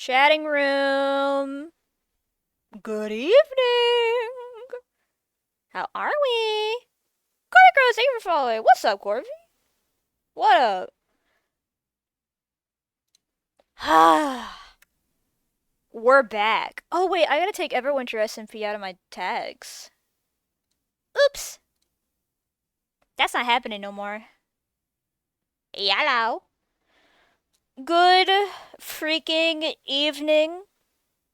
Chatting room. Good evening. How are we? Corey Crows, thank you for following. What's up, Corby? What up? We're back. Oh wait, I gotta take Everwinter SMP out of my tags. Oops. That's not happening no more. Hello. Good freaking evening.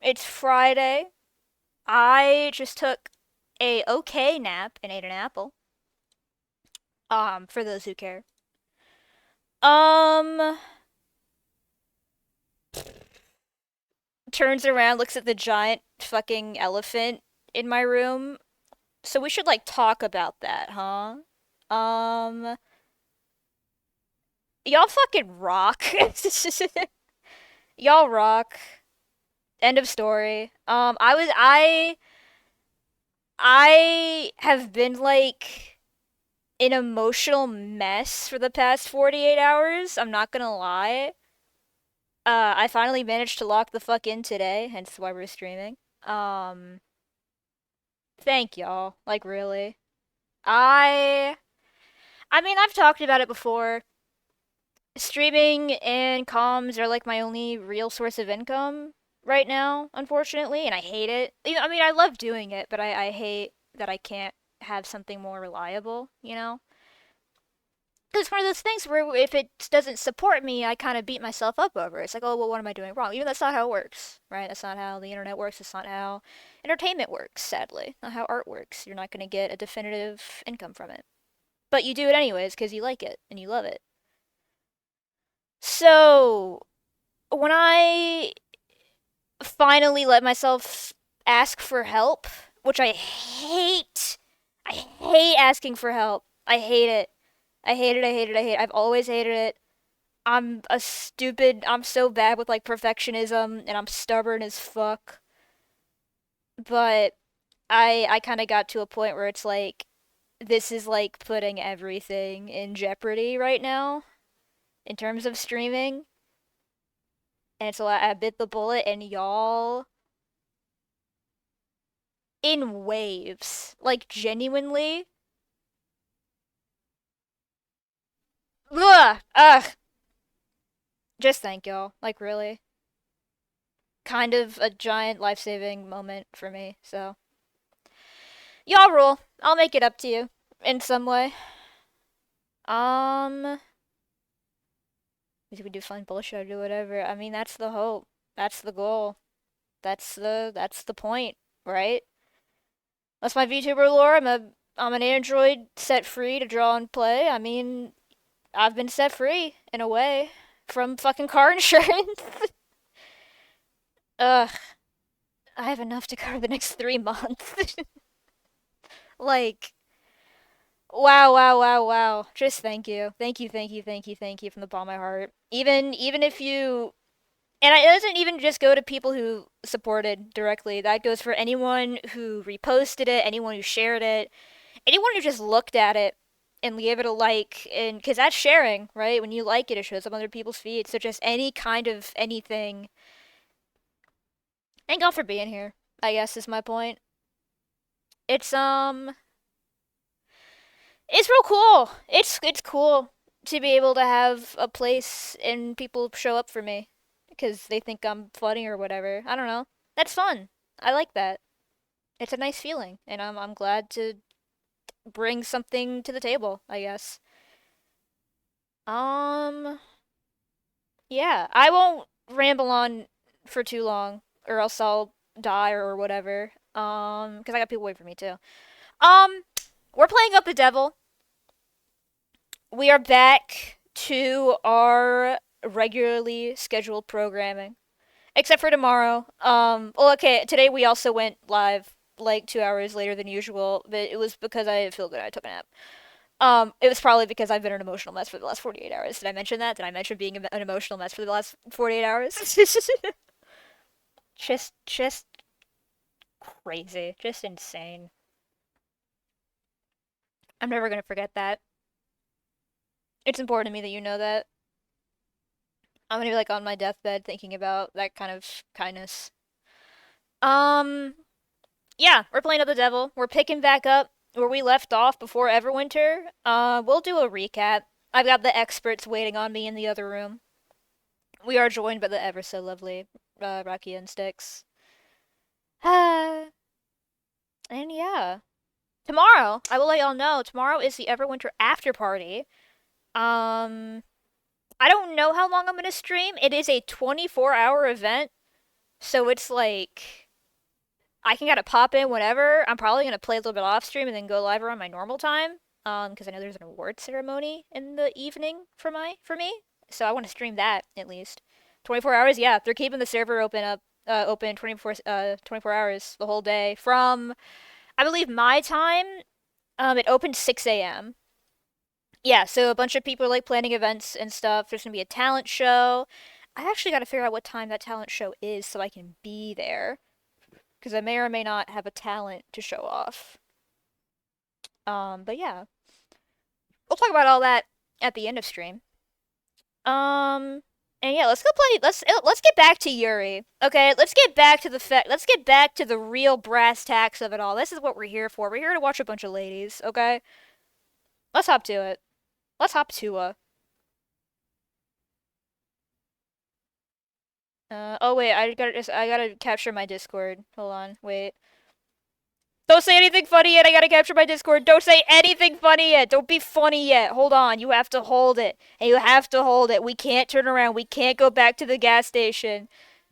It's Friday. I just took a okay nap and ate an apple. For those who care. Um, turns around, looks at the giant fucking elephant in my room. So we should like talk about that, huh? Um, y'all fucking rock. Y'all rock. End of story. I have been like an emotional mess for the past 48 hours. I'm not gonna lie. I finally managed to lock the fuck in today, hence why we're streaming. Um, Thank y'all. Like really. I I mean, I've talked about it before. Streaming and comms are like my only real source of income right now, unfortunately, and I hate it. I mean, I love doing it, but I hate that I can't have something more reliable, you know? It's one of those things where if it doesn't support me, I kind of beat myself up over it. It's like, oh, well, what am I doing wrong? Even that's not how it works, right? That's not how the internet works. It's not how entertainment works, sadly. Not how art works. You're not going to get a definitive income from it. But you do it anyways because you like it and you love it. So, when I finally let myself ask for help, which I hate asking for help. I hate it. I hate it, I hate it, I hate it. I've always hated it. I'm so bad with like perfectionism and I'm stubborn as fuck. But I kind of got to a point where it's like this is like putting everything in jeopardy right now in terms of streaming. And so I bit the bullet and y'all in waves. Like genuinely. Ugh, ugh. Just thank y'all. Like really. Kind of a giant life-saving moment for me. So y'all rule. I'll make it up to you in some way. Um, we could do fun bullshit or do whatever. I mean, that's the hope. That's the goal. That's the point, right? That's my VTuber lore. I'm an android set free to draw and play. I mean, I've been set free in a way from fucking car insurance. Ugh, I have enough to cover the next 3 months. Like, wow, wow, wow, wow. Just thank you. Thank you, thank you, thank you, thank you from the bottom of my heart. Even if you and it doesn't even just go to people who supported directly. That goes for anyone who reposted it, anyone who shared it, anyone who just looked at it and gave it a like and cuz that's sharing, right? When you like it, it shows up on other people's feeds. So just any kind of anything. Thank God for being here. I guess is my point. It's it's real cool. It's cool to be able to have a place and people show up for me because they think I'm funny or whatever. I don't know. That's fun. I like that. It's a nice feeling, and I'm glad to bring something to the table, I guess. Um, yeah, I won't ramble on for too long, or else I'll die or whatever. Because I got people waiting for me too. Um, we're playing Up the Devil. We are back to our regularly scheduled programming, except for tomorrow. Well, okay, today we also went live like 2 hours later than usual, but it was because I didn't feel good. I took a nap. It was probably because I've been an emotional mess for the last 48 hours. Did I mention that? Did I mention being an emotional mess for the last 48 hours? just crazy. Just insane. I'm never gonna forget that. It's important to me that you know that. I'm gonna be like on my deathbed thinking about that kind of kindness. Um, yeah, we're playing at the devil. We're picking back up where we left off before Everwinter. We'll do a recap. I've got the experts waiting on me in the other room. We are joined by the ever so lovely Rocky and Sticks. And yeah, tomorrow I will let y'all know. Tomorrow is the Everwinter after party. Um, I don't know how long I'm gonna stream. It is a 24-hour event, so it's like I can kind of pop in whenever. I'm probably gonna play a little bit off stream and then go live around my normal time. Because I know there's an award ceremony in the evening for me, so I want to stream that at least. 24 hours, yeah. They're keeping the server open 24 hours the whole day from I believe my time. It opened 6 a.m. Yeah, so a bunch of people are like planning events and stuff. There's gonna be a talent show. I actually got to figure out what time that talent show is so I can be there because I may or may not have a talent to show off. But yeah, we'll talk about all that at the end of stream. And yeah, let's go play. Let's get back to Yuri. Okay, let's get back to let's get back to the real brass tacks of it all. This is what we're here for. We're here to watch a bunch of ladies. Okay, let's hop to it. Let's hop to oh wait, I gotta capture my Discord. Hold on, wait. Don't say anything funny yet. I gotta capture my Discord. Don't say anything funny yet. Don't be funny yet. Hold on. You have to hold it. And you have to hold it. We can't turn around. We can't go back to the gas station.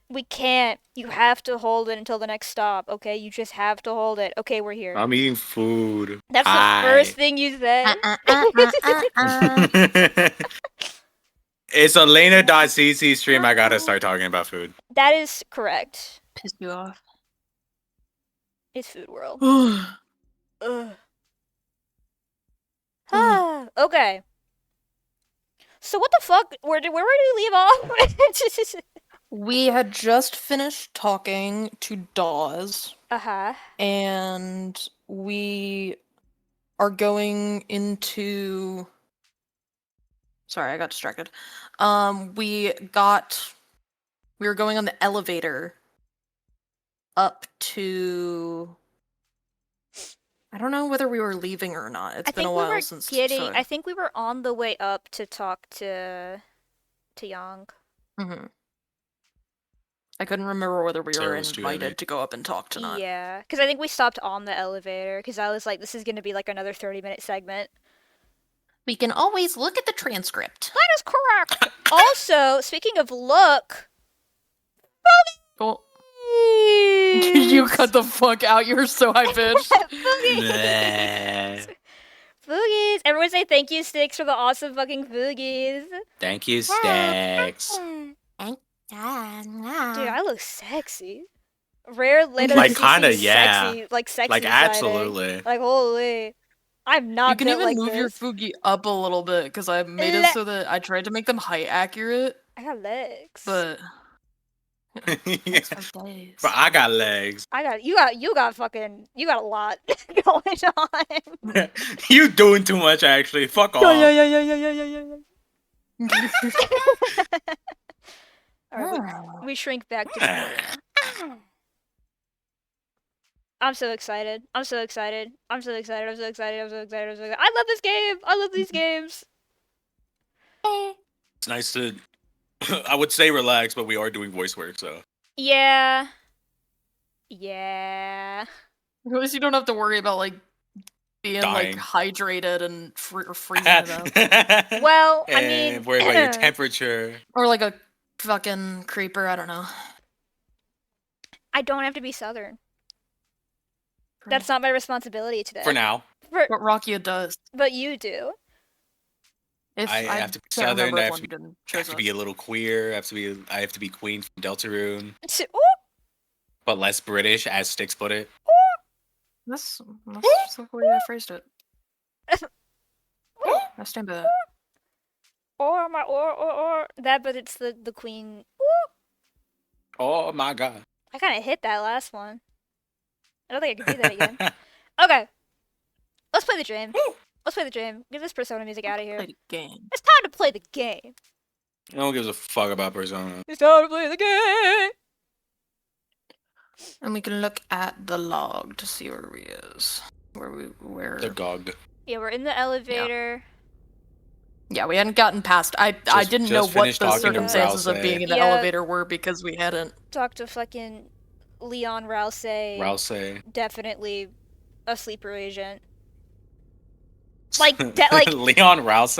We can't. You have to hold it until the next stop, okay? You just have to hold it. Okay, we're here. I'm eating food. That's the first thing you said. It's a Lena.cc stream. I gotta start talking about food. That is correct. Pissed you off. It's Food World. Ugh. Okay. So what the fuck? Where did we leave off? We had just finished talking to Dawes. Uh-huh. And we are going into... Sorry, I got distracted. We were going on the elevator up to... I don't know whether we were leaving or not. It's been a while since... I think we were on the way up to talk to Yang. Mm-hmm. I couldn't remember whether we were invited to go up and talk tonight. Yeah, because I think we stopped on the elevator, because I was like, this is going to be like another 30-minute segment. We can always look at the transcript. That is correct! Also, speaking of look... Oh. You cut the fuck out, you're so high-pitched. Foogies! Foogies! Everyone say thank you, Sticks, for the awesome fucking foogies. Thank you, Sticks. Dude, I look sexy. Rare later like kinda, yeah. Sexy, like sexy. Like absolutely. Like holy, I'm not. You can even like move this. your Fugi up a little bit because I made it so that I tried to make them height accurate. I got legs. But but I got legs. You got a lot going on. You doing too much actually. Fuck off. Yeah. Alright, we shrink back to square. I'm so excited. I love this game. I love these games. It's nice to I would say relax, but we are doing voice work, so. Yeah. At least you don't have to worry about like being dying. Like hydrated and freezing it up. Well, I mean, worry about your temperature. Or like a fucking creeper, I don't know. I don't have to be Southern. That's not my responsibility today. For now. But Rakia does. But you do. If I have to be Southern. I have to be a little queer. I have to be Queen from Deltarune. But less British, as Sticks put it. That's the way I phrased it. I stand by that. Or that, but it's the Queen. Oh my god. I kind of hit that last one. I don't think I can do that again. Okay. Let's play the game. Let's play the game. Get this Persona music out of here. Play the game. It's time to play the game. No one gives a fuck about Persona. It's time to play the game! And we can look at the log to see where we is. Where The GOG. Yeah, we're in the elevator. Yeah, we hadn't gotten past. I didn't know what the circumstances of being in the elevator were because we hadn't talked to fucking Leon Rouse. Rouse. Definitely a sleeper agent. Like Leon Rouse?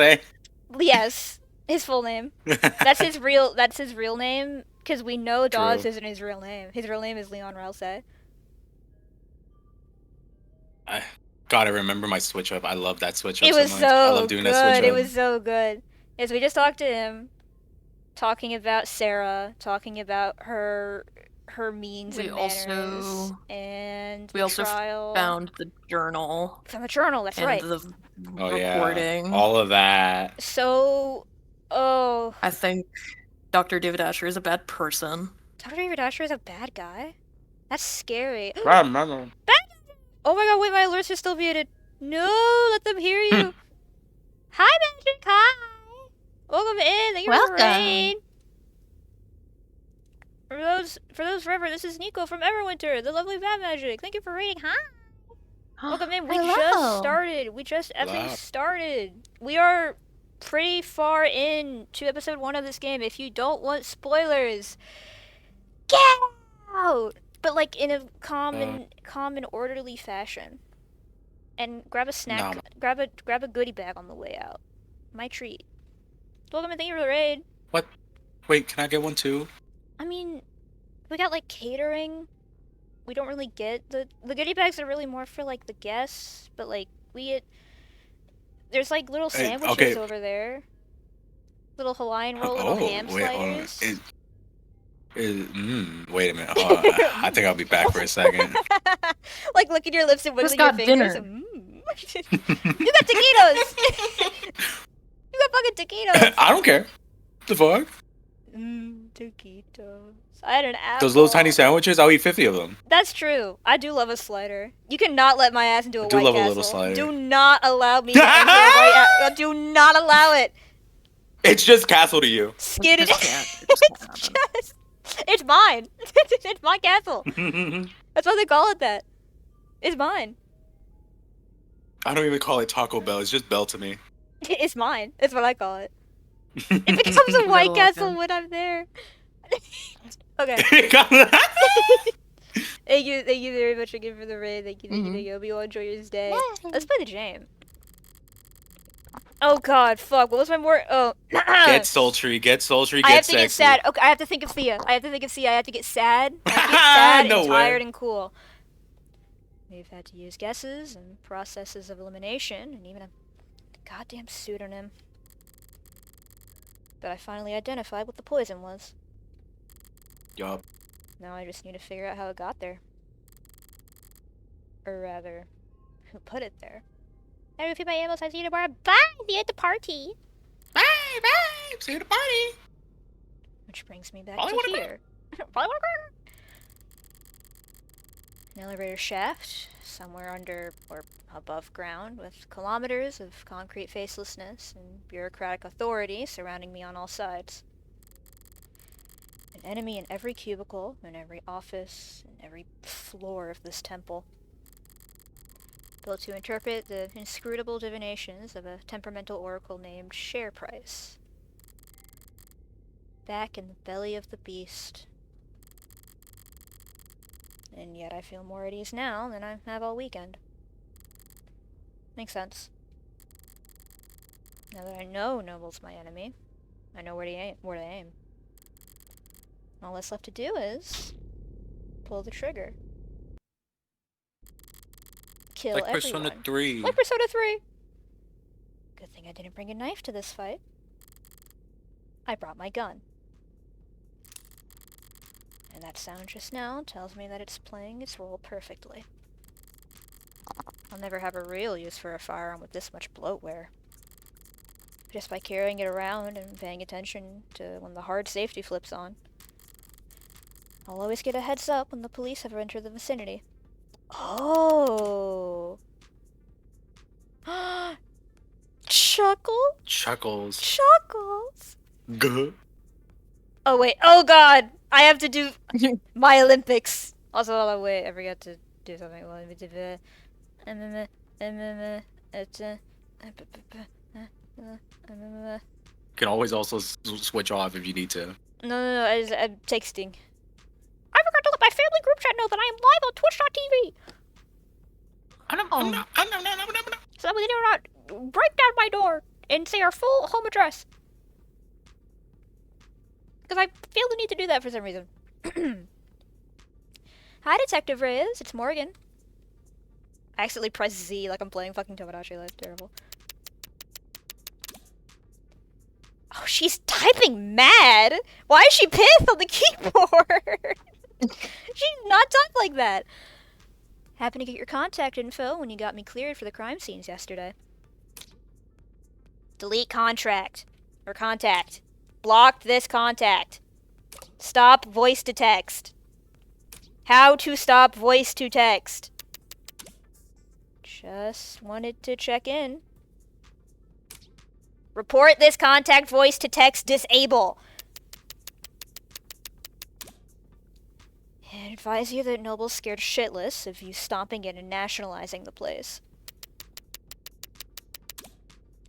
Yes, his full name. That's his real name, because we know Dawes isn't his real name. His real name is Leon Rouse. I gotta remember my switch up. I love that switch up. It was so much. I love doing good. That switch up. It was so good. Yes, we just talked to him, talking about Sarah, talking about her means and manners, and we also found the journal. Found the journal. That's right. The recording. Yeah. All of that. So, I think Dr. David Asher is a bad person. Dr. David Asher is a bad guy? That's scary. Bad man. Oh my god, wait, my alerts are still muted. No, let them hear you. Hi, Magic. Hi. Welcome in. Thank you for the raid. For those forever, this is Nico from Everwinter, the lovely Bad Magic. Thank you for raiding. Hi. Welcome in. We just started. We just effing started. We are pretty far in to episode 1 of this game. If you don't want spoilers, get out. But like in a calm and orderly fashion. And grab a snack. Grab a goodie bag on the way out. My treat. Welcome and thank you for the raid. What? Wait, can I get one too? I mean, we got like catering. We don't really get the goodie bags are really more for like the guests, but like there's like little sandwiches over there. Little Hawaiian roll, little ham sliders. Wait a minute. I think I'll be back for a second. Like look at your lips and wiggle your fingers. You got taquitos. You got fucking taquitos. I don't care. The fuck? Taquitos. I had an apple. Those little tiny sandwiches, I'll eat 50 of them. That's true. I do love a slider. You cannot let my ass into a White Castle. I do love a little slider. Do not allow me to enter a White Castle. Do not allow it. It's just castle to you. Skid it. It's mine. It's my castle. That's why they call it that. It's mine. I don't even call it Taco Bell. It's just Bell to me. It's mine. That's what I call it. It becomes a White Castle when I'm there. Okay. Thank you very much again for the raid. Thank you. Hope you all enjoy your day. Let's play the game. Oh god, fuck. What was my more? Oh. Get sultry, get sexy. I have to get sad. Okay, I have to think of Thea. I have to get sad. I have to get sad and tired and cool. We've had to use guesses and processes of elimination and even a goddamn pseudonym. But I finally identified what the poison was. Yup. Now I just need to figure out how it got there. Or rather, who put it there. I repeat my ammo, so I see you tomorrow. Bye! See you at the party! Bye! See you at the party! Which brings me back to here. An elevator shaft, somewhere under or above ground, with kilometers of concrete facelessness and bureaucratic authority surrounding me on all sides. An enemy in every cubicle, in every office, in every floor of this temple. Built to interpret the inscrutable divinations of a temperamental oracle named Share Price. Back in the belly of the beast. And yet I feel more at ease now than I have all weekend. Makes sense. Now that I know Noble's my enemy, I know where to aim. All that's left to do is pull the trigger. Kill like everyone. Persona 3. Like Persona 3. Good thing I didn't bring a knife to this fight. I brought my gun. And that sound just now tells me that it's playing its role perfectly. I'll never have a real use for a firearm with this much bloatware. Just by carrying it around and paying attention to when the hard safety flips on. I'll always get a heads up when the police have entered the vicinity. Oh. Chuckles? Chuckles. Chuckles. Oh wait, oh god! I have to do my Olympics! Also, oh wait, I forgot to do something. Can always also switch off if you need to. No, I'm texting. I forgot to let my family group chat know that I am live on Twitch.tv! So that we do not break down my door and say our full home address. Because I feel the need to do that for some reason. Hi, Detective Reyes. It's Morgan. I accidentally pressed Z like I'm playing fucking Tomodachi Life. Terrible. Oh, she's typing mad! Why is she pissed on the keyboard? She's not typed like that. Happened to get your contact info when you got me cleared for the crime scenes yesterday. Delete contract. Or contact. Blocked this contact. Stop voice to text. How to stop voice to text. Just wanted to check in. Report this contact voice to text disable. And advise you that Noble's scared shitless of you stomping in and nationalizing the place.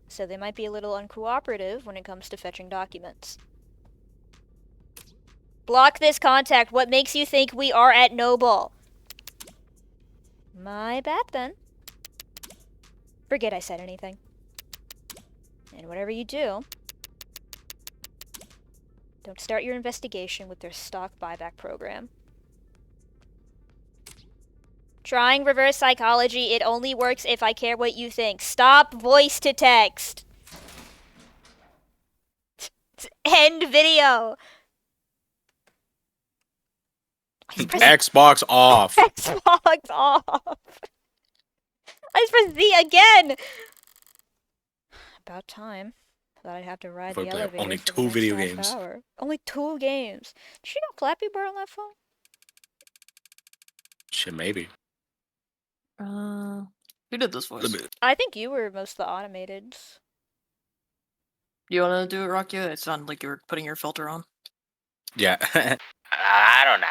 So they might be a little uncooperative when it comes to fetching documents. Block this contact. What makes you think we are at Noble? My bad then. Forget I said anything. And whatever you do, don't start your investigation with their stock buyback program. Trying reverse psychology, it only works if I care what you think. Stop voice to text. End video. Xbox off. Xbox off. I just pressed Z again. About time. Thought I'd have to ride the elevator. Only 2 video games. Hour. Only 2 games. Did she got Flappy Bird on that phone? Shit, maybe. Who did this voice? I think you were most of the automateds. You wanna do it, Rocky? It sounded like you were putting your filter on. Yeah. I don't know.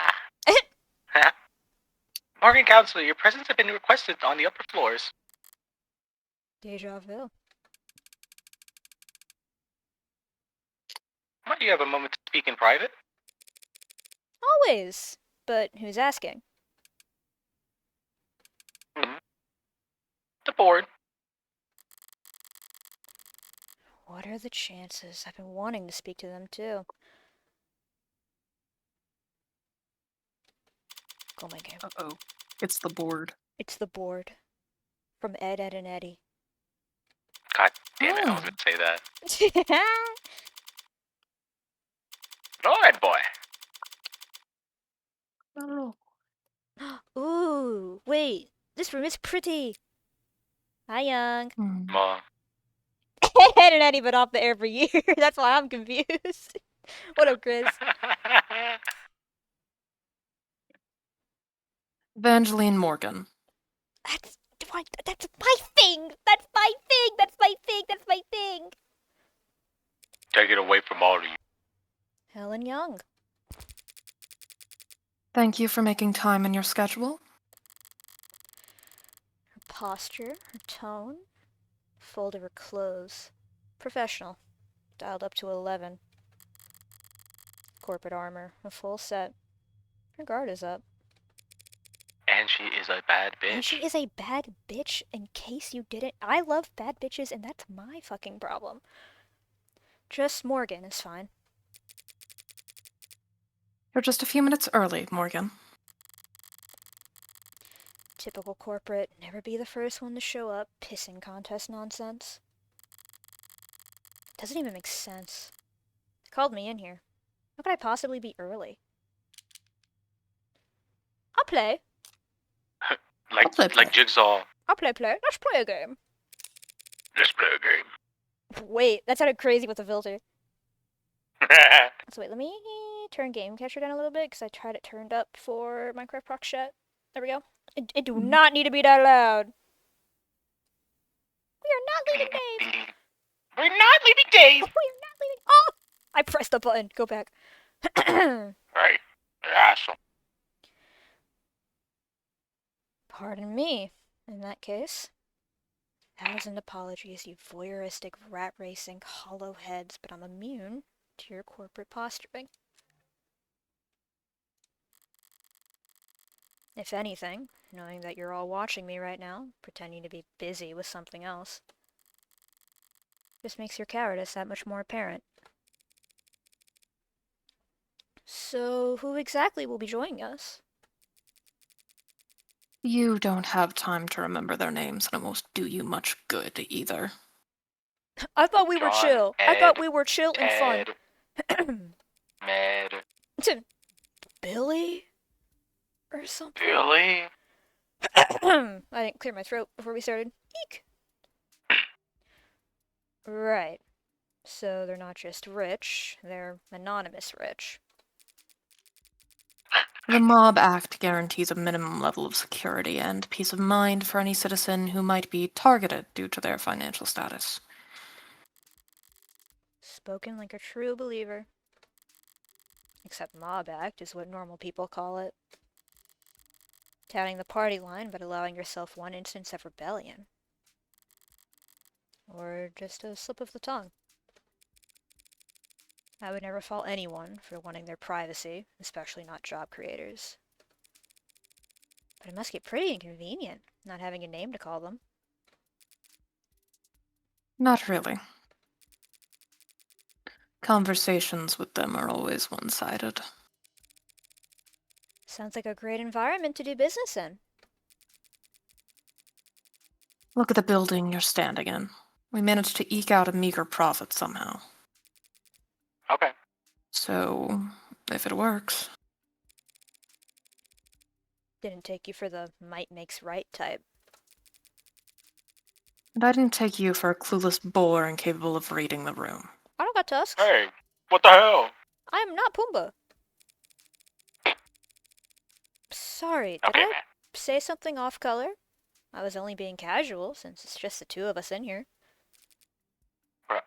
Morgan Counselor, your presence has been requested on the upper floors. Deja vu. Might you have a moment to speak in private? Always. But who's asking? The board. What are the chances? I've been wanting to speak to them too. Oh my god. Uh-oh. It's the board. It's the board. From Ed, Ed, and Eddie. God damn it, I was gonna say that. Go ahead, boy. Oh. Ooh, wait. This room is pretty. Hi, Young. Ma. Ed and Eddie been off the air for years. That's why I'm confused. What up, Chris? Evangeline Morgan. That's my thing. That's my thing. That's my thing. That's my thing. Take it away from all of you. Helen Young. Thank you for making time in your schedule. Her posture, her tone, fold of her clothes. Professional. Dialed up to 11. Corporate armor, a full set. Her guard is up. And she is a bad bitch. And she is a bad bitch, in case you didn't. I love bad bitches, and that's my fucking problem. Just Morgan is fine. You're just a few minutes early, Morgan. Typical corporate, never be the first one to show up, pissing contest nonsense. Doesn't even make sense. They called me in here. How could I possibly be early? I'll play. like Jigsaw. I'll play. Let's play a game. Let's play a game. Wait, that sounded crazy with the filter. So wait, let me turn game capture down a little bit, because I tried it turned up for Minecraft proc chat. There we go. It do not need to be that loud. We are not leaving Dave. We're not leaving Dave. We are not leaving. Oh! I pressed the button. Go back. Right. Asshole. Pardon me, in that case. 1,000 apologies, you voyeuristic, rat-racing hollow heads, but I'm immune to your corporate posturing. If anything, knowing that you're all watching me right now, pretending to be busy with something else, just makes your cowardice that much more apparent. So, who exactly will be joining us? You don't have time to remember their names, and it won't do you much good either. I thought we were John, chill. Ed, I thought we were chill Ted, and fun. Med. Billy? Or something? Billy? I didn't clear my throat before we started. Eek! Right. So they're not just rich, they're anonymous rich. The Mob Act guarantees a minimum level of security and peace of mind for any citizen who might be targeted due to their financial status. Spoken like a true believer. Except Mob Act is what normal people call it. Touting the party line, but allowing yourself one instance of rebellion. Or just a slip of the tongue. I would never fault anyone for wanting their privacy, especially not job creators. But it must get pretty inconvenient, not having a name to call them. Not really. Conversations with them are always one-sided. Sounds like a great environment to do business in. Look at the building you're standing in. We managed to eke out a meager profit somehow. Okay. So, if it works... Didn't take you for the might makes right type. And I didn't take you for a clueless bore incapable of reading the room. I don't got tusks. Hey, what the hell? I am not Pumbaa. Sorry, did Okay, I man. say something off color? I was only being casual, since it's just the two of us in here.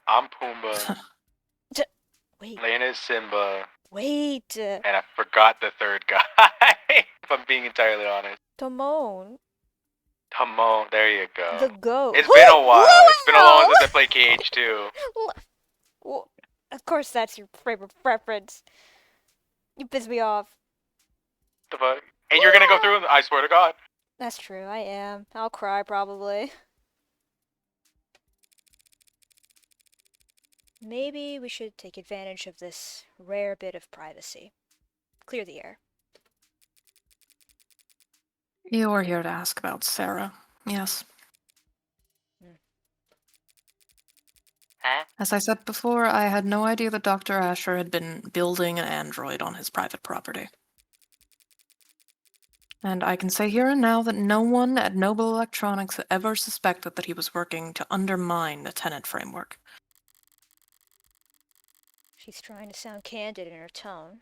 I'm Pumbaa. Wait. Lena's Simba. Wait. And I forgot the third guy. If I'm being entirely honest. Timon. Timon, there you go. The goat. It's been a while. It's been a long time since I played KH2. Well, of course that's your favorite preference. You piss me off. The fuck? And you're gonna go through? I swear to God. That's true, I am. I'll cry probably. Maybe we should take advantage of this rare bit of privacy. Clear the air. You're here to ask about Sarah, yes? Huh? As I said before, I had no idea that Dr. Asher had been building an android on his private property. And I can say here and now that no one at Noble Electronics ever suspected that he was working to undermine the Tenet framework. She's trying to sound candid in her tone,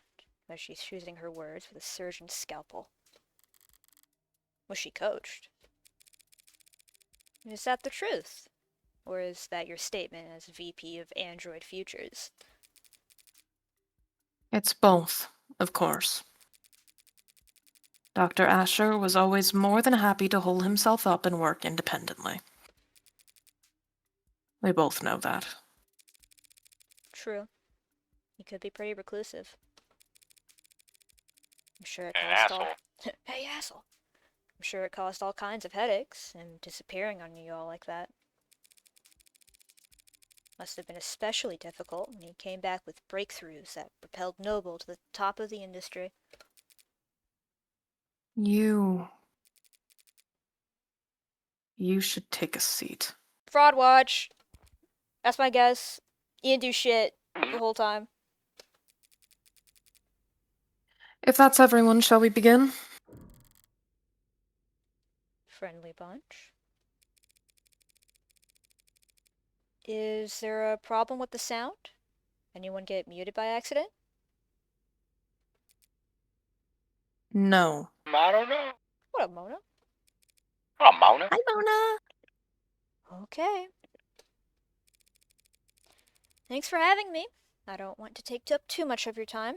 but she's choosing her words with a surgeon's scalpel. Was she coached? Is that the truth? Or is that your statement as VP of Android Futures? It's both, of course. Dr. Asher was always more than happy to hold himself up and work independently. We both know that. True. He could be pretty reclusive. I'm sure it An caused asshole. all... Hey, asshole! I'm sure it caused all kinds of headaches, and disappearing on you all like that. Must have been especially difficult when he came back with breakthroughs that propelled Noble to the top of the industry. You should take a seat. Fraud watch! That's my guess. He didn't do shit the whole time. If that's everyone, shall we begin? Friendly bunch. Is there a problem with the sound? Anyone get muted by accident? No. I don't know. What up, Mona? Oh, Mona. Hi, Mona! Okay. Thanks for having me. I don't want to take up too much of your time.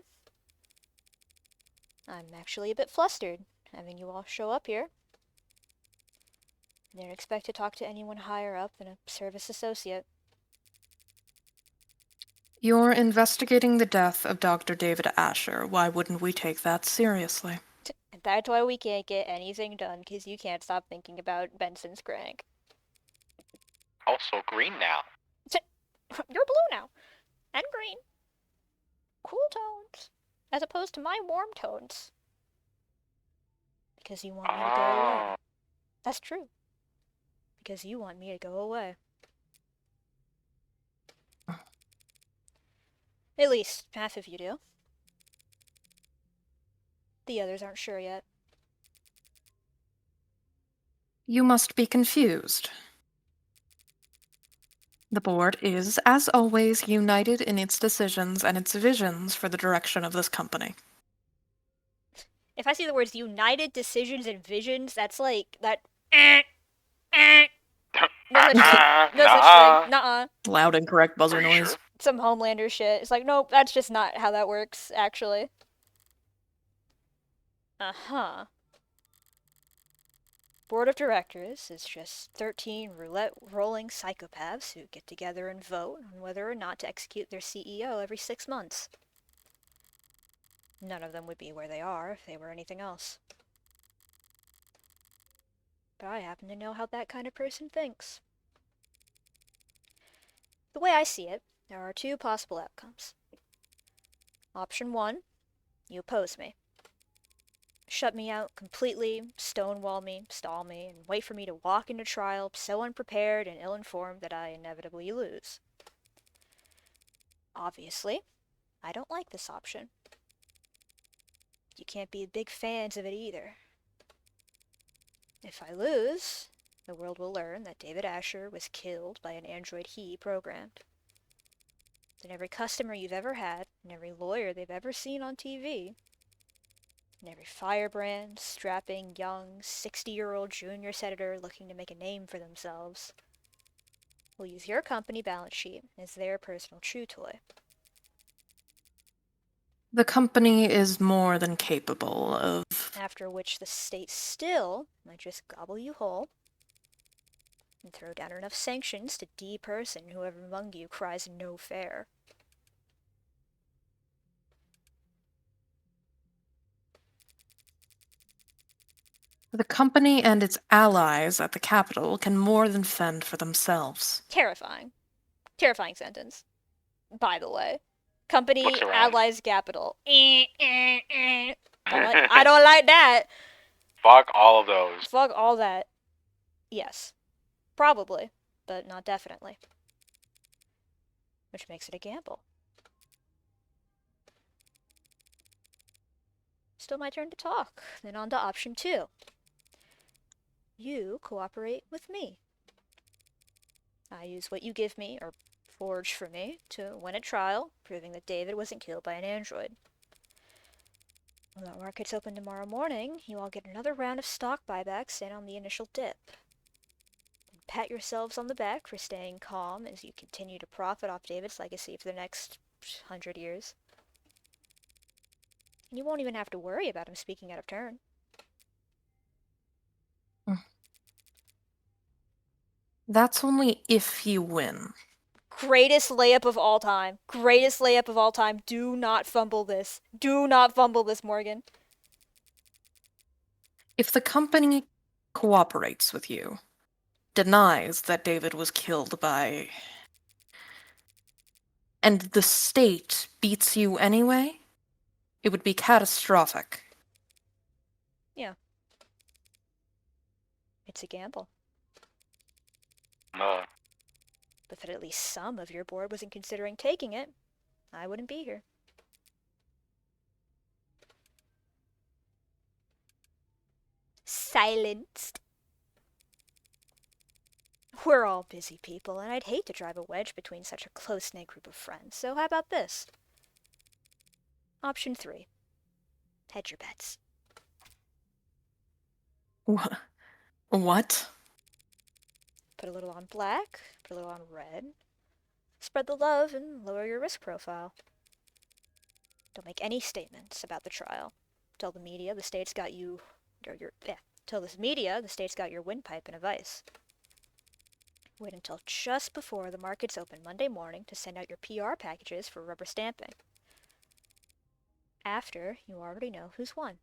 I'm actually a bit flustered, having you all show up here. I didn't expect to talk to anyone higher up than a service associate. You're investigating the death of Dr. David Asher. Why wouldn't we take that seriously? That's why we can't get anything done, because you can't stop thinking about Benson's crank. Also green now. You're blue now. And green. Cool tones. As opposed to my warm tones. Because you want me to go away. That's true. Because you want me to go away. At least half of you do. The others aren't sure yet. You must be confused. The board is, as always, united in its decisions and its visions for the direction of this company. If I see the words united decisions and visions, that's like that. No such thing. No such thing. Nuh-uh. Loud and correct buzzer noise. Sure? Some Homelander shit. It's like, nope, that's just not how that works, actually. Uh-huh. Board of Directors is just 13 roulette rolling psychopaths who get together and vote on whether or not to execute their CEO every 6 months. None of them would be where they are if they were anything else. But I happen to know how that kind of person thinks. The way I see it, there are 2 possible outcomes. Option 1, you oppose me. Shut me out completely, stonewall me, stall me, and wait for me to walk into trial so unprepared and ill-informed that I inevitably lose. Obviously, I don't like this option. You can't be big fans of it either. If I lose, the world will learn that David Asher was killed by an android he programmed. Then every customer you've ever had, and every lawyer they've ever seen on TV, and every firebrand, strapping, young, 60-year-old junior senator looking to make a name for themselves will use your company balance sheet as their personal chew toy. The company is more than capable of... After which the state still might just gobble you whole and throw down enough sanctions to de-person whoever among you cries no fair. The company and its allies at the Capitol can more than fend for themselves. Terrifying. Terrifying sentence. By the way. Company, allies, capital. I don't like that. Fuck all of those. Fuck all that. Yes. Probably, but not definitely. Which makes it a gamble. Still my turn to talk. Then on to option 2. You cooperate with me. I use what you give me, or forge for me, to win a trial, proving that David wasn't killed by an android. When the market's open tomorrow morning, you all get another round of stock buybacks and on the initial dip. And pat yourselves on the back for staying calm as you continue to profit off David's legacy for the next 100 years. And you won't even have to worry about him speaking out of turn. That's only if you win. Greatest layup of all time. Greatest layup of all time. Do not fumble this. Do not fumble this, Morgan. If the company cooperates with you, denies that David was killed by... and the state beats you anyway, it would be catastrophic. Yeah. It's a gamble. But that at least some of your board wasn't considering taking it, I wouldn't be here. Silenced. We're all busy people, and I'd hate to drive a wedge between such a close-knit group of friends, so how about this? Option 3. Hedge your bets. What? Put a little on black, put a little on red. Spread the love and lower your risk profile. Don't make any statements about the trial. Tell the media the state's got you... Tell this media the state's got your windpipe in a vice. Wait until just before the markets open Monday morning to send out your PR packages for rubber stamping. After, you already know who's won.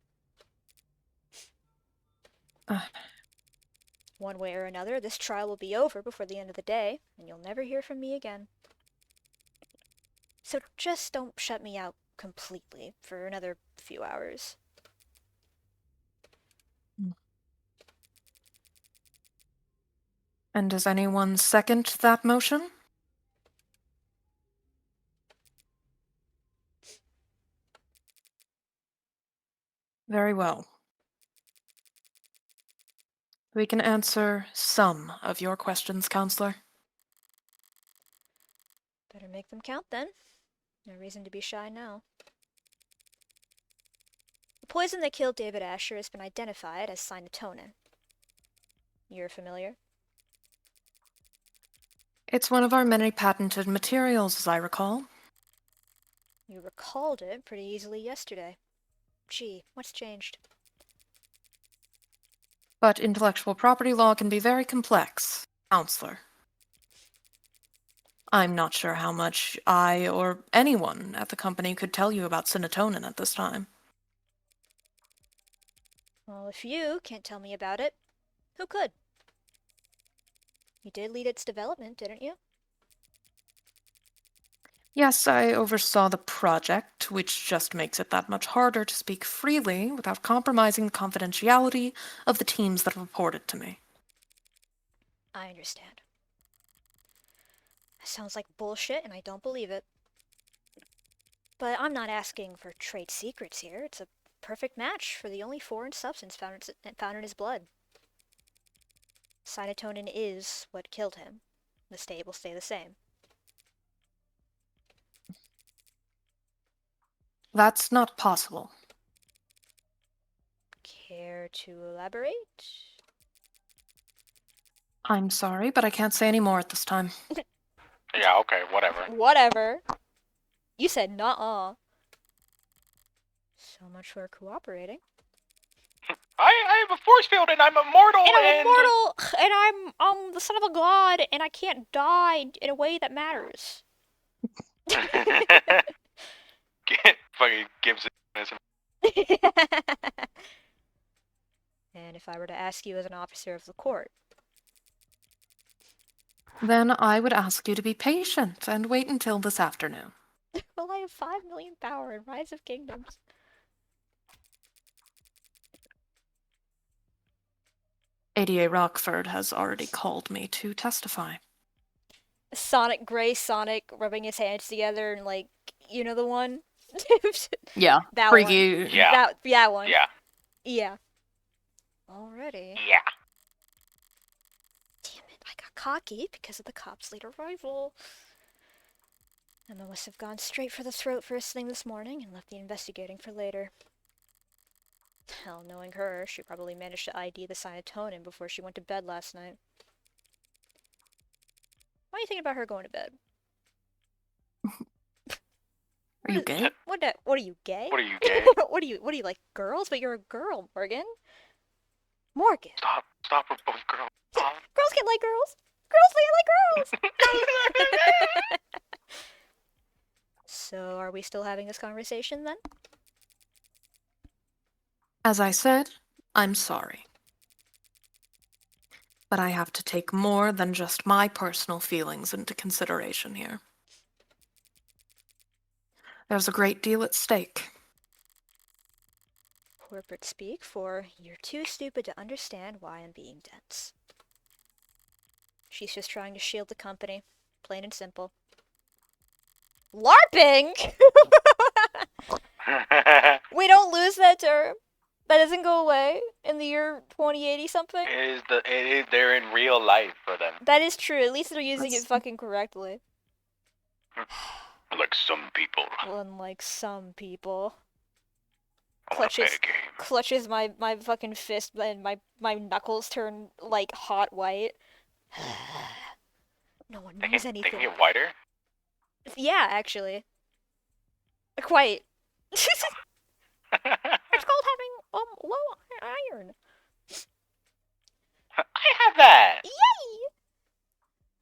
One way or another, this trial will be over before the end of the day, and you'll never hear from me again. So just don't shut me out completely for another few hours. And does anyone second that motion? Very well. We can answer some of your questions, Counselor. Better make them count then. No reason to be shy now. The poison that killed David Asher has been identified as cyanotonin. You're familiar? It's one of our many patented materials, as I recall. You recalled it pretty easily yesterday. Gee, what's changed? But intellectual property law can be very complex, Counselor. I'm not sure how much I or anyone at the company could tell you about cyanotonin at this time. Well, if you can't tell me about it, who could? You did lead its development, didn't you? Yes, I oversaw the project, which just makes it that much harder to speak freely without compromising the confidentiality of the teams that reported to me. I understand. That sounds like bullshit, and I don't believe it. But I'm not asking for trade secrets here. It's a perfect match for the only foreign substance found in his blood. Cyanotonin is what killed him. The state will stay the same. That's not possible. Care to elaborate? I'm sorry, but I can't say any more at this time. Yeah, okay, whatever. Whatever. You said nuh-uh. So much for cooperating. I have a force field and I'm immortal and I'm immortal, and I'm the son of a god, and I can't die in a way that matters. Fucking Gibson. And if I were to ask you as an officer of the court? Then I would ask you to be patient and wait until this afternoon. Well, I have 5 million power in Rise of Kingdoms. ADA Rockford has already called me to testify. Sonic, Gray Sonic rubbing his hands together and like, you know the one? Yeah, that freaky. One. Yeah. That one. Yeah. Yeah. Already. Yeah. Damn it, I got cocky because of the cop's late arrival. Emma must have gone straight for the throat first thing this morning and left the investigating for later. Hell, knowing her, she probably managed to ID the cyanotonin before she went to bed last night. Why are you thinking about her going to bed? Are you gay? What are you, gay? What are you, gay? what are you, like, girls? But you're a girl, Morgan. Morgan. Stop with both girls. Girls can't like girls. Girls can't like girls. So, are we still having this conversation then? As I said, I'm sorry. But I have to take more than just my personal feelings into consideration here. There's a great deal at stake. Corporate speak for, you're too stupid to understand why I'm being dense. She's just trying to shield the company. Plain and simple. LARPing? We don't lose that term. That doesn't go away in the year 2080 something. They're in real life for them. That is true. At least they're using it fucking correctly. Like some people. Unlike some people. I wanna play a game. Clutches my fucking fist and my knuckles turn like hot white. No one knows anything. They can get whiter? Yeah, actually. Quite. It's called having low iron. I have that. Yay!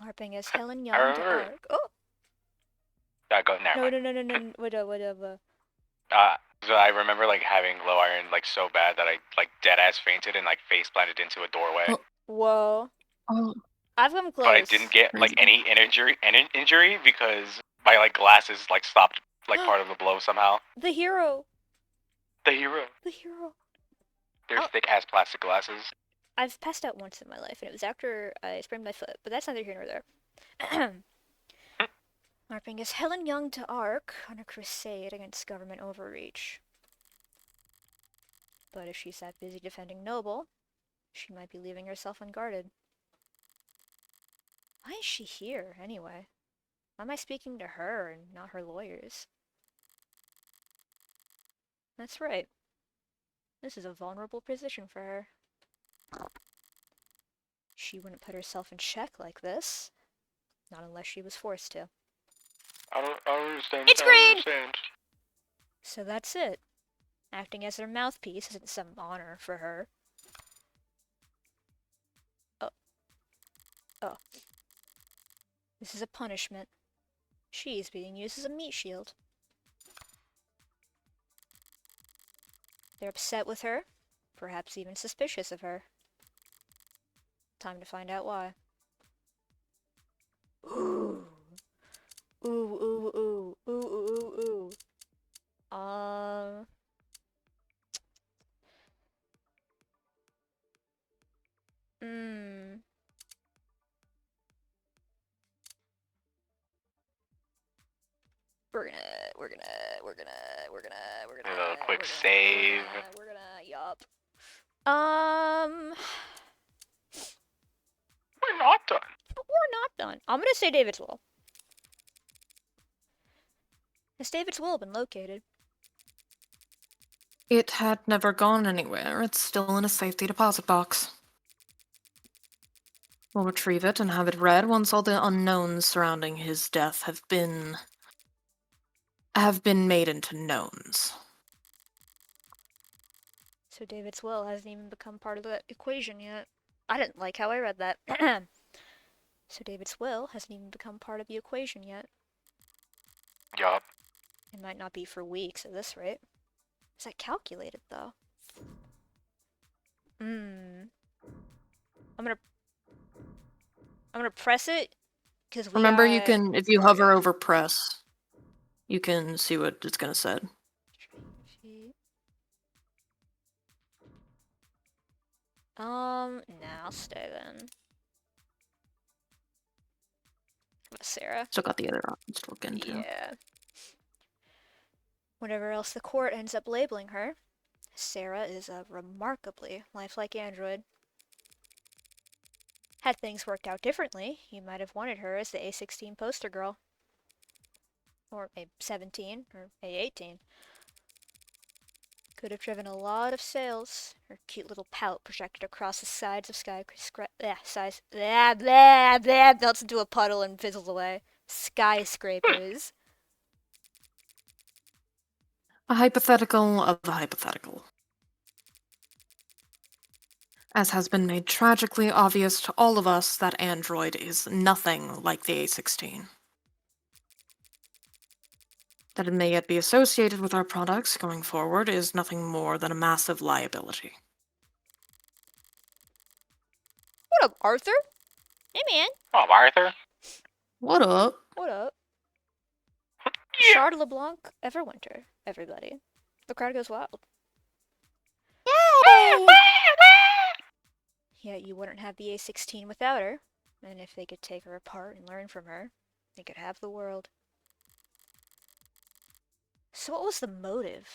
LARPing as Helen I Young to remember. Ark. Oh. Go. Never mind. No. Whatever. So I remember like having low iron like so bad that I like dead ass fainted and like face planted into a doorway. Oh. Whoa. Oh. I've come close. But I didn't get like any injury because my like glasses like stopped like part of the blow somehow. The hero. The hero. The hero. They're thick ass plastic glasses. I've passed out once in my life, and it was after I sprained my foot, but that's neither here nor there. LARPing as Helen Young to Ark on a crusade against government overreach. But if she's that busy defending Noble, she might be leaving herself unguarded. Why is she here, anyway? Why am I speaking to her and not her lawyers? That's right. This is a vulnerable position for her. She wouldn't put herself in check like this. Not unless she was forced to. I don't understand. It's green! So that's it. Acting as their mouthpiece isn't some honor for her. Oh. This is a punishment. She's being used as a meat shield. They're upset with her, perhaps even suspicious of her. Time to find out why. Ooh. Ooh, ooh, ooh. Ooh, ooh, ooh, ooh. We're gonna A quick save. Yup. We're not done. We're not done. I'm gonna say David's will. Has David's will been located? It had never gone anywhere. It's still in a safety deposit box. We'll retrieve it and have it read once all the unknowns surrounding his death have been made into knowns. So David's will hasn't even become part of the equation yet. I didn't like how I read that. So David's will hasn't even become part of the equation yet. Yup. It might not be for weeks at this rate. Is that calculated, though? I'm gonna press it, because we Remember, you can, if you hover over press, you can see what it's gonna say. Nah, I'll stay then. Sarah. Still got the other options to look into. Yeah. Whatever else the court ends up labeling her, Sarah is a remarkably lifelike android. Had things worked out differently, you might have wanted her as the A16 poster girl. Or A17, or A18. Could have driven a lot of sales. Her cute little pout projected across the sides of melts into a puddle and fizzles away. Skyscrapers. A hypothetical of a hypothetical. As has been made tragically obvious to all of us, that android is nothing like the A16. That it may yet be associated with our products going forward is nothing more than a massive liability. What up, Arthur? Hey, man. Oh, Arthur. What up? What up? Yeah. Charles LeBlanc, Everwinter, everybody. The crowd goes wild. Yay! Yet you wouldn't have the A16 without her, and if they could take her apart and learn from her, they could have the world. So what was the motive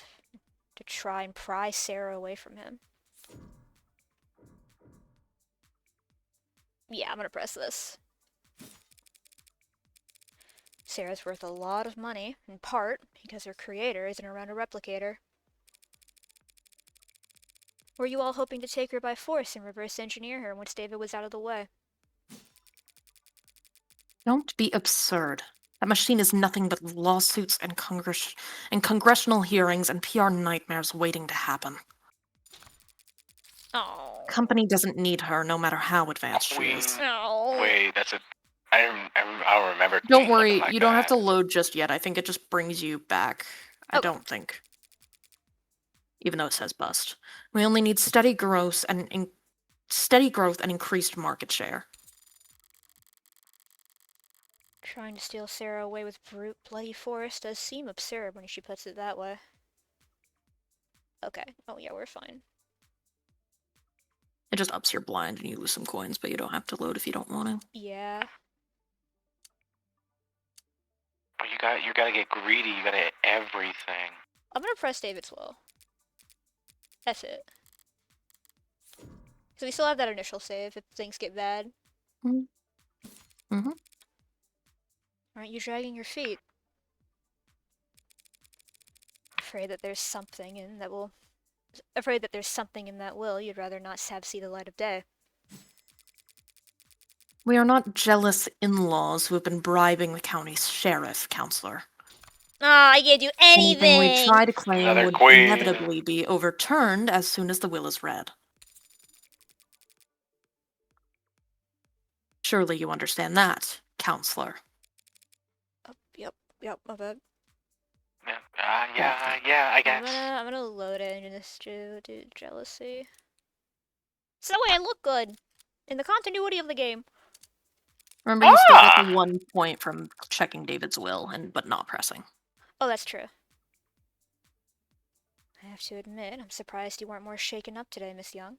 to try and pry Sarah away from him? Yeah, I'm gonna press this. Sarah's worth a lot of money, in part because her creator isn't around to replicate her. Were you all hoping to take her by force and reverse engineer her once David was out of the way? Don't be absurd. That machine is nothing but lawsuits and congressional hearings and PR nightmares waiting to happen. Oh. Company doesn't need her, no matter how advanced she is. Oh. Wait, that's a... I don't remember. Don't worry, you don't have to load just yet. I think it just brings you back. I don't think. Even though it says bust. We only need steady growth and increased market share. Trying to steal Sarah away with brute bloody force does seem absurd when she puts it that way. Okay. Oh yeah, we're fine. It just ups your blind and you lose some coins, but you don't have to load if you don't want to. Yeah. But you gotta get greedy. You gotta hit everything. I'm gonna press David's will. That's it. So we still have that initial save if things get bad. Mm-hmm. Aren't you dragging your feet? Afraid that there's something in that will... Afraid that there's something in that will you'd rather not have see the light of day. We are not jealous in-laws who have been bribing the county's sheriff, counselor. Ah, I can't do anything! Anything we try to claim Another would queen. inevitably be overturned as soon as the will is read. Surely you understand that, counselor. Yep, my bad. Yeah, I guess. I'm gonna load it into this do jealousy. So that way I look good in the continuity of the game. Remember, you still get the 1 point from checking David's will, but not pressing. Oh, that's true. I have to admit, I'm surprised you weren't more shaken up today, Miss Young.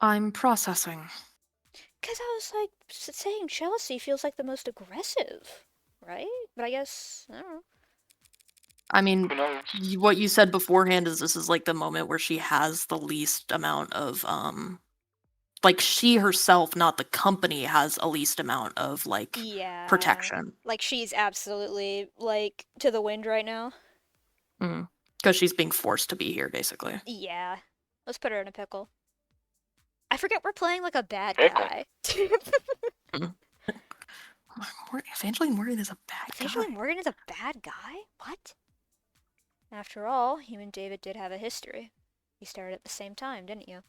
I'm processing. Because I was like, saying jealousy feels like the most aggressive, right? But I guess, I don't know. I mean, what you said beforehand is this is like the moment where she has the least amount of, like she herself, not the company, has a least amount of, like, protection. Like she's absolutely, like, to the wind right now. Because she's being forced to be here, basically. Yeah. Let's put her in a pickle. I forget we're playing like a bad guy. Evangeline Morgan is a bad guy. Evangeline Morgan is a bad guy? What? After all, you and David did have a history. You started at the same time, didn't you?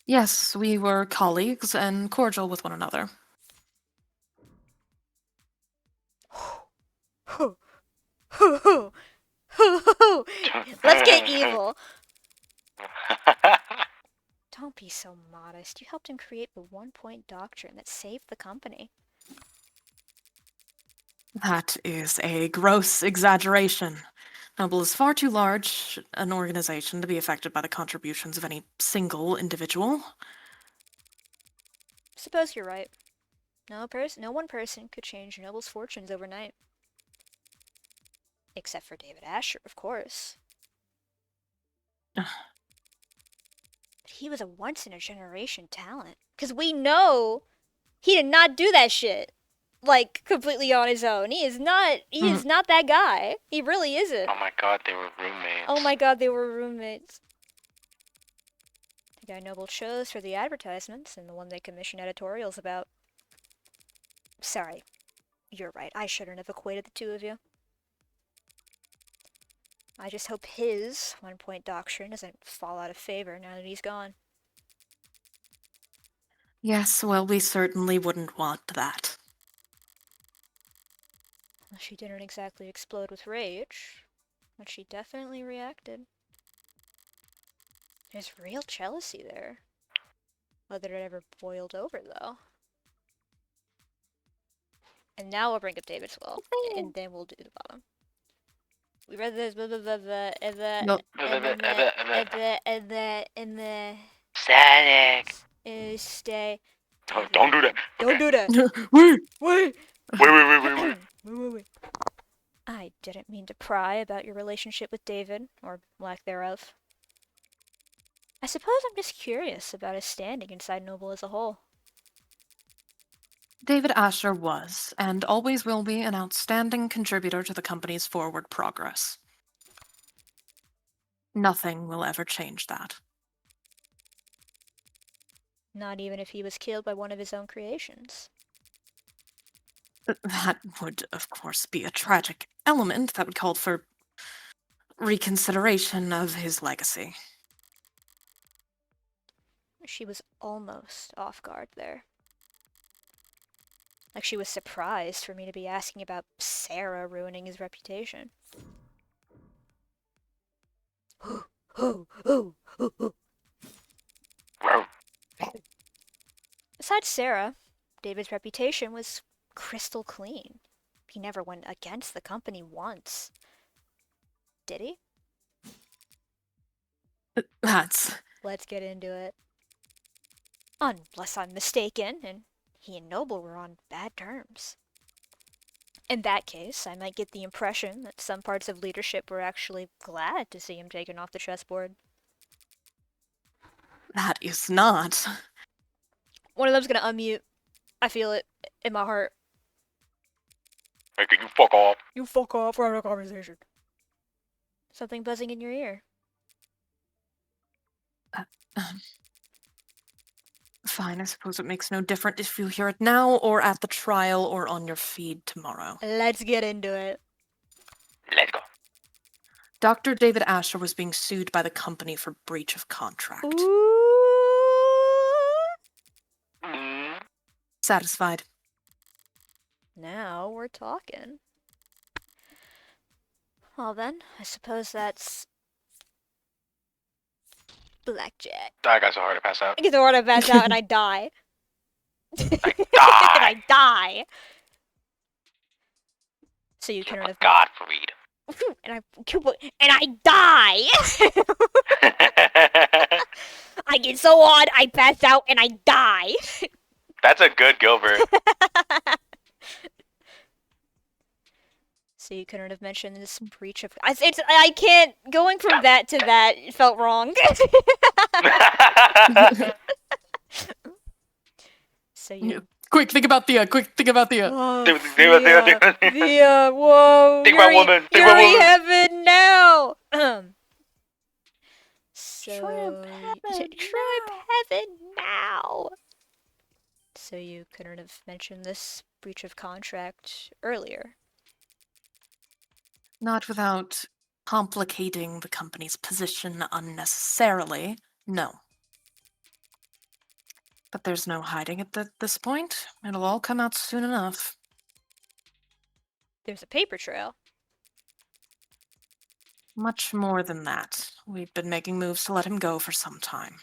Yes, we were colleagues and cordial with one another. Let's get evil. Don't be so modest. You helped him create the 1-point doctrine that saved the company. That is a gross exaggeration. Noble is far too large an organization to be affected by the contributions of any single individual. Suppose you're right. No one person could change Noble's fortunes overnight. Except for David Asher, of course. But he was a once-in-a-generation talent. Because we know he did not do that shit. Like, completely on his own. He is not that guy. He really isn't. Oh my god, they were roommates. Oh my god, they were roommates. The guy Noble chose for the advertisements and the one they commissioned editorials about. Sorry. You're right. I shouldn't have equated the two of you. I just hope his 1-point doctrine doesn't fall out of favor now that he's gone. Yes, well, we certainly wouldn't want that. Well, she didn't exactly explode with rage, but she definitely reacted. There's real jealousy there. Whether it ever boiled over, though. And now we'll bring up David's will, and then we'll do the bottom. We read this, blah, blah, blah, blah, and the Static. Stay. Oh, don't do that. Don't do that. Wait! Wait. I didn't mean to pry about your relationship with David, or lack thereof. I suppose I'm just curious about his standing inside Noble as a whole. David Asher was, and always will be, an outstanding contributor to the company's forward progress. Nothing will ever change that. Not even if he was killed by one of his own creations. That would, of course, be a tragic element that would call for reconsideration of his legacy. She was almost off guard there. Like she was surprised for me to be asking about Sarah ruining his reputation. Besides Sarah, David's reputation was crystal clean. He never went against the company once. Did he? That's... Let's get into it. Unless I'm mistaken, and he and Noble were on bad terms. In that case, I might get the impression that some parts of leadership were actually glad to see him taken off the chessboard. That is not... One of them's gonna unmute. I feel it in my heart. Hey, can you fuck off? You fuck off, we're having a conversation. Something buzzing in your ear. Fine, I suppose it makes no difference if you hear it now, or at the trial, or on your feed tomorrow. Let's get into it. Let's go. Dr. David Asher was being sued by the company for breach of contract. Ooh. Satisfied? Now we're talking. Well then, I suppose that's blackjack. I got so hard to pass out. I get the word I pass out and I die. I die. And I die. So you can You're Godfried. and I die. I get so odd, I pass out and I die. That's a good Gilbert. So you couldn't have mentioned this breach of. I can't. Going from that to that felt wrong. So you. Quick, think about Thea. Quick, think about Thea. Oh, Thea. Thea, whoa. Think about woman. Think about Yuri woman. heaven now. So Shrimp heaven now. So you couldn't have mentioned this breach of contract earlier. Not without complicating the company's position unnecessarily, no. But there's no hiding it at this point. It'll all come out soon enough. There's a paper trail. Much more than that. We've been making moves to let him go for some time.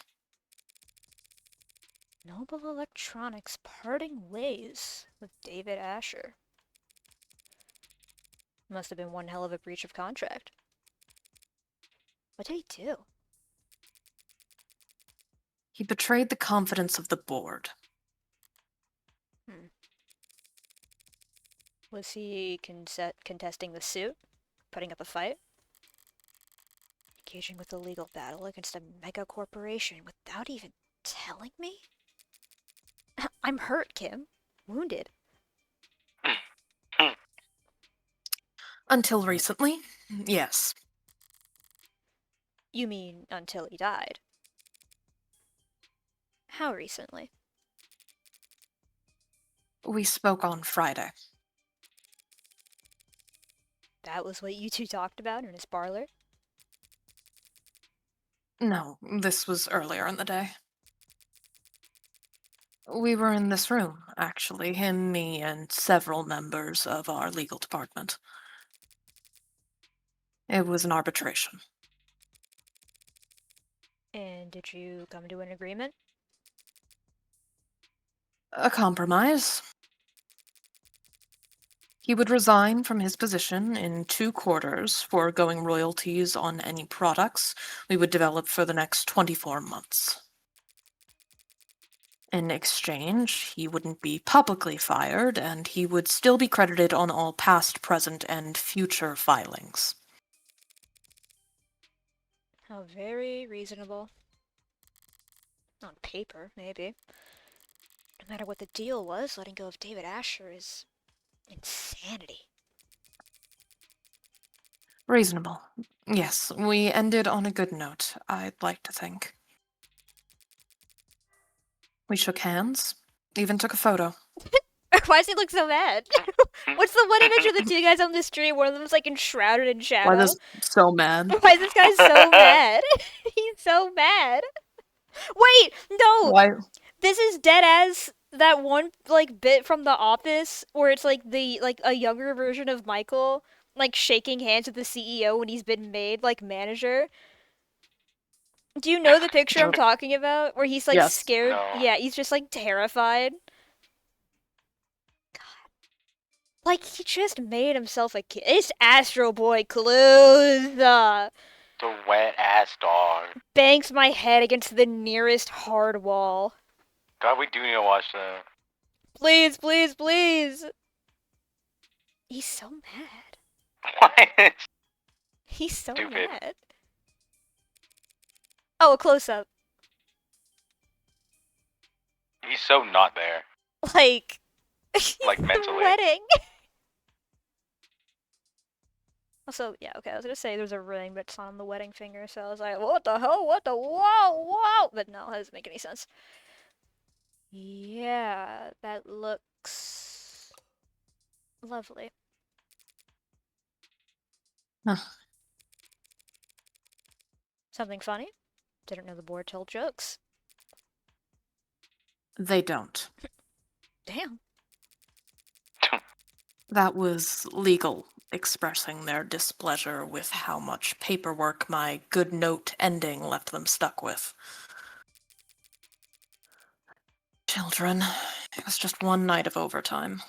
Noble Electronics parting ways with David Asher. Must have been one hell of a breach of contract. What did he do? He betrayed the confidence of the board. Was he contesting the suit? Putting up a fight? Engaging with a legal battle against a mega corporation without even telling me? I'm hurt, Kim. Wounded. Until recently, yes. You mean until he died? How recently? We spoke on Friday. That was what you two talked about in his parlor? No, this was earlier in the day. We were in this room, actually. Him, me, and several members of our legal department. It was an arbitration. And did you come to an agreement? A compromise. He would resign from his position in 2 quarters, foregoing royalties on any products we would develop for the next 24 months. In exchange, he wouldn't be publicly fired, and he would still be credited on all past, present, and future filings. How very reasonable. On paper, maybe. No matter what the deal was, letting go of David Asher is insanity. Reasonable. Yes, we ended on a good note, I'd like to think. We shook hands, even took a photo. Why does he look so mad? What's the one image of the two guys on the street? One of them's like enshrouded in shadow. Why is so mad? Why is this guy so mad? He's so mad. Wait, no. Why? This is dead as that one like bit from The Office where it's like a younger version of Michael like shaking hands with the CEO when he's been made like manager. Do you know the picture I'm talking about? Where he's like scared? No. Yeah, he's just like terrified. God. Like he just made himself a kid. It's Astro Boy clues. The wet ass dog. Bangs my head against the nearest hard wall. God, we do need to watch that. Please, please, please. He's so mad. What? He's so Stupid. mad. Oh, a close-up. He's so not there. Like mentally. The wedding. Also, yeah, okay, I was gonna say there's a ring, but it's on the wedding finger, so I was like, what the hell? What the whoa? But no, that doesn't make any sense. Yeah, that looks lovely. Huh. Something funny? Didn't know the board told jokes. They don't. Damn. That was legal expressing their displeasure with how much paperwork my good note ending left them stuck with. Children, it was just one night of overtime.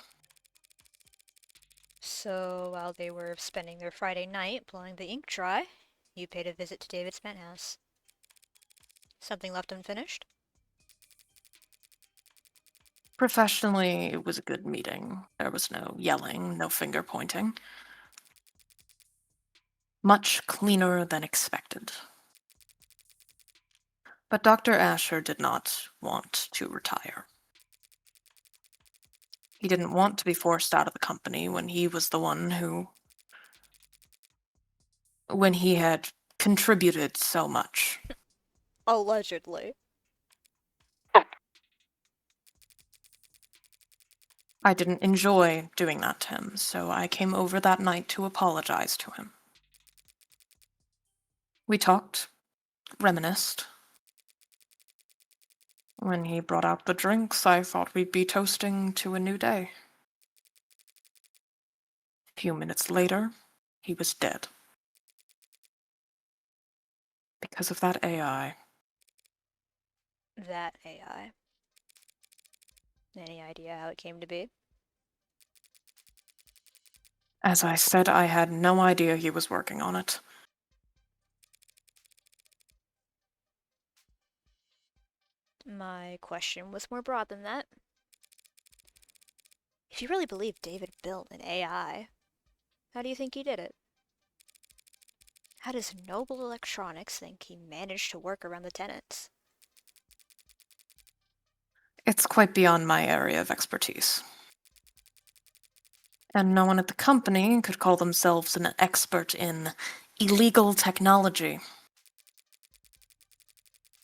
So while they were spending their Friday night blowing the ink dry, you paid a visit to David's penthouse. Something left unfinished? Professionally, it was a good meeting. There was no yelling, no finger pointing. Much cleaner than expected. But Dr. Asher did not want to retire. He didn't want to be forced out of the company when he was the one who... when he had contributed so much. Allegedly. I didn't enjoy doing that to him, so I came over that night to apologize to him. We talked, reminisced. When he brought out the drinks, I thought we'd be toasting to a new day. A few minutes later, he was dead. Because of that AI. That AI. Any idea how it came to be? As I said, I had no idea he was working on it. My question was more broad than that. If you really believe David built an AI, how do you think he did it? How does Noble Electronics think he managed to work around the tenants? It's quite beyond my area of expertise. And no one at the company could call themselves an expert in illegal technology.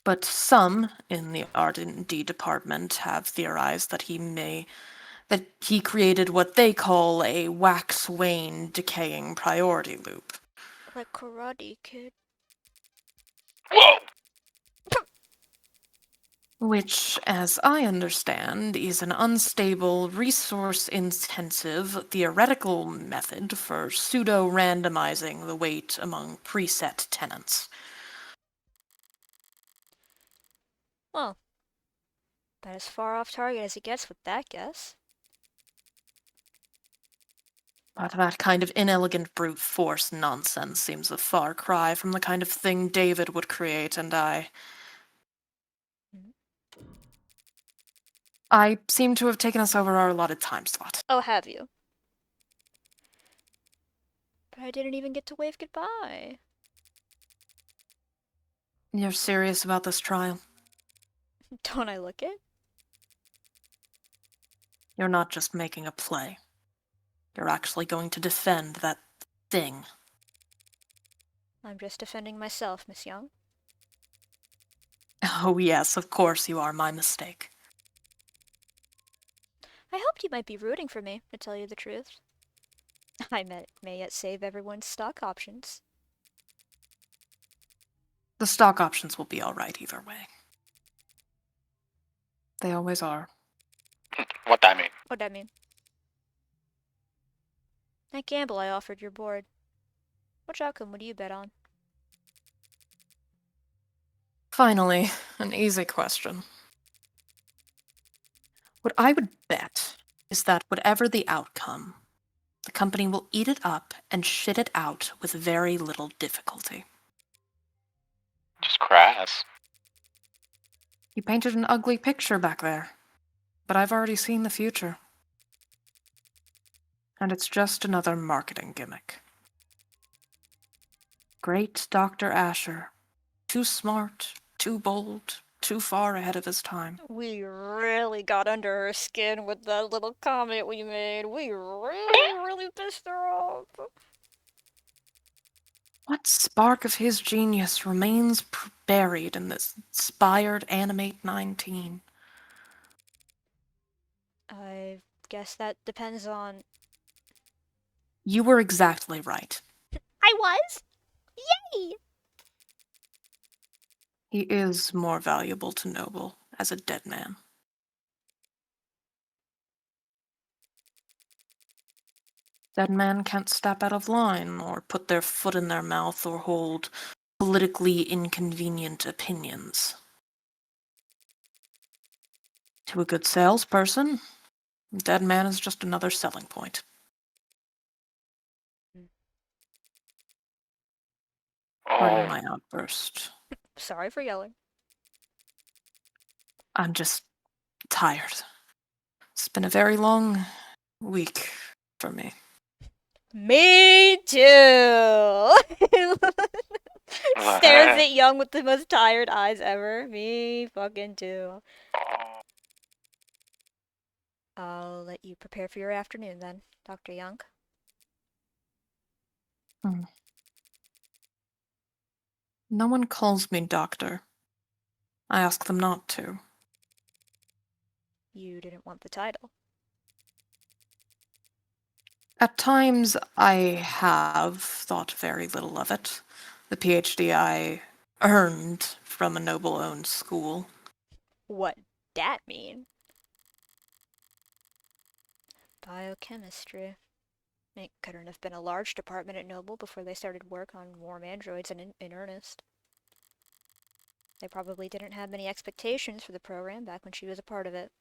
But some in the R&D department have theorized that he created what they call a wax-wane decaying priority loop. Like Karate Kid. Whoa! Which, as I understand, is an unstable, resource-intensive theoretical method for pseudo-randomizing the weight among preset tenants. Well, about as far off target as it gets with that guess. But that kind of inelegant brute force nonsense seems a far cry from the kind of thing David would create, and I seem to have taken us over our allotted time slot. Oh, have you? But I didn't even get to wave goodbye. You're serious about this trial? Don't I look it? You're not just making a play. You're actually going to defend that thing. I'm just defending myself, Miss Young. Oh yes, of course you are, my mistake. I hoped you might be rooting for me, to tell you the truth. I may yet save everyone's stock options. The stock options will be alright either way. They always are. What that mean? What'd that mean? That gamble I offered your board. Which outcome would you bet on? Finally, an easy question. What I would bet is that whatever the outcome, the company will eat it up and shit it out with very little difficulty. Just crass. You painted an ugly picture back there, but I've already seen the future. And it's just another marketing gimmick. Great Dr. Asher. Too smart, too bold, too far ahead of his time. We really got under her skin with that little comment we made. We really pissed her off. What spark of his genius remains buried in this inspired Animate 19? I guess that depends on... You were exactly right. I was? Yay! He is more valuable to Noble as a dead man. Dead men can't step out of line or put their foot in their mouth or hold politically inconvenient opinions. To a good salesperson, dead man is just another selling point. Pardon my outburst. Sorry for yelling. I'm just tired. It's been a very long week for me. Me too! Stares at Young with the most tired eyes ever. Me fucking too. I'll let you prepare for your afternoon then, Dr. Young. No one calls me doctor. I ask them not to. You didn't want the title. At times, I have thought very little of it. The PhD I earned from a Noble-owned school. What that mean? Biochemistry. It couldn't have been a large department at Noble before they started work on warm androids in earnest. They probably didn't have many expectations for the program back when she was a part of it.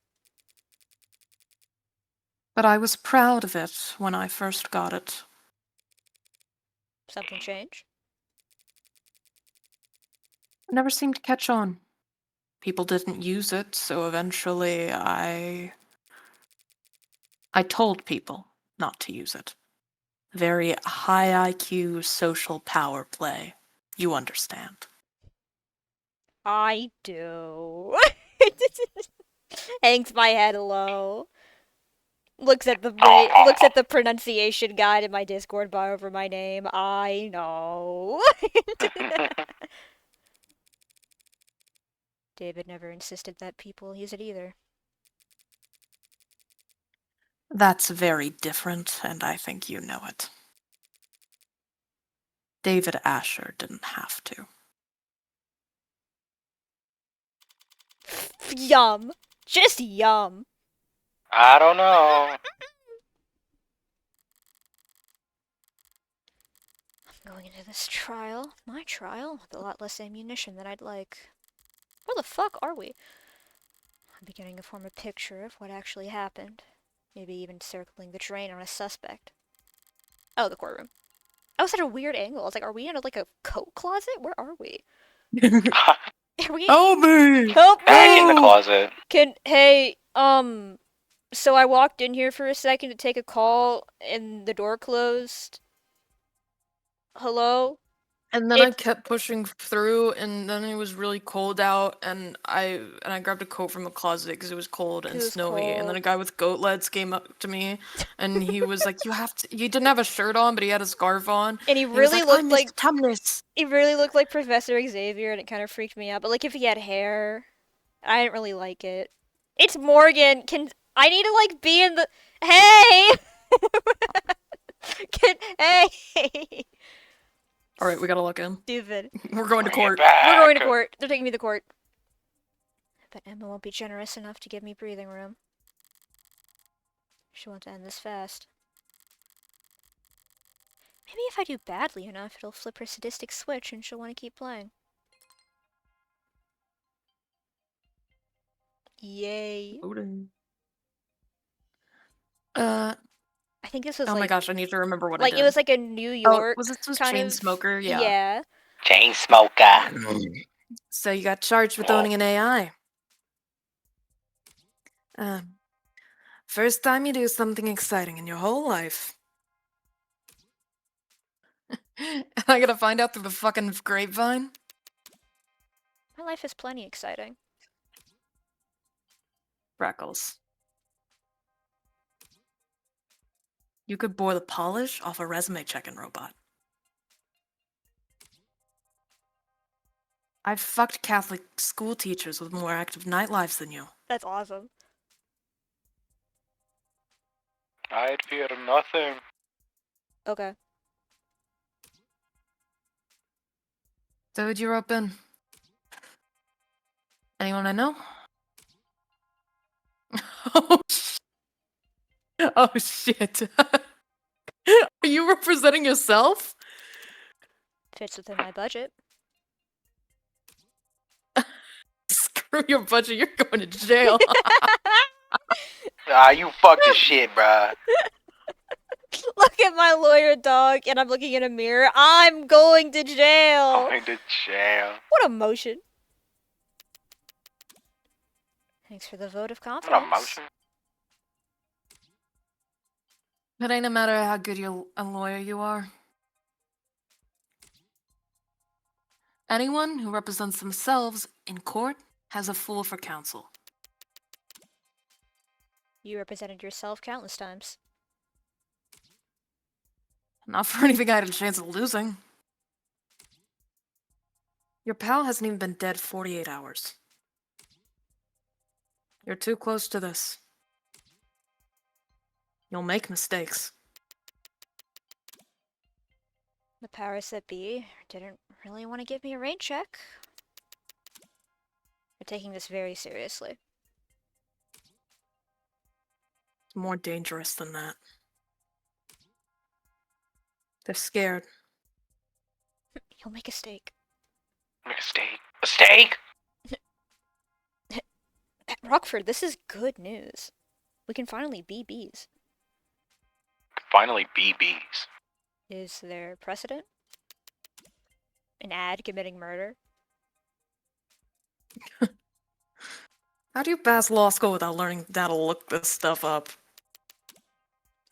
But I was proud of it when I first got it. Something changed? It never seemed to catch on. People didn't use it, so eventually I told people not to use it. Very high IQ social power play. You understand. I do. Hangs my head low. Looks at the pronunciation guide in my Discord bar over my name. I know. David never insisted that people use it either. That's very different, and I think you know it. David Asher didn't have to. Yum. Just yum. I don't know. I'm going into this trial, my trial, with a lot less ammunition than I'd like. Where the fuck are we? I'm beginning to form a picture of what actually happened. Maybe even circling the drain on a suspect. Oh, the courtroom. That was such a weird angle. I was like, are we in like a coat closet? Where are we? Are we? Help me! Help me! Back in the closet. Hey, so I walked in here for a second to take a call and the door closed. Hello? And then I kept pushing through, and then it was really cold out, and I grabbed a coat from the closet because it was cold and snowy. And then a guy with goat legs came up to me, and he was like, "You didn't have a shirt on, but he had a scarf on." And he really looked like Tumnus. He really looked like Professor Xavier, and it kind of freaked me out. But like, if he had hair, I didn't really like it. It's Morgan. I need to, like, be in the... Hey! Hey! Alright, we gotta look in. Stupid. We're going to court. We're going to court. They're taking me to court. But Emma won't be generous enough to give me breathing room. She wants to end this fast. Maybe if I do badly enough, it'll flip her sadistic switch and she'll want to keep playing. Yay. Loading. I think this was oh like... my gosh, I need to remember what I Like, did. it was like a New York was this kind Chain of... Smoker? Yeah. Yeah. Chain smoker. So you got charged with owning an AI. First time you do something exciting in your whole life. I gotta find out through the fucking grapevine? My life is plenty exciting. Freckles. You could bore the polish off a resume checking robot. I've fucked Catholic school teachers with more active nightlives than you. That's awesome. I'd fear nothing. Okay. So who'd you rope in? Anyone I know? Oh shit. Are you representing yourself? Fits within my budget. Screw your budget, you're going to jail. You fucked as shit, bruh. Look at my lawyer dog, and I'm looking in a mirror. I'm going to jail. Going to jail. What emotion. Thanks for the vote of confidence. What emotion? It ain't a matter of how good a lawyer you are. Anyone who represents themselves in court has a fool for counsel. You represented yourself countless times. Not for anything I had a chance of losing. Your pal hasn't even been dead 48 hours. You're too close to this. You'll make mistakes. The powers that be didn't really want to give me a rain check. They're taking this very seriously. It's more dangerous than that. They're scared. You'll make a steak. Make a steak. A steak? Rockford, this is good news. We can finally be bees. Finally be bees. Is there precedent? An ad committing murder? How do you pass law school without learning how to look this stuff up?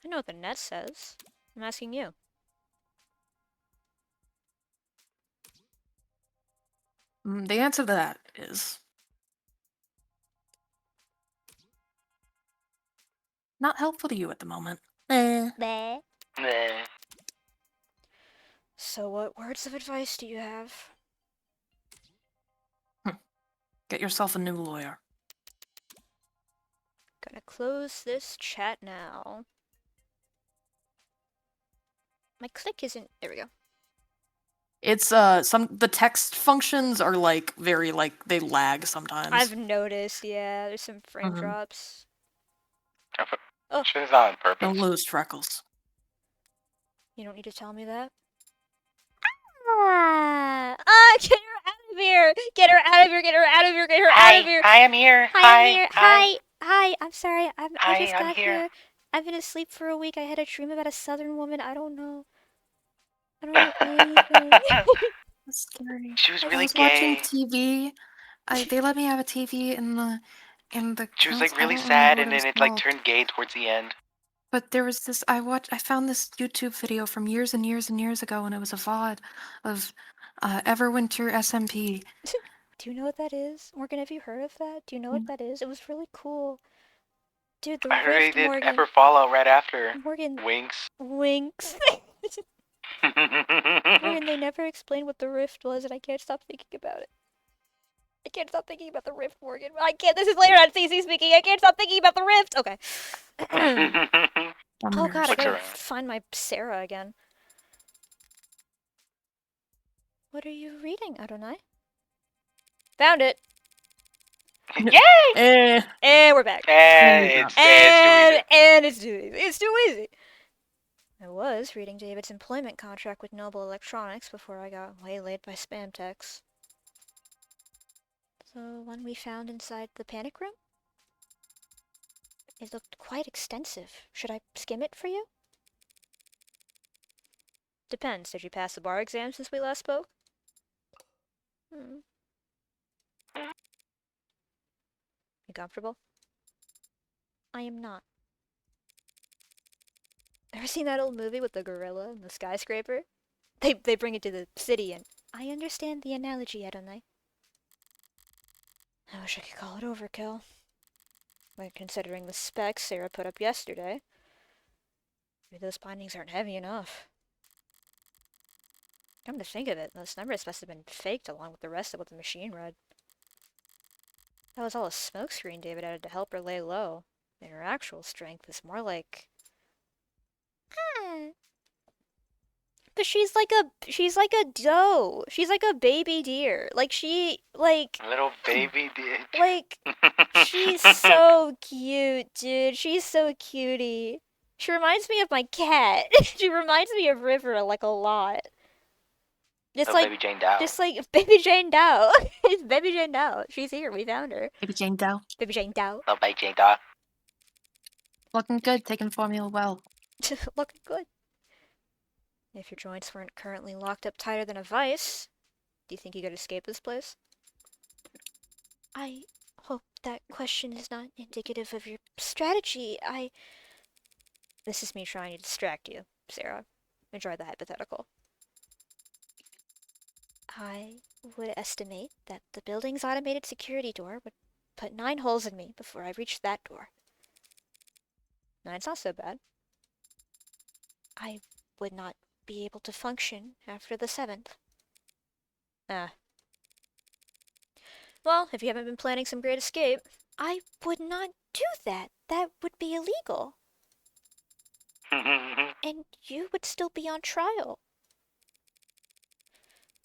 I know what the net says. I'm asking you. The answer to that is... not helpful to you at the moment. Bleh. Nah. So what words of advice do you have? Get yourself a new lawyer. Gonna close this chat now. My click isn't... There we go. It's, the text functions are, like, very, like, they lag sometimes. I've noticed, yeah. There's some frame drops. Oh. Shit's not on purpose. Don't lose, Freckles. You don't need to tell me that. Get her out of here! Get her out of here! Get her out of here! Get her out of here! Hi, I'm here. Hi, I'm here. Hi. I'm sorry. I just I'm got here. here. I've been asleep for a week. I had a dream about a southern woman. I don't know anything. That's scary. She was really I was gay. watching TV. They let me have a TV in the She was like I really don't sad, remember and what it then was it like called. turned gay towards the end. But there was this, I found this YouTube video from years and years and years ago, and it was a VOD of Everwinter SMP. Do you know what that is? Morgan, have you heard of that? Do you know what that is? It was really cool. Dude, the I heard he rift, did Morgan. Ever Fallout right after. Morgan. Winks. Winks. Morgan, they never explained what the rift was, and I can't stop thinking about it. I can't stop thinking about the rift, Morgan. I can't. This is later on CC speaking. I can't stop thinking about the rift. Okay. Oh god, I gotta find my Sarah again. What are you reading, Adonai? Found it. Yay! And we're back. And it's too easy. And it's too easy. It's too easy. I was reading David's employment contract with Noble Electronics before I got waylaid by spam texts. The one we found inside the panic room? It looked quite extensive. Should I skim it for you? Depends. Did you pass the bar exam since we last spoke? You comfortable? I am not. Ever seen that old movie with the gorilla and the skyscraper? They bring it to the city and... I understand the analogy, Adonai. I wish I could call it overkill. But considering the specs Sarah put up yesterday, maybe those bindings aren't heavy enough. Come to think of it, those numbers must have been faked along with the rest of what the machine read. That was all a smokescreen David added to help her lay low. And her actual strength is more like... But she's like a doe. She's like a baby deer. Like a little baby deer. Like, she's so cute, dude. She's so cutie. She reminds me of my cat. She reminds me of River, like, a lot. Just like Baby Jane Dow. Just like Baby Jane Dow. It's Baby Jane Dow. She's here. We found her. Baby Jane Dow. Baby Jane Dow. Oh, Baby Jane Dow. Looking good, taking formula well. Looking good. If your joints weren't currently locked up tighter than a vice, do you think you could escape this place? I hope that question is not indicative of your strategy. This is me trying to distract you, Sarah. Enjoy the hypothetical. I would estimate that the building's automated security door would put 9 holes in me before I reached that door. 9's not so bad. I would not be able to function after the 7th. Well, if you haven't been planning some great escape, I would not do that. That would be illegal. And you would still be on trial.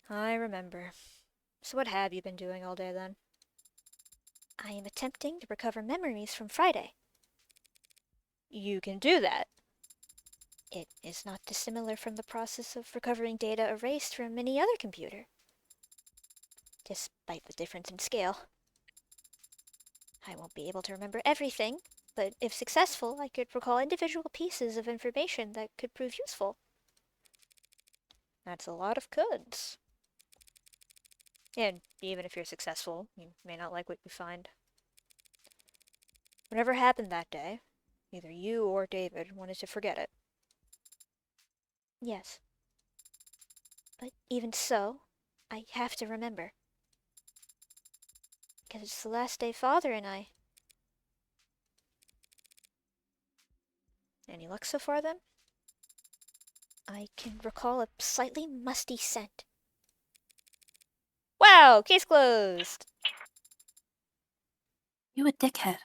I remember. So what have you been doing all day then? I am attempting to recover memories from Friday. You can do that. It is not dissimilar from the process of recovering data erased from any other computer. Despite the difference in scale. I won't be able to remember everything, but if successful, I could recall individual pieces of information that could prove useful. That's a lot of coulds. And even if you're successful, you may not like what you find. Whatever happened that day, either you or David wanted to forget it. Yes. But even so, I have to remember. Because it's the last day Father and I... Any luck so far then? I can recall a slightly musty scent. Wow! Case closed! You a dickhead.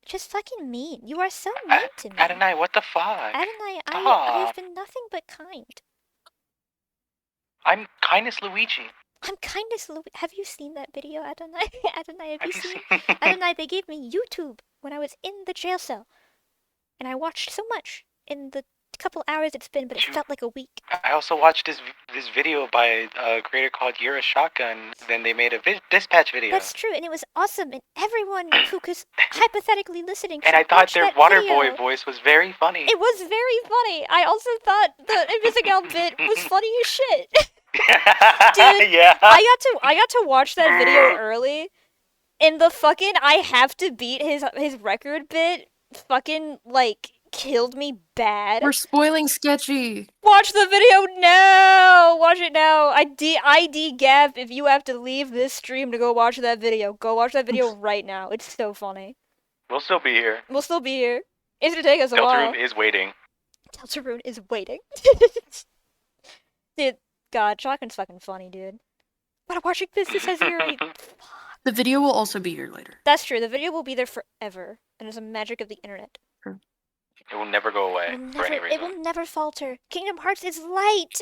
Just fucking mean. You are so mean to me. Adonai, what the fuck? Adonai, I have been nothing but kind. I'm Kindness Luigi. I'm Kindness Luigi. Have you seen that video, Adonai? Adonai, have you seen it? Adonai, they gave me YouTube when I was in the jail cell. And I watched so much in the couple hours it's been, but it felt like a week. I also watched this video by a creator called YURI Shotgun. Then they made a dispatch video. That's true, and it was awesome, and everyone who was hypothetically listening and I thought their water boy voice was very funny. It was very funny. I also thought the Invisigal bit was funny as shit. Dude, yeah. I got to watch that video early, and the fucking I have to beat his record bit fucking like killed me bad. We're spoiling Sketchy. Watch the video now. Watch it now. ID Gav if you have to leave this stream to go watch that video. Go watch that video right now. It's so funny. We'll still be here. We'll still be here. It's gonna take us a while. Deltarune is waiting. Deltarune is waiting. Dude, God, Shotgun's fucking funny, dude. But I'm watching this. This has Yuri. Fuck. The video will also be here later. That's true. The video will be there forever, and it's a magic of the internet. It will never go away for any reason. It will never falter. Kingdom Hearts is light.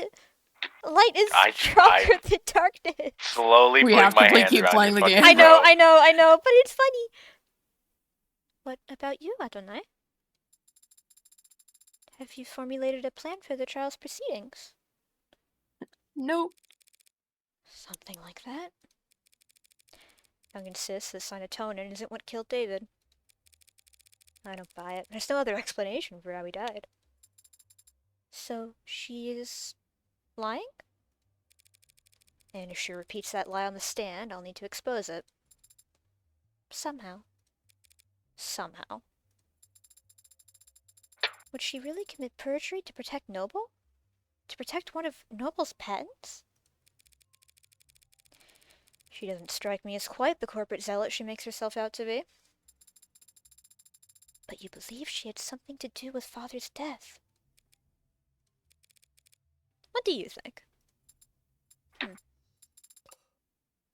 Light is stronger than darkness. Slowly putting my hands keep around playing your the game. I know, but it's funny. What about you, Adonai? Have you formulated a plan for the trial's proceedings? Nope. Something like that. Young insists the Sinatonin isn't what killed David. I don't buy it. There's no other explanation for how he died. So, she is lying? And if she repeats that lie on the stand, I'll need to expose it. Somehow. Somehow. Would she really commit perjury to protect Noble? To protect one of Noble's patents? She doesn't strike me as quite the corporate zealot she makes herself out to be. But you believe she had something to do with Father's death. What do you think?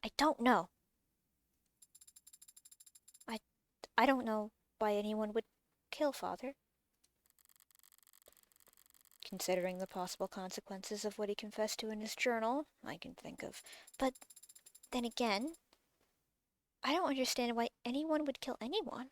I don't know. I don't know why anyone would kill Father. Considering the possible consequences of what he confessed to in his journal, I can think of. But then again, I don't understand why anyone would kill anyone.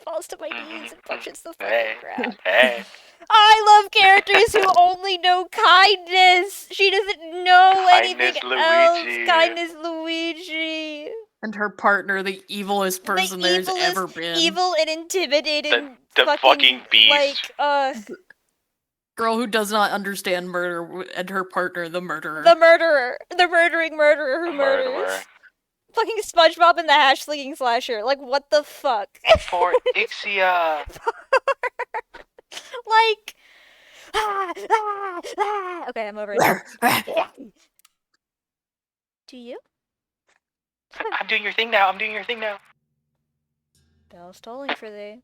Falls to my knees and punches the fucking ground. Hey. I love characters who only know kindness. She doesn't know anything else. Kindness Luigi. And her partner, the evilest person there's ever been. Evil and intimidating. The fucking beast. Girl who does not understand murder, and her partner, the murderer. The murderer. The murdering murderer who murders. Fucking SpongeBob and the hash-slinging slasher. Like, what the fuck? For Ixia. Like... Okay, I'm over it. Do you? I'm doing your thing now. Bell's tolling for thee.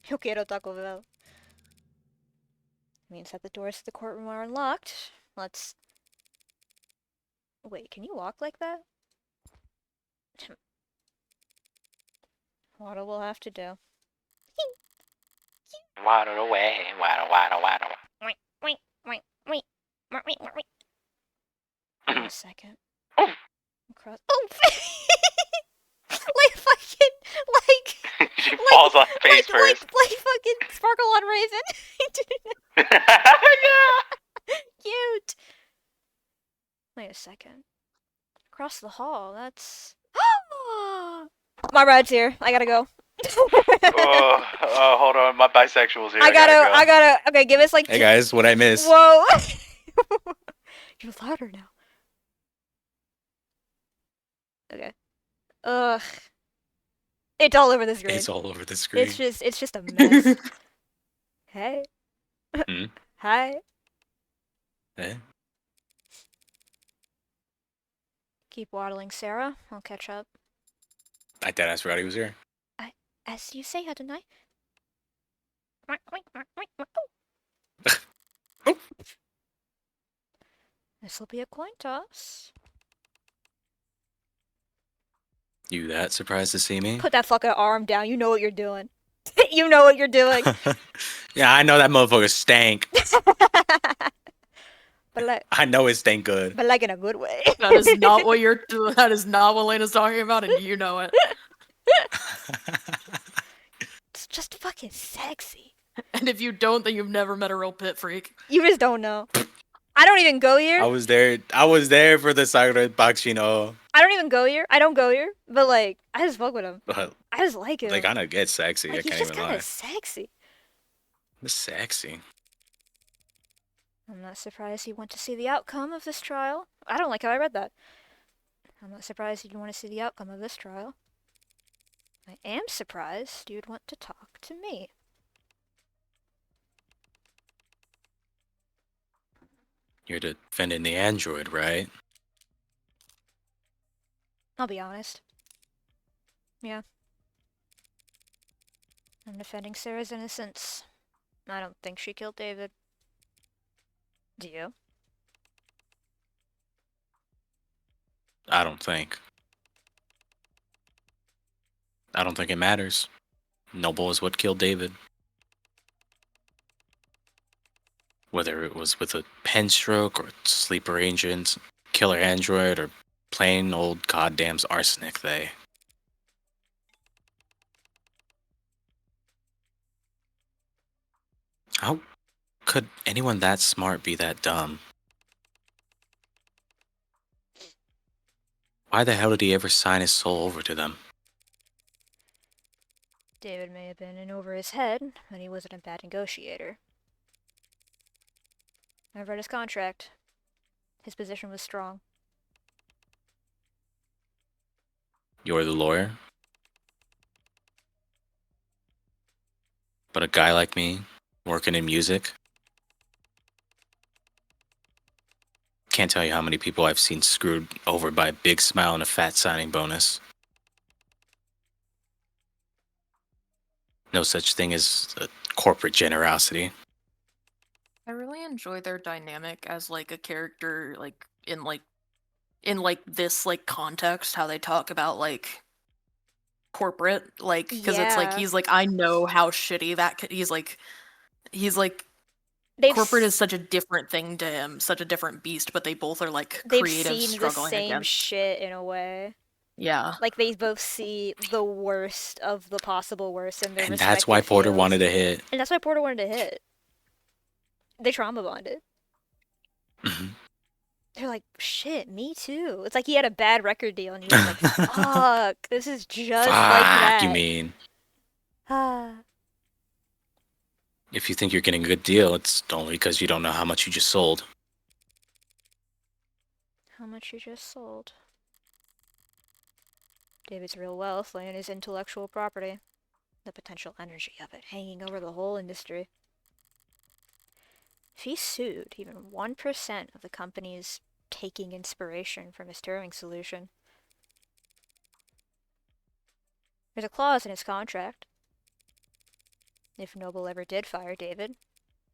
Yo quiero Taco Bell. Means that the doors to the courtroom are unlocked. Let's... Wait, can you walk like that? Waddle will have to do. Waddle away, waddle. Wait. Wait a second. Oh! Across. Oh! Like fucking, she falls on face first. Like fucking Sparkle on Raven. Yeah! Cute! Wait a second. Across the hall, that's... My ride's here. I gotta go. Hold on. My bisexual's here. I gotta... Okay, give us like... Hey guys, what'd I miss? Whoa! You're louder now. Okay. Ugh. It's all over the screen. It's all over the screen. It's just a mess. Hey. Hi. Eh? Keep waddling, Sarah. I'll catch up. I deadass forgot he was here. As you say, Adonai. This'll be a coin toss. You that surprised to see me? Put that fucking arm down. You know what you're doing. You know what you're doing. Yeah, I know that motherfucker stank. But like, I know it stank good. But like in a good way. That is not what that is not what Lena's talking about, and you know it. It's just fucking sexy. And if you don't, then you've never met a real pit freak. You just don't know. I don't even go here. I was there for the Sakura Bakshino. I don't even go here. I don't go here. But like, I just fuck with him. But I just like him. they kind of get sexy. Like, I can't he's even just lie. kind of sexy. It's sexy. I'm not surprised he went to see the outcome of this trial. I don't like how I read that. I'm not surprised you'd want to see the outcome of this trial. I am surprised you'd want to talk to me. You're defending the android, right? I'll be honest. Yeah. I'm defending Sarah's innocence. I don't think she killed David. Do you? I don't think it matters. Noble is what killed David. Whether it was with a pen stroke or sleeper agent, killer android, or plain old goddamn arsenic, How could anyone that smart be that dumb? Why the hell did he ever sign his soul over to them? David may have been in over his head, but he wasn't a bad negotiator. I've read his contract. His position was strong. You're the lawyer? But a guy like me, working in music, can't tell you how many people I've seen screwed over by a big smile and a fat signing bonus. No such thing as a corporate generosity. I really enjoy their dynamic as like a character, like in this like context, how they talk about like corporate, like because it's like he's like, I know how shitty that he's like corporate is such a different thing to him, such a different beast, but they both are like creative, struggling the same against shit in a way. Yeah. Like they both see the worst of the possible worst in their respective And that's why Porter fields. wanted to hit. And that's why Porter wanted to hit. They trauma bonded. They're like, shit, me too. It's like he had a bad record deal and he was like, fuck, this is just like that. You mean? If you think you're getting a good deal, it's only because you don't know how much you just sold. How much you just sold? David's real wealth lay in his intellectual property. The potential energy of it hanging over the whole industry. If he sued even 1% of the company's taking inspiration from his Turing solution, there's a clause in his contract. If Noble ever did fire David,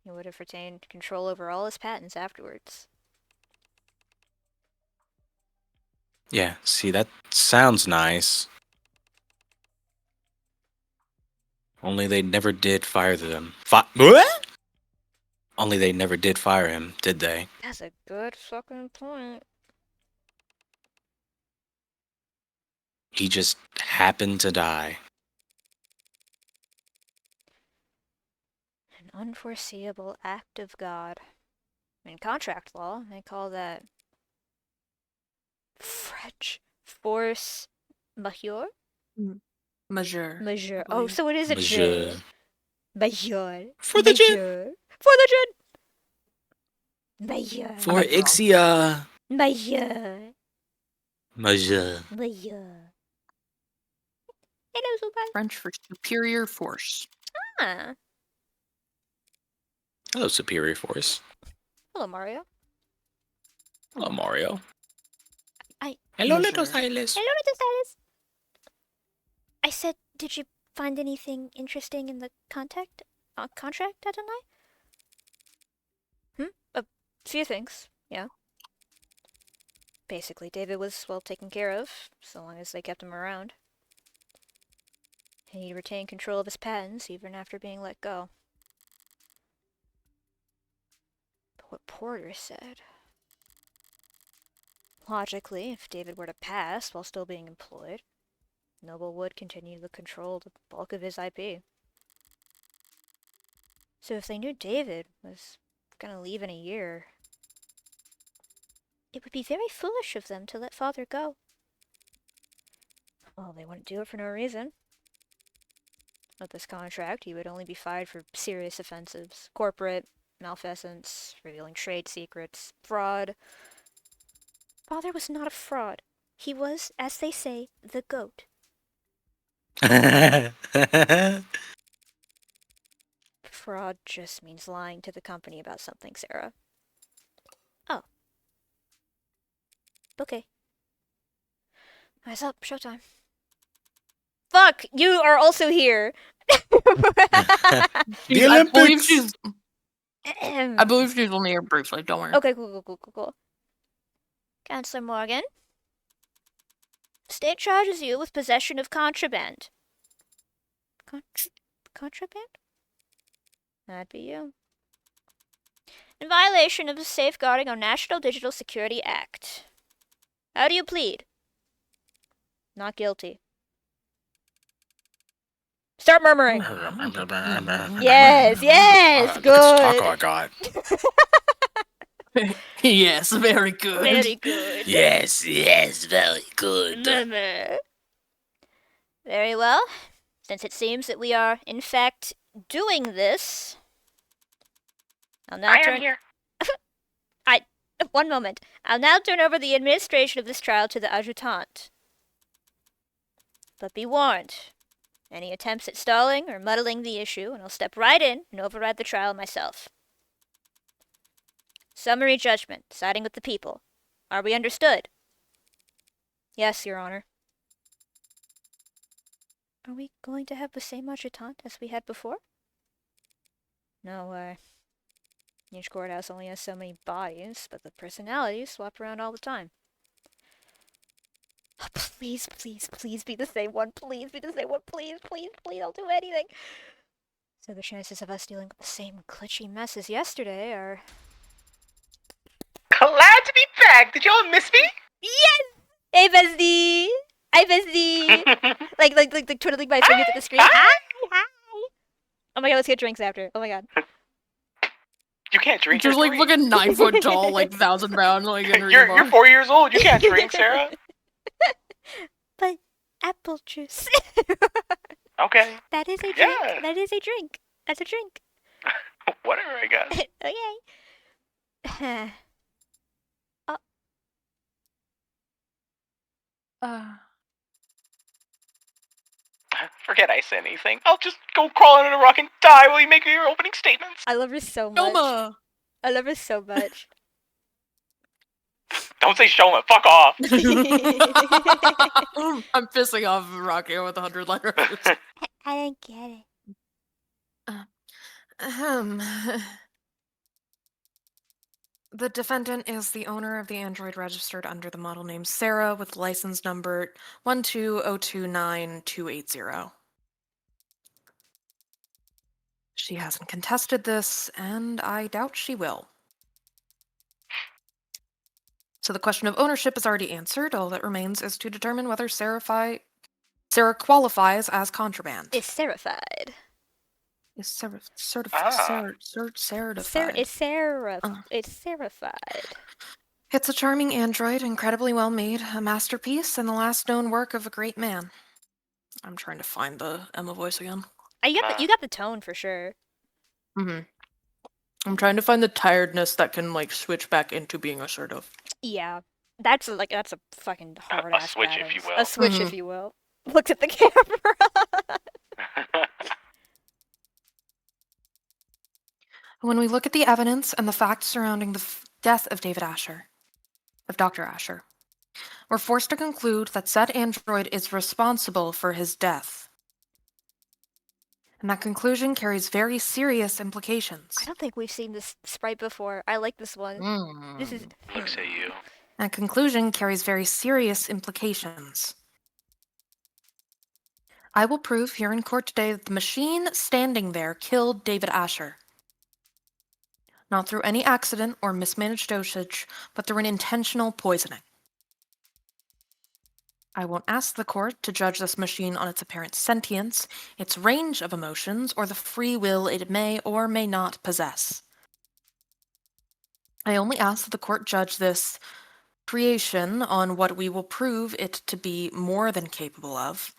he would have retained control over all his patents afterwards. Yeah, see, that sounds nice. Only they never did fire them. What? Only they never did fire him, did they? That's a good fucking point. He just happened to die. An unforeseeable act of God. In contract law, they call that French force majeure? Majeure. Majeure. Oh, so it is a Majeure. J. Majeure. For the gin. For the gin. Majeure. For Ixia. Majeure. Majeure. Majeure. Hello, Zubai. French for superior force. Ah. Hello, superior force. Hello, Mario. Hello, Mario. Hello, little Silas. Hello, little Silas. I said, did you find anything interesting in the contract, Adonai? A few things, yeah. Basically, David was well taken care of, so long as they kept him around. And he retained control of his patents even after being let go. But what Porter said... Logically, if David were to pass while still being employed, Noble would continue to control the bulk of his IP. So if they knew David was gonna leave in a year, it would be very foolish of them to let Father go. Well, they wouldn't do it for no reason. With this contract, he would only be fired for serious offenses. Corporate, malfeasance, revealing trade secrets, fraud. Father was not a fraud. He was, as they say, the goat. Fraud just means lying to the company about something, Sarah. Oh. Okay. Eyes up, showtime. Fuck! You are also here! The Olympics! I believe she's only here briefly, don't worry. Okay, cool. Counselor Morgan? State charges you with possession of contraband. Contraband? That'd be you. In violation of the Safeguarding Our National Digital Security Act. How do you plead? Not guilty. Start murmuring. Yes, yes, good. Look at the taco I got. Yes, very good. Very good. Yes, very good. Very well. Since it seems that we are, in fact, doing this, I'll now am here. One moment. I'll now turn over the administration of this trial to the adjutant. But be warned. Any attempts at stalling or muddling the issue, and I'll step right in and override the trial myself. Summary judgment, siding with the people. Are we understood? Yes, Your Honor. Are we going to have the same adjutant as we had before? No way. Each courthouse only has so many bodies, but the personalities swap around all the time. Oh, please, please, please be the same one. Please be the same one. Please, please, please, I'll do anything. So the chances of us dealing with the same glitchy mess as yesterday are... Glad to be back. Did y'all miss me? Yes! Hey, bestie! Hi, bestie! like twiddling my fingers at the screen. Hi! Oh my god, let's get drinks after. Oh my god. You can't drink. Just like fucking 9 foot tall, like 1,000 pound, like you're 4 years old. You can't drink, Sarah. But apple juice. Okay. That is a drink. Yeah. That is a drink. That's a drink. Whatever, I guess. Okay. Forget I said anything. I'll just go crawl under a rock and die while you make your opening statements. I love her so much. Shoma! I love her so much. Don't say Shoma. Fuck off. I'm pissing off Rocky with 100 letters. I didn't get it. The defendant is the owner of the android registered under the model name Sarah with license number 1202928. She hasn't contested this, and I doubt she will. So the question of ownership is already answered. All that remains is to determine whether Sarah qualifies as contraband. Is certified. Is certified. It's certified. It's a charming android, incredibly well made, a masterpiece, and the last known work of a great man. I'm trying to find the Emma voice again. You got the tone for sure. I'm trying to find the tiredness that can like switch back into being assertive. Yeah, that's a fucking hard ass switch, balance. if you will. A switch, if you will. Looked at the camera. When we look at the evidence and the facts surrounding the death of Dr. Asher, we're forced to conclude that said android is responsible for his death. And that conclusion carries very serious implications. I don't think we've seen this sprite before. I like this one. This is... Looks at you. That conclusion carries very serious implications. I will prove here in court today that the machine standing there killed David Asher. Not through any accident or mismanaged dosage, but through an intentional poisoning. I won't ask the court to judge this machine on its apparent sentience, its range of emotions, or the free will it may or may not possess. I only ask that the court judge this creation on what we will prove it to be more than capable of.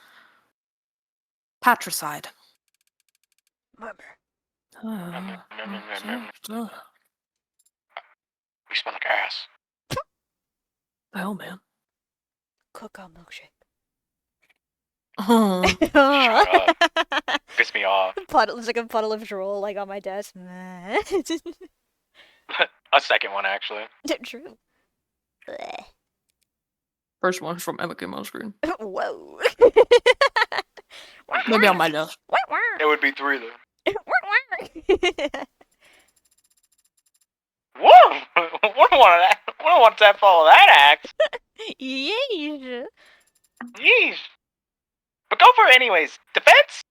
Patricide. We smell like ass. The hell, man. Cocoa milkshake. Shut up. Piss me off. There's like a puddle of drool like on my desk. A second one, actually. True. First one from Emma came on screen. Whoa. Maybe on my desk. It would be 3 then. Whoa! Wouldn't want to follow that act. Yeesh. Yeesh. But go for it anyways. Defense?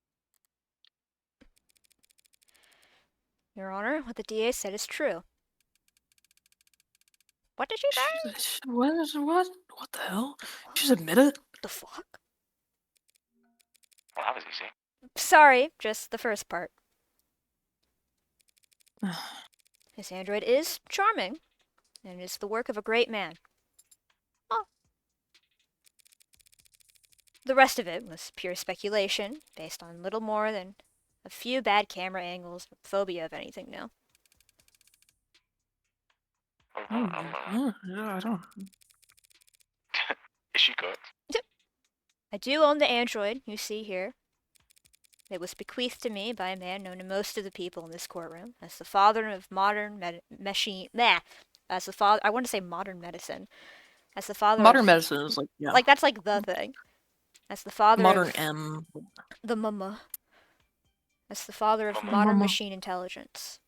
Your Honor, what the DA said is true. What did she say? What? What the hell? She's admitted? The fuck? Well, that was easy. Sorry, just the first part. This android is charming, and is the work of a great man. Oh. The rest of it was pure speculation, based on little more than a few bad camera angles, phobia of anything new. I don't. Is she good? I do own the android you see here. It was bequeathed to me by a man known to most of the people in this courtroom as the father of modern machine. As the father, I want to say modern medicine. As the father modern of medicine is like, yeah. Like that's like the thing. As the father modern of M. The mama. As the father of modern machine intelligence.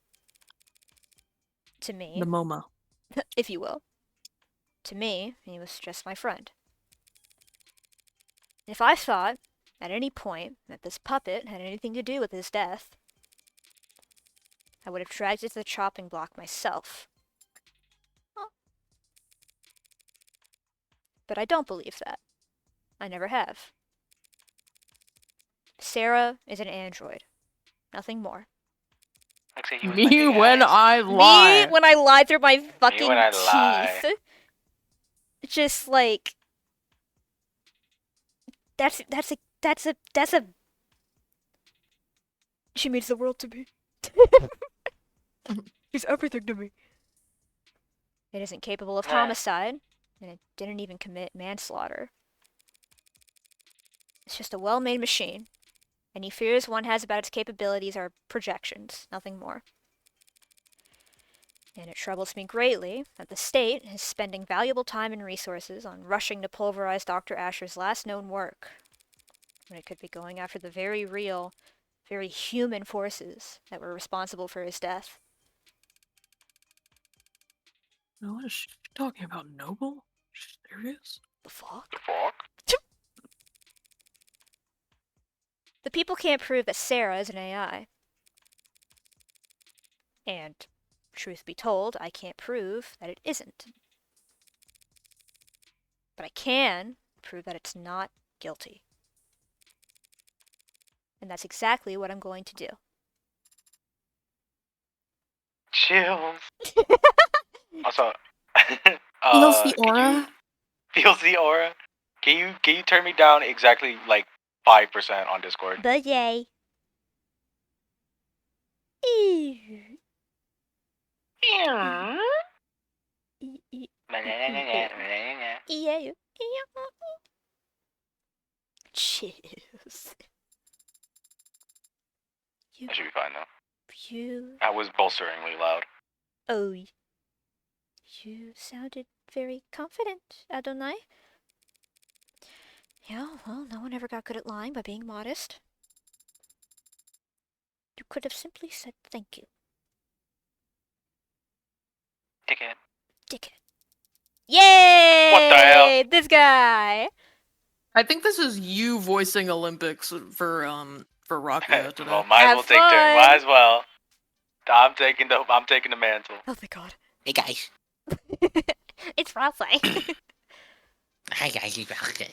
To me. The MoMA. If you will. To me, he was just my friend. If I thought, at any point, that this puppet had anything to do with his death, I would have dragged it to the chopping block myself. Oh. But I don't believe that. I never have. Sarah is an android. Nothing more. Me when I lie. Me when I lie through my fucking Me when I teeth. lie. Just like that's a she means the world to me. She's everything to me. It isn't capable of homicide, and it didn't even commit manslaughter. It's just a well-made machine. Any fears one has about its capabilities are projections, nothing more. And it troubles me greatly that the state is spending valuable time and resources on rushing to pulverize Dr. Asher's last known work, when it could be going after the very real, very human forces that were responsible for his death. What is she talking about? Noble? She's serious? The fuck? The fuck? The people can't prove that Sarah is an AI. And, truth be told, I can't prove that it isn't. But I can prove that it's not guilty. And that's exactly what I'm going to do. Chills. Also, feels the aura. Feels the aura. Can you turn me down exactly like 5% on Discord? But yay. Cheers. That should be fine though. You. That was bolsteringly loud. Oh. You sounded very confident, Adonai. Yeah, well, no one ever got good at lying by being modest. You could have simply said thank you. Dickhead. Dickhead. Yay! What the hell? This guy! I think this is you voicing Olympics for Rocket today. Well, might as well take turn. Might as well. I'm taking the mantle. Oh my god. Hey guys. It's Ralphie. Hi guys, it's Rocket.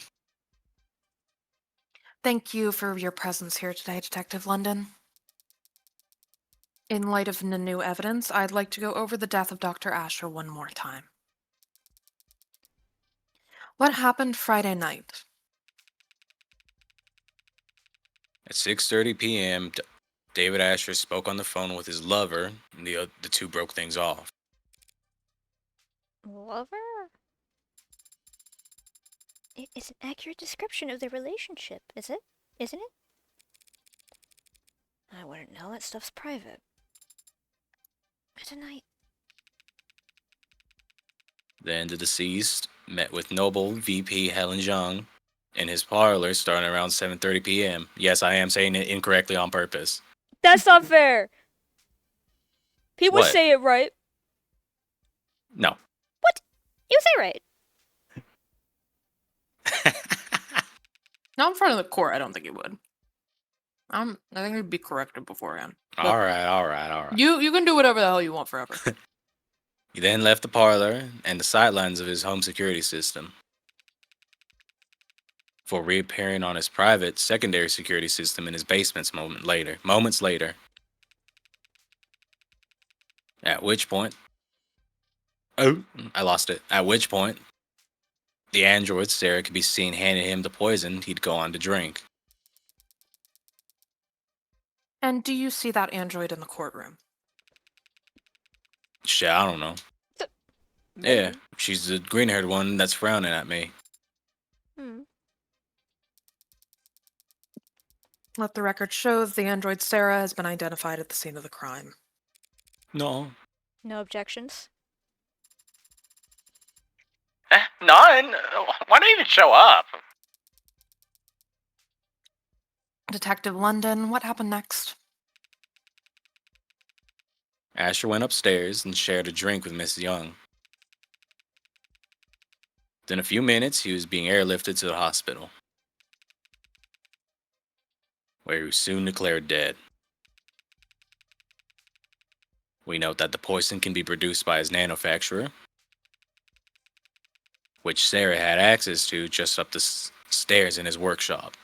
Thank you for your presence here today, Detective London. In light of the new evidence, I'd like to go over the death of Dr. Asher one more time. What happened Friday night? At 6:30 p.m., David Asher spoke on the phone with his lover, and the two broke things off. Lover? It's an accurate description of their relationship, is it? Isn't it? I wouldn't know. That stuff's private. Tonight. Then the deceased met with Noble VP Helen Zhang in his parlor starting around 7:30 p.m. Yes, I am saying it incorrectly on purpose. That's not fair. He would What? say it right. No. What? You say right. Not in front of the court, I don't think he would. I think he'd be corrected beforehand. But All right. you can do whatever the hell you want forever. He then left the parlor and the sidelines of his home security system for reappearing on his private secondary security system in his basements moments later. At which point, oh, I lost it. At which point, the android Sarah could be seen handing him the poison he'd go on to drink. And do you see that android in the courtroom? Shit, I don't know. Yeah, she's the green-haired one that's frowning at me. Hmm. Let the record show that the android Sarah has been identified at the scene of the crime. No. No objections. None. Why not even show up? Detective London, what happened next? Asher went upstairs and shared a drink with Miss Young. In a few minutes, he was being airlifted to the hospital, where he was soon declared dead. We note that the poison can be produced by his nanofacturer, which Sarah had access to just up the stairs in his workshop.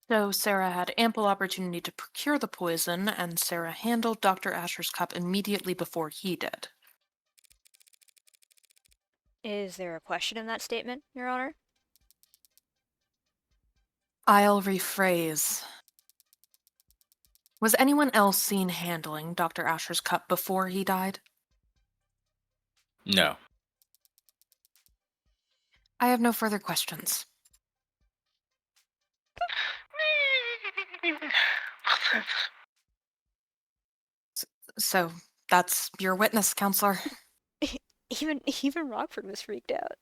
So Sarah had ample opportunity to procure the poison, and Sarah handled Dr. Asher's cup immediately before he did. Is there a question in that statement, Your Honor? I'll rephrase. Was anyone else seen handling Dr. Asher's cup before he died? No. I have no further questions. So, that's your witness, counselor. Even Rockford was freaked out.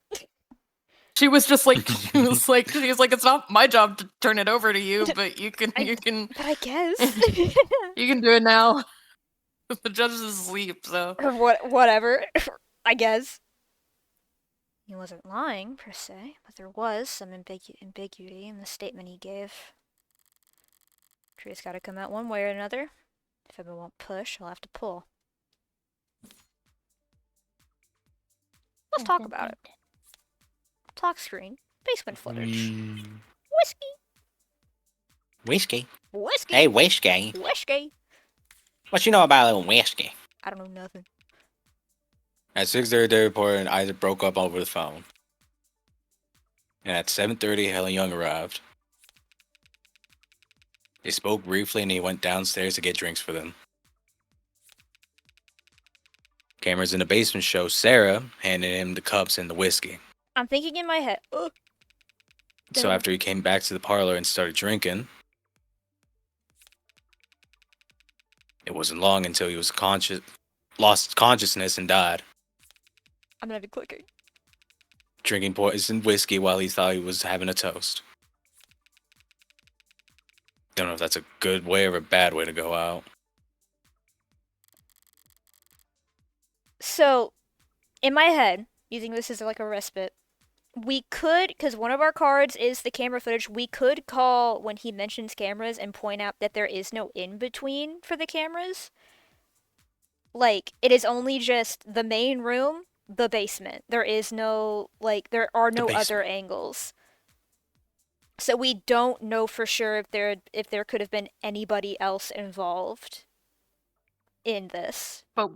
She was just like, it's not my job to turn it over to you, but you can, But I guess. you can do it now. The judge is asleep, so. Or whatever. I guess. He wasn't lying, per se, but there was some ambiguity in the statement he gave. Tree's gotta come out one way or another. If Emma won't push, I'll have to pull. Let's talk about it. Talk screen. Basement footage. Whiskey. Whiskey? Whiskey. Hey, whiskey. Whiskey. What you know about a little whiskey? I don't know nothing. At 6:30, the report and Isaac broke up over the phone. And at 7:30, Helen Young arrived. They spoke briefly and he went downstairs to get drinks for them. Cameras in the basement show Sarah handing him the cups and the whiskey. I'm thinking in my head. So after he came back to the parlor and started drinking, it wasn't long until he was lost consciousness and died. I'm gonna be clicking. Drinking poisoned whiskey while he thought he was having a toast. Don't know if that's a good way or a bad way to go out. So, in my head, using this as like a respite, we could, because one of our cards is the camera footage, we could call when he mentions cameras and point out that there is no in-between for the cameras. Like, it is only just the main room, the basement. There is no, like, there are no other angles. So we don't know for sure if there could have been anybody else involved in this. But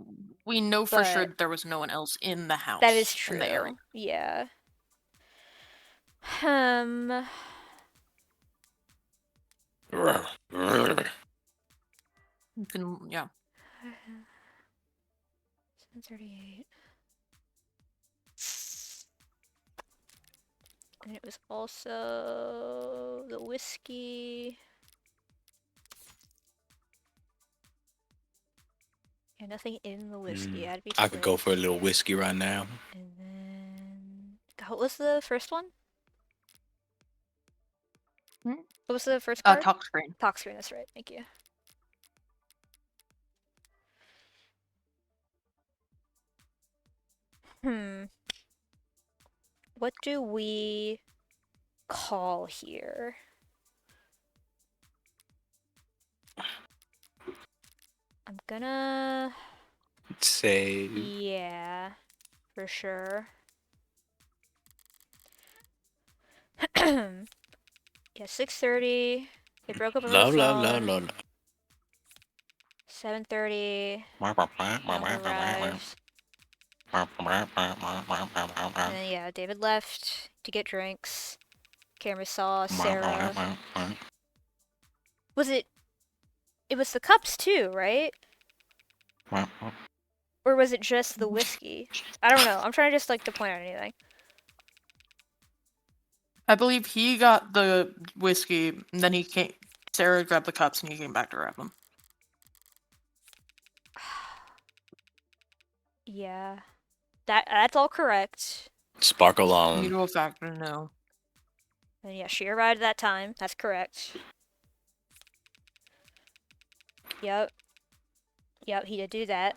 we know for sure there was no one else in the house. That is true. In the area. Yeah. You can, yeah. 7:38. And it was also the whiskey. Yeah, nothing in the whiskey. I could go for a little whiskey right now. And then, God, what was the first one? What was the first card? Talk screen. Talk screen. That's right. Thank you. What do we call here? I'm gonna... Say Yeah, for sure. Yeah, 6:30. They broke up over the love, love, love, phone. love, 7:30. Young arrives. And then, yeah, David left to get drinks. Camera saw Sarah. Was it... It was the cups too, right? Or was it just the whiskey? I don't know. I'm trying just like to point out anything. I believe he got the whiskey, and then he came. Sarah grabbed the cups, and he came back to grab them. Yeah. That's all correct. Sparkle on. Mutual factor, no. And yeah, she arrived at that time. That's correct. Yep. Yep, he did do that.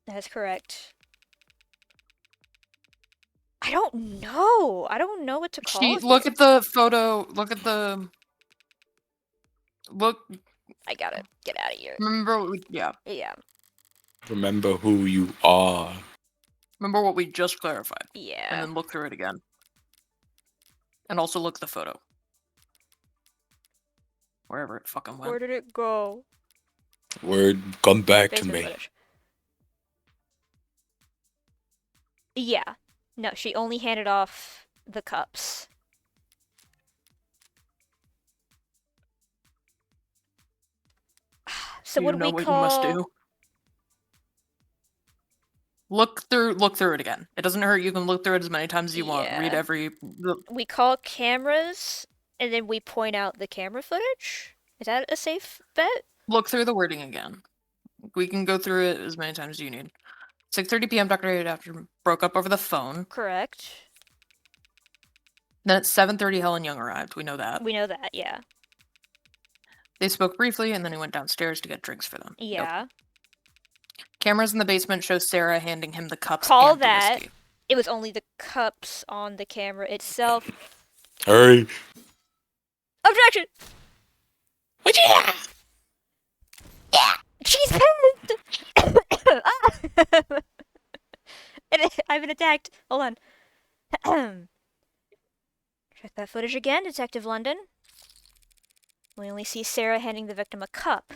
That's correct. I don't know. I don't know what to call it. Look at the photo. Look at the. Look. I gotta get out of here. Remember what we. Yeah. Yeah. Remember who you are. Remember what we just clarified. Yeah. And then look through it again. And also look at the photo. Wherever it fucking went. Where did it go? Word, come back to Basement me. footage. Yeah. No, she only handed off the cups. So You what do know we what call... you must do. Look through it again. It doesn't hurt. You can look through it as many times as you want. Read Yeah. every. We call cameras, and then we point out the camera footage? Is that a safe bet? Look through the wording again. We can go through it as many times as you need. 6:30 p.m. Dr. David after broke up over the phone. Correct. Then at 7:30, Helen Young arrived. We know that. We know that, yeah. They spoke briefly, and then he went downstairs to get drinks for them. Nope. Yeah. Cameras in the basement show Sarah handing him the cups Call and the that. whiskey. It was only the cups on the camera itself. Hurry. Objection! Yeah. She's pissed! I've been attacked. Hold on. Check that footage again, Detective London. We only see Sarah handing the victim a cup.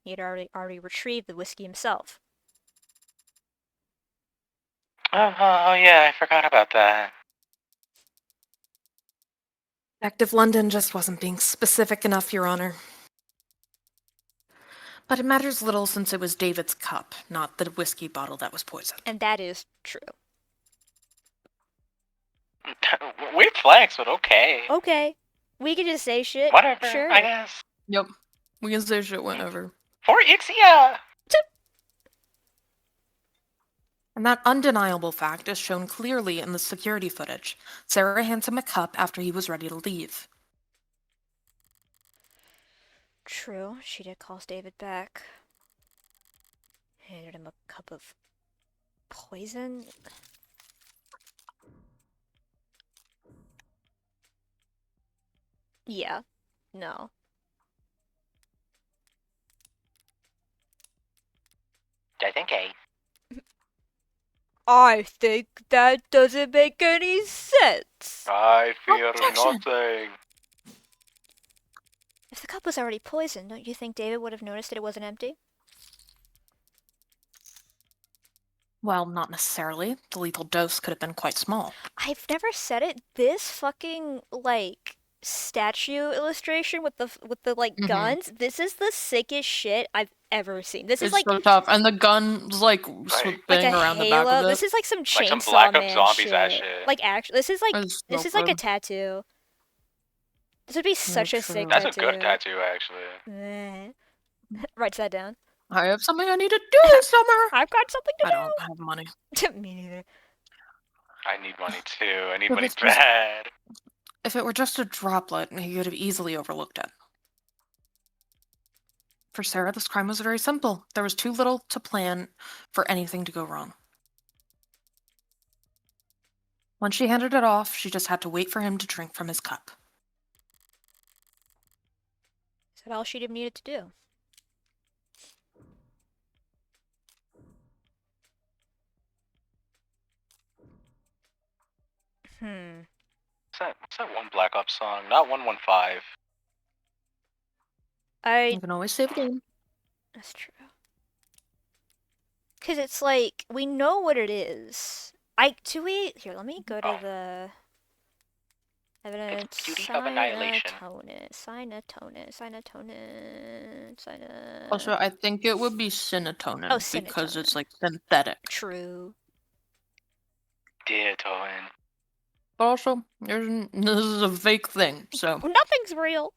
He had already retrieved the whiskey himself. Oh, yeah, I forgot about that. Detective London just wasn't being specific enough, Your Honor. But it matters little since it was David's cup, not the whiskey bottle that was poisoned. And that is true. Weird flex, but okay. Okay. We can just say shit. Whatever, Sure. I guess. Yep. We can say shit whenever. For Ixia! And that undeniable fact is shown clearly in the security footage. Sarah hands him a cup after he was ready to leave. True. She did call David back. Handed him a cup of poison. Yeah. No. I think A. I think that doesn't make any sense. I fear Objection. nothing. If the cup was already poisoned, don't you think David would have noticed that it wasn't empty? Well, not necessarily. The lethal dose could have been quite small. I've never said it. This fucking, like, statue illustration with the like Mhm. guns. This is the sickest shit I've ever seen. This is It's like so tough. And the gun's like like spinning a around the halo. back of it. This is like some Like some Chainsaw Black Ops Man Zombies shit. ass shit. Like actually, this is like It's this so is like a good. tattoo. This would be such a true. sick That's tattoo. a good tattoo, actually. Meh. Writes that down. I have something I need to do this summer. I've got something to I don't have money. do. Me neither. I need money too. I need But money this was- bad. If it were just a droplet, he could have easily overlooked it. For Sarah, this crime was very simple. There was too little to plan for anything to go wrong. When she handed it off, she just had to wait for him to drink from his cup. Is that all she needed to do? What's that one Black Ops song? Not 115. You can always save the game. That's true. Because it's like, we know what it is. Here, let me go to the evidence. Beauty of Annihilation. Also, I think it would be Cinetonin. Oh, because Cinetonin. it's like synthetic. True. Deatoin. But also, this is a fake thing, so. Nothing's real.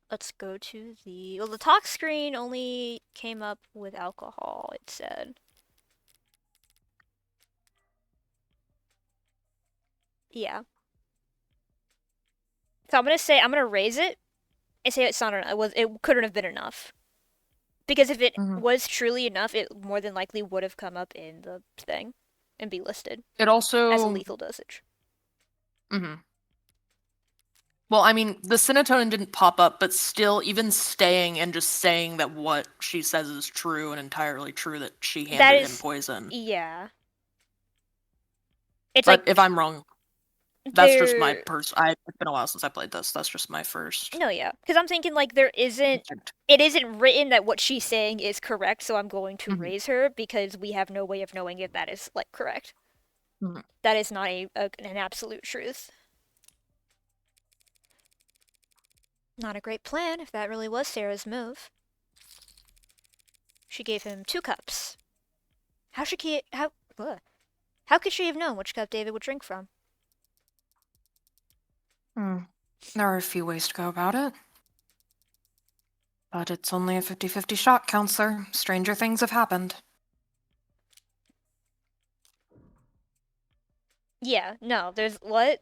Let's go to the... Well, the talk screen only came up with alcohol, it said. Yeah. So I'm gonna raise it and say it's not enough. It couldn't have been enough. Because if it was truly enough, it more than likely would have come up in the thing and be listed. It also... as a lethal dosage. Well, I mean, the Cinetonin didn't pop up, but still, even staying and just saying that what she says is true and entirely true, that she handed him poison. Yeah. It's but like, if I'm wrong, that's just my it's been a while since I played this. That's just my first. No, yeah. Because I'm thinking, like, it isn't written that what she's saying is correct, so I'm going to raise her because we have no way of knowing if that is, like, correct. That is not an absolute truth. Not a great plan if that really was Sarah's move. She gave him 2 cups. How could she have known which cup David would drink from? There are a few ways to go about it. But it's only a 50-50 shot, counselor. Stranger things have happened. Yeah, no, there's what?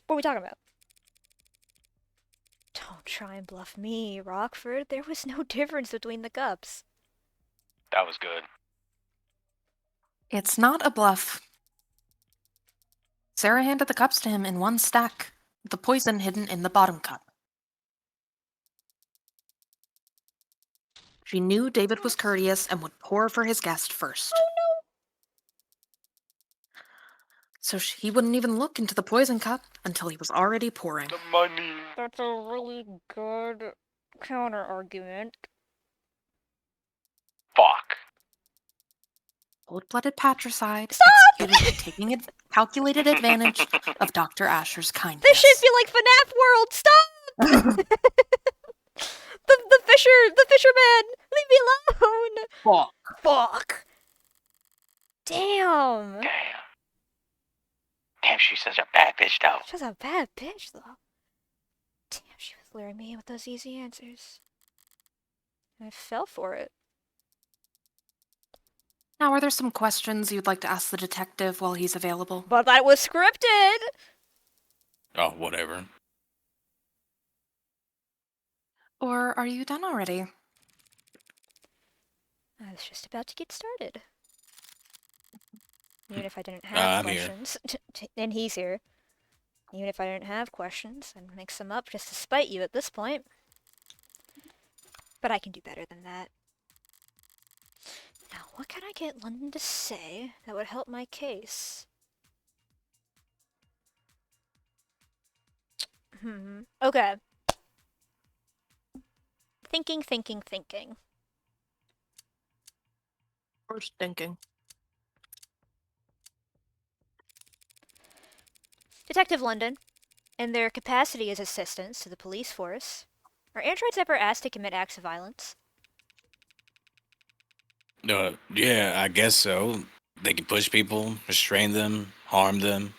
What are we talking about? Don't try and bluff me, Rockford. There was no difference between the cups. That was good. It's not a bluff. Sarah handed the cups to him in one stack, with the poison hidden in the bottom cup. She knew David was courteous and would pour for his guest first. Oh no! So he wouldn't even look into the poison cup until he was already pouring. The money. That's a really good counter-argument. Fuck. Cold-blooded patricide Stop! executed by taking calculated advantage of Dr. Asher's kindness. This should be like FNAF World! Stop! the fisherman! Leave me alone! Fuck. Damn. Damn, she's such a bad bitch, though. She's a bad bitch, though. Damn, she was luring me with those easy answers. I fell for it. Now, are there some questions you'd like to ask the detective while he's available? But that was scripted! Oh, whatever. Or are you done already? I was just about to get started. Even if I didn't have questions. And he's here. Even if I didn't have questions, I'd mix them up just to spite you at this point. But I can do better than that. Now, what can I get London to say that would help my case? Okay. Thinking. First thinking. Detective London, in their capacity as assistants to the police force, are androids ever asked to commit acts of violence? Yeah, I guess so. They can push people, restrain them, harm them.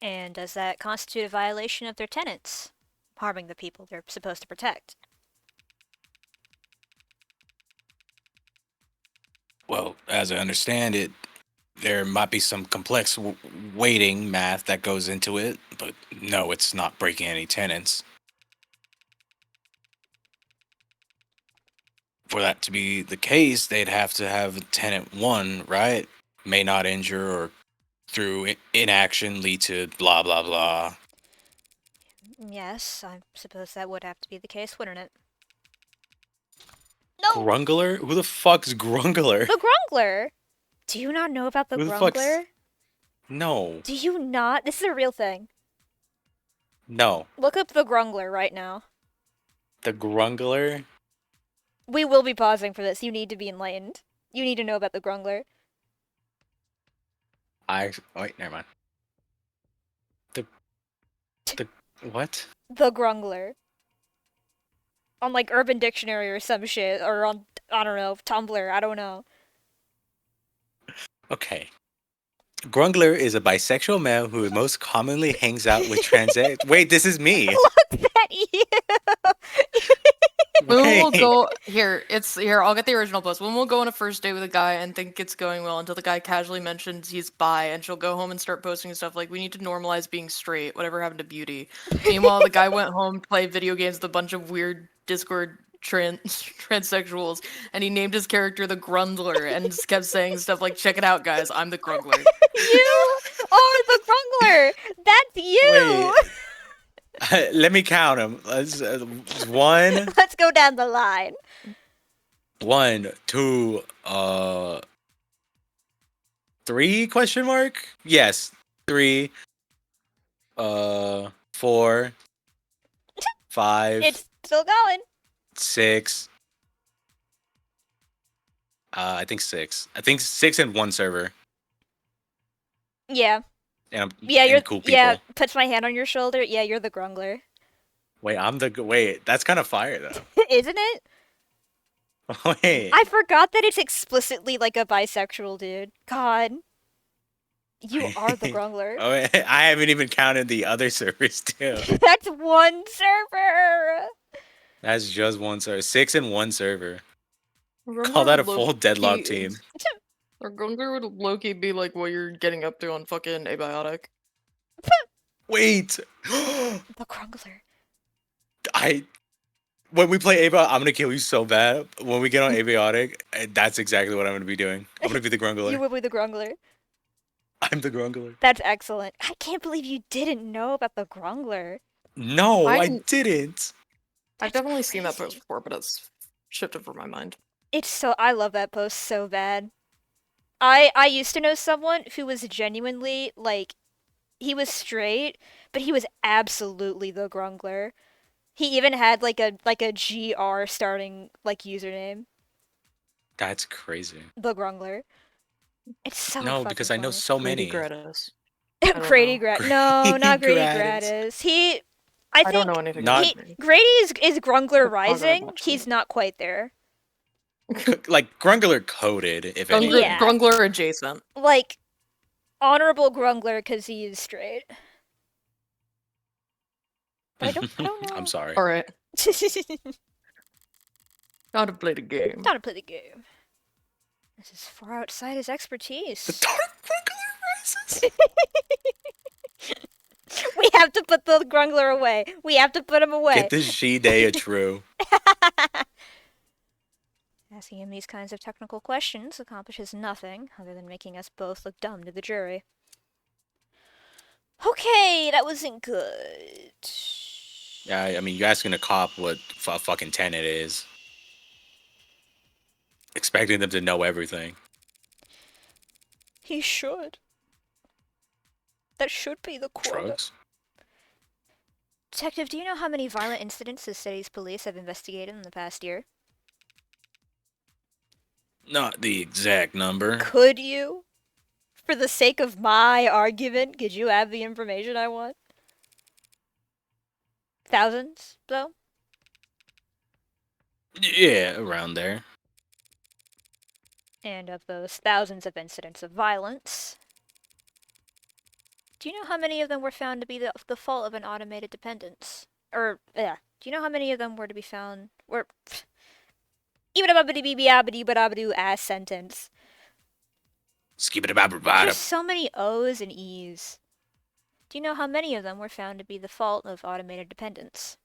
And does that constitute a violation of their tenets? Harming the people they're supposed to protect? Well, as I understand it, there might be some complex weighting math that goes into it, but no, it's not breaking any tenants. For that to be the case, they'd have to have tenant 1, right? May not injure or through inaction lead to blah blah blah. Yes, I suppose that would have to be the case, wouldn't it? No! Grungler? Who the fuck's Grungler? The Grungler! Do you not know about the Who the fuck's... Grungler? No. Do you not? This is a real thing. No. Look up the Grungler right now. The Grungler? We will be pausing for this. You need to be enlightened. You need to know about the Grungler. Wait, never mind. The what? The Grungler. On like Urban Dictionary or some shit, or on, I don't know, Tumblr, I don't know. Okay. Grungler is a bisexual male who most commonly hangs out with trans. Wait, this is me. Look at you! When we'll Wait. go here, it's here. I'll get the original post. When we'll go on a first date with a guy and think it's going well until the guy casually mentions he's bi, and she'll go home and start posting stuff like, "We need to normalize being straight. Whatever happened to beauty?" Meanwhile, the guy went home to play video games with a bunch of weird Discord transsexuals, and he named his character the Grundler and just kept saying stuff like, "Check it out, guys. I'm the Grungler." You are the Grungler! That's you! Wait. Let me count them. One, Let's go down the line. 1, 2, 3 question mark? Yes. 3, 4, 5, It's still going. 6. I think 6. I think 6 and 1 server. Yeah. And Yeah, and you're cool people. yeah, puts my hand on your shoulder. Yeah, you're the Grungler. Wait, that's kind of fire though. Isn't it? Wait. I forgot that it's explicitly like a bisexual dude. God. You are the Grungler. Oh, wait, I haven't even counted the other servers too. That's one server! That's just one server. 6 and 1 server. Grungler Call that a would full low-key- deadlock team. Or Grungler would Loki be like what you're getting up to on fucking Abiotic. Wait. The Grungler. When we play Ava, I'm gonna kill you so bad. When we get on Aviotic, that's exactly what I'm gonna be doing. I'm gonna be the Grungler. You will be the Grungler. I'm the Grungler. That's excellent. I can't believe you didn't know about the Grungler. No, I I'm- didn't. I've That's definitely seen that crazy. post before, but it's shifted from my mind. It's so I love that post so bad. I used to know someone who was genuinely like he was straight, but he was absolutely the Grungler. He even had like a GR starting like username. That's crazy. The Grungler. It's so No, fucking because I know funny. so Grady many. Gratis. I don't Grady know. Gratis. No, not Grady Gratis. Gratis. He I I don't know think anything Not- about him. Grady is Grungler That's Rising. actually. He's not quite there. Like Grungler coded, if Grungler, anything. Yeah. Grungler adjacent. Like honorable Grungler because he is straight. But I don't know. I'm sorry. Alright. Gotta play the game. Gotta play the game. This is far outside his expertise. The Dark Grungler rises. We have to put the Grungler away. We have to put him away. Get the she-day a true. Asking him these kinds of technical questions accomplishes nothing other than making us both look dumb to the jury. Okay, that wasn't good. Yeah, I mean, you're asking a cop what a fucking tenant is. Expecting them to know everything. He should. That should be the quota. Drugs? Detective, do you know how many violent incidents the city's police have investigated in the past year? Not the exact number. Could you? For the sake of my argument, could you have the information I want? Thousands, though? Yeah, around there. And of those thousands of incidents of violence, do you know how many of them were found to be the fault of an automated dependence? Or, do you know how many of them were to be found, were, ass sentence. Just so many O's and E's. Do you know how many of them were found to be the fault of automated dependence?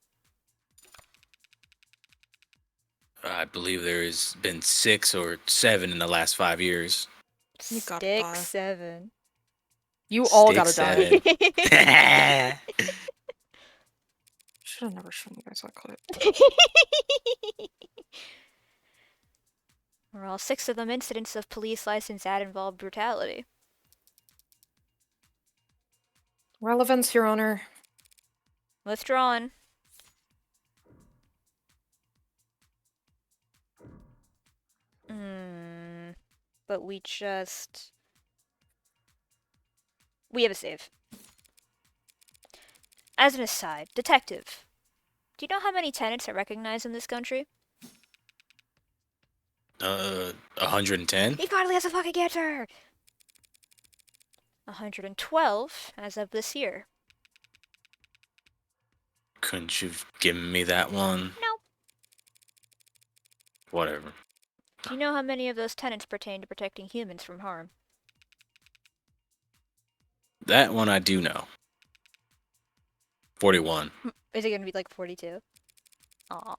I believe there's been 6 or 7 in the last 5 years. You gotta Stick die. 7. You all Stick gotta die. 7. Should have never shown you guys that clip. Were all 6 of them incidents of police license ad involved brutality? Relevance, Your Honor. Withdrawn. But we have a save. As an aside, detective, do you know how many tenants are recognized in this country? 110? He finally has a fucking answer! 112 as of this year. Couldn't you have given me that one? No. Whatever. Do you know how many of those tenants pertain to protecting humans from harm? That one I do know. 41. Is it gonna be like 42? Aw.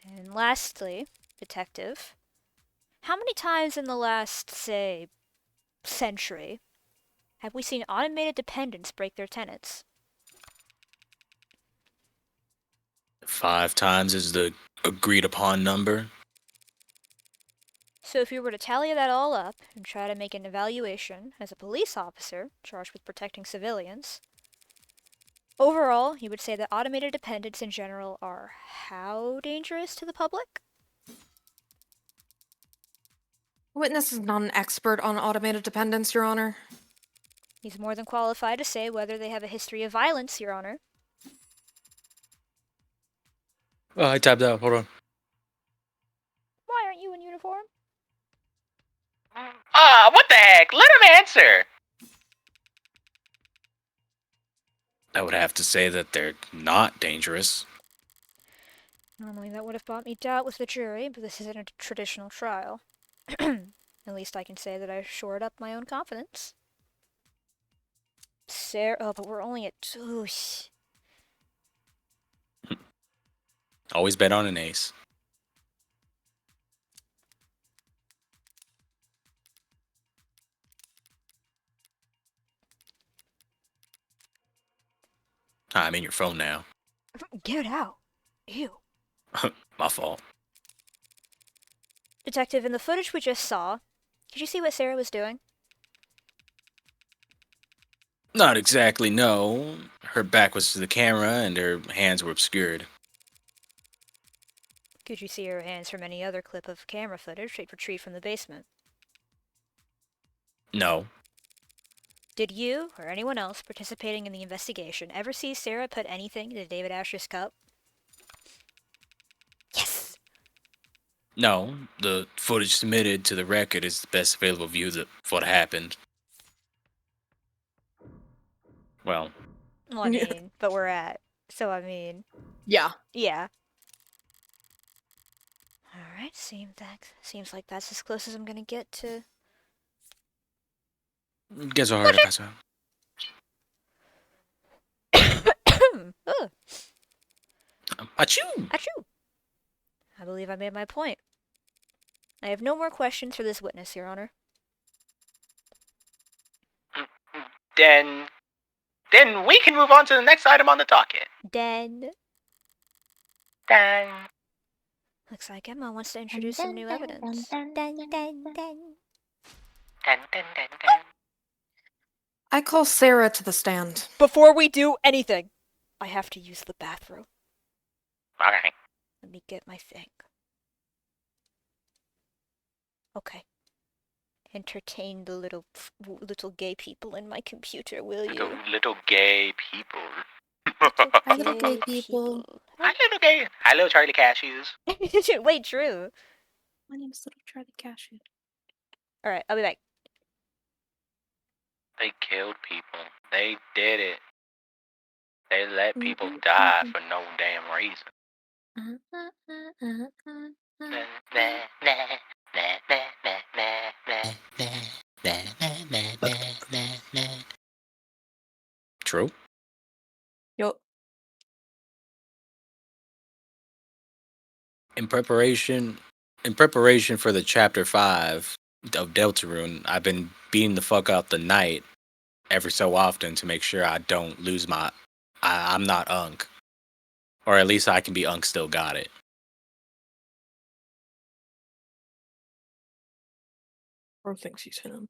And lastly, detective, how many times in the last, say, century have we seen automated dependents break their tenants? 5 times is the agreed upon number. So if you were to tally that all up and try to make an evaluation as a police officer charged with protecting civilians, overall, you would say that automated dependents in general are how dangerous to the public? Witness is not an expert on automated dependence, Your Honor. He's more than qualified to say whether they have a history of violence, Your Honor. Oh, I tapped out. Hold on. Why aren't you in uniform? What the heck? Let him answer. I would have to say that they're not dangerous. Normally that would have brought me doubt with the jury, but this isn't a traditional trial. At least I can say that I shored up my own confidence. Sarah, oh, but we're only at two. Always bet on an ace. I'm in your phone now. Get out. Ew. My fault. Detective, in the footage we just saw, did you see what Sarah was doing? Not exactly, no. Her back was to the camera and her hands were obscured. Could you see her hands from any other clip of camera footage retrieved from the basement? No. Did you, or anyone else participating in the investigation, ever see Sarah put anything into David Asher's cup? Yes! No. The footage submitted to the record is the best available view of what happened. Well, I mean, but we're at. So, I mean. Yeah. Yeah. Alright, seems like that's as close as I'm gonna get to. guess what hard to pass out. Ugh, Achoo! achoo! I believe I made my point. I have no more questions for this witness, Your Honor. Then we can move on to the next item on the docket. Den. Dun. Looks like Emma wants to introduce some new evidence. Den, den, den. Dun, dun, dun, dun. I call Sarah to the stand. Before we do anything, I have to use the bathroom. Okay. Let me get my thing. Okay. Entertain the little gay people in my computer, will you? Little gay people. Hi, little gay people. Hi, little gay. Hi, little Charlie Cashews. Wait, true. My name's Little Charlie Cashew. Alright, I'll be back. They killed people. They did it. They let people die for no damn reason. True. Yup. In preparation for the chapter 5 of Deltarune, I've been beating the fuck out the knight every so often to make sure I don't lose I'm not Unk. Or at least I can be Unk still got it. Bro thinks he's him.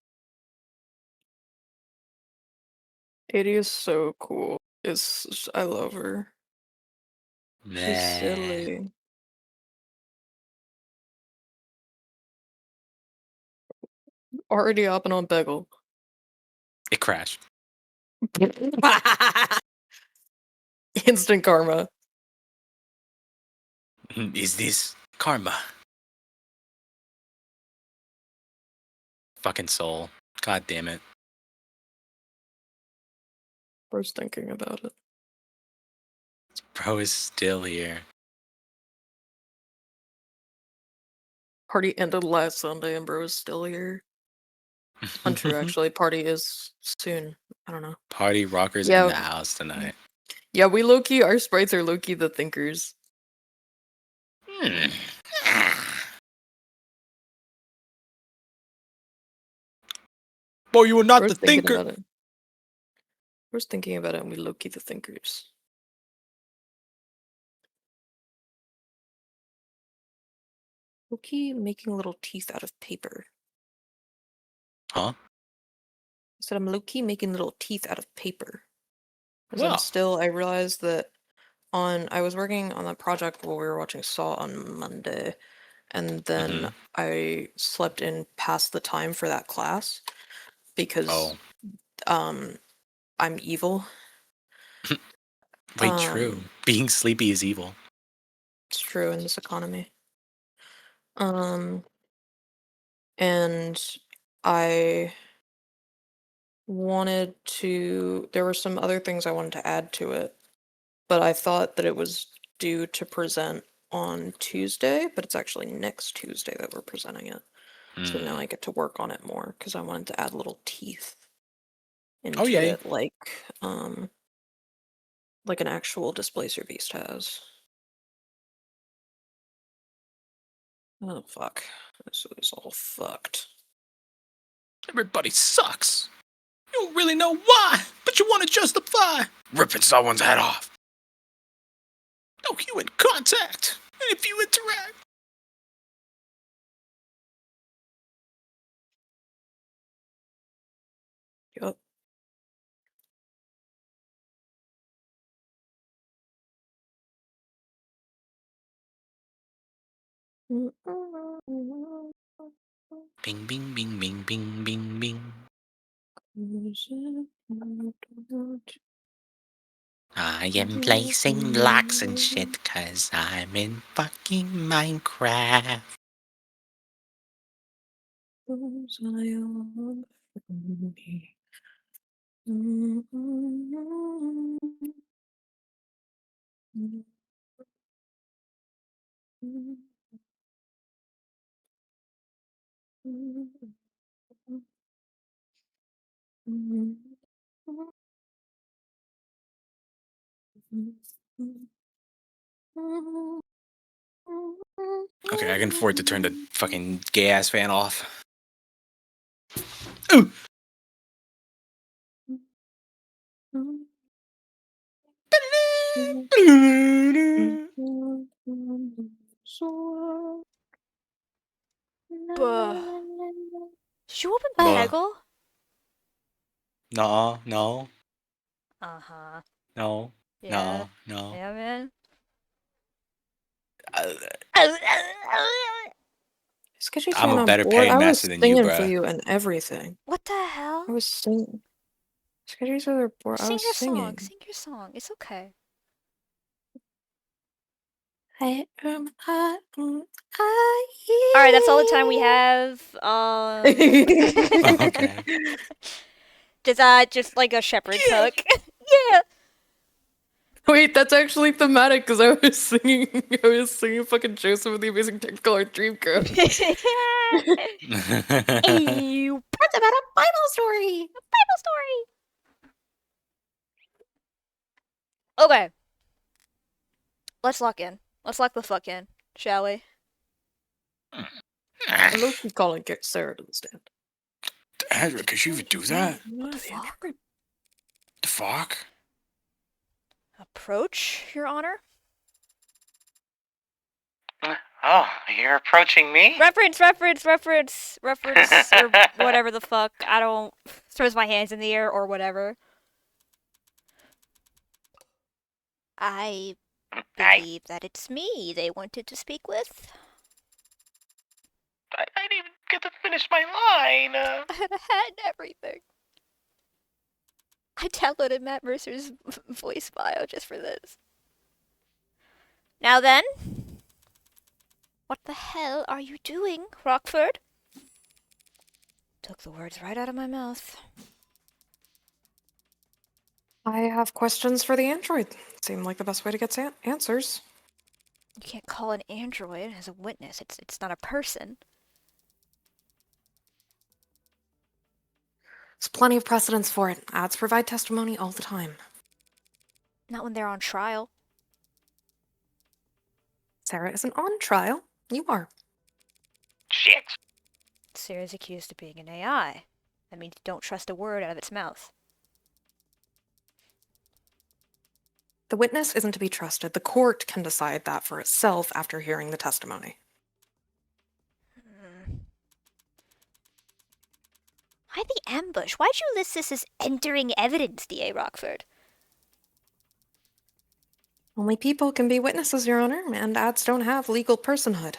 Katie is so cool. I love her. She's Nah. silly. Already hopping on Bagel. It crashed. Instant karma. Is this karma? Fucking soul. God damn it. Bro's thinking about it. Bro is still here. Party ended last Sunday and bro is still here. Untrue, actually. Party is soon. I don't know. Party rockers Yeah. in the house tonight. Yeah, we low-key, our sprites are low-key the thinkers. Boy, you are not Bro's the thinking thinker. about it. Bro's thinking about it and we low-key the thinkers. Low-key making little teeth out of paper. Huh? I said I'm low-key making little teeth out of paper. As Well. I realized that I was working on a project while we were watching Saw on Monday, and then I slept in past the time for that class because I'm evil. Wait, true. Being sleepy is evil. It's true in this economy. And I there were some other things I wanted to add to it, but I thought that it was due to present on Tuesday, but it's actually next Tuesday that we're presenting it. So now I get to work on it more because I wanted to add little teeth into it, like an actual Displacer Beast has. Oh fuck! This is all fucked. Everybody sucks. You don't really know why, but you want to justify ripping someone's head off. No human contact. And if you interact. Yup. Bing, bing, bing, bing, bing, bing, bing. I am placing blocks and shit cause I'm in fucking Minecraft. Okay, I can afford to turn the fucking gay ass fan off. Ooh. Buh. Did you open Buh. Peggle? No. Uh-huh. No. Yeah. No. Yeah, man. I'm a better board. paying I was master than you, singing for bruh. you and everything. What the hell? I was singing. Sketchy's other board. I Sing was your singing. song. Sing your song. It's okay. I Alright, that's all the time we have. Okay. Just like a shepherd's hook. Yeah. Wait, that's actually thematic because I was singing fucking Joseph of the Amazing Technicolor Dreamcoat. Ew. That's about a Bible story. Bible story. Okay. Let's lock in. Let's lock the fuck in, shall we? I'm low-key calling get Sarah to the stand. Andrew, could you even do that? What the fuck? The fuck? Approach, Your Honor? Oh, you're approaching me? Reference, or whatever the fuck. I don't... Throws my hands in the air or whatever. I believe that it's me they wanted to speak with. I didn't even get to finish my line. I had a hat and everything. I downloaded Matt Mercer's voice bio just for this. Now then, what the hell are you doing, Rockford? Took the words right out of my mouth. I have questions for the android. Seemed like the best way to get answers. You can't call an android as a witness. It's not a person. There's plenty of precedence for it. Ads provide testimony all the time. Not when they're on trial. Sarah isn't on trial. You are. Shit. Sarah's accused of being an AI. That means you don't trust a word out of its mouth. The witness isn't to be trusted. The court can decide that for itself after hearing the testimony. Why the ambush? Why'd you list this as entering evidence, D.A. Rockford? Only people can be witnesses, Your Honor, and ads don't have legal personhood.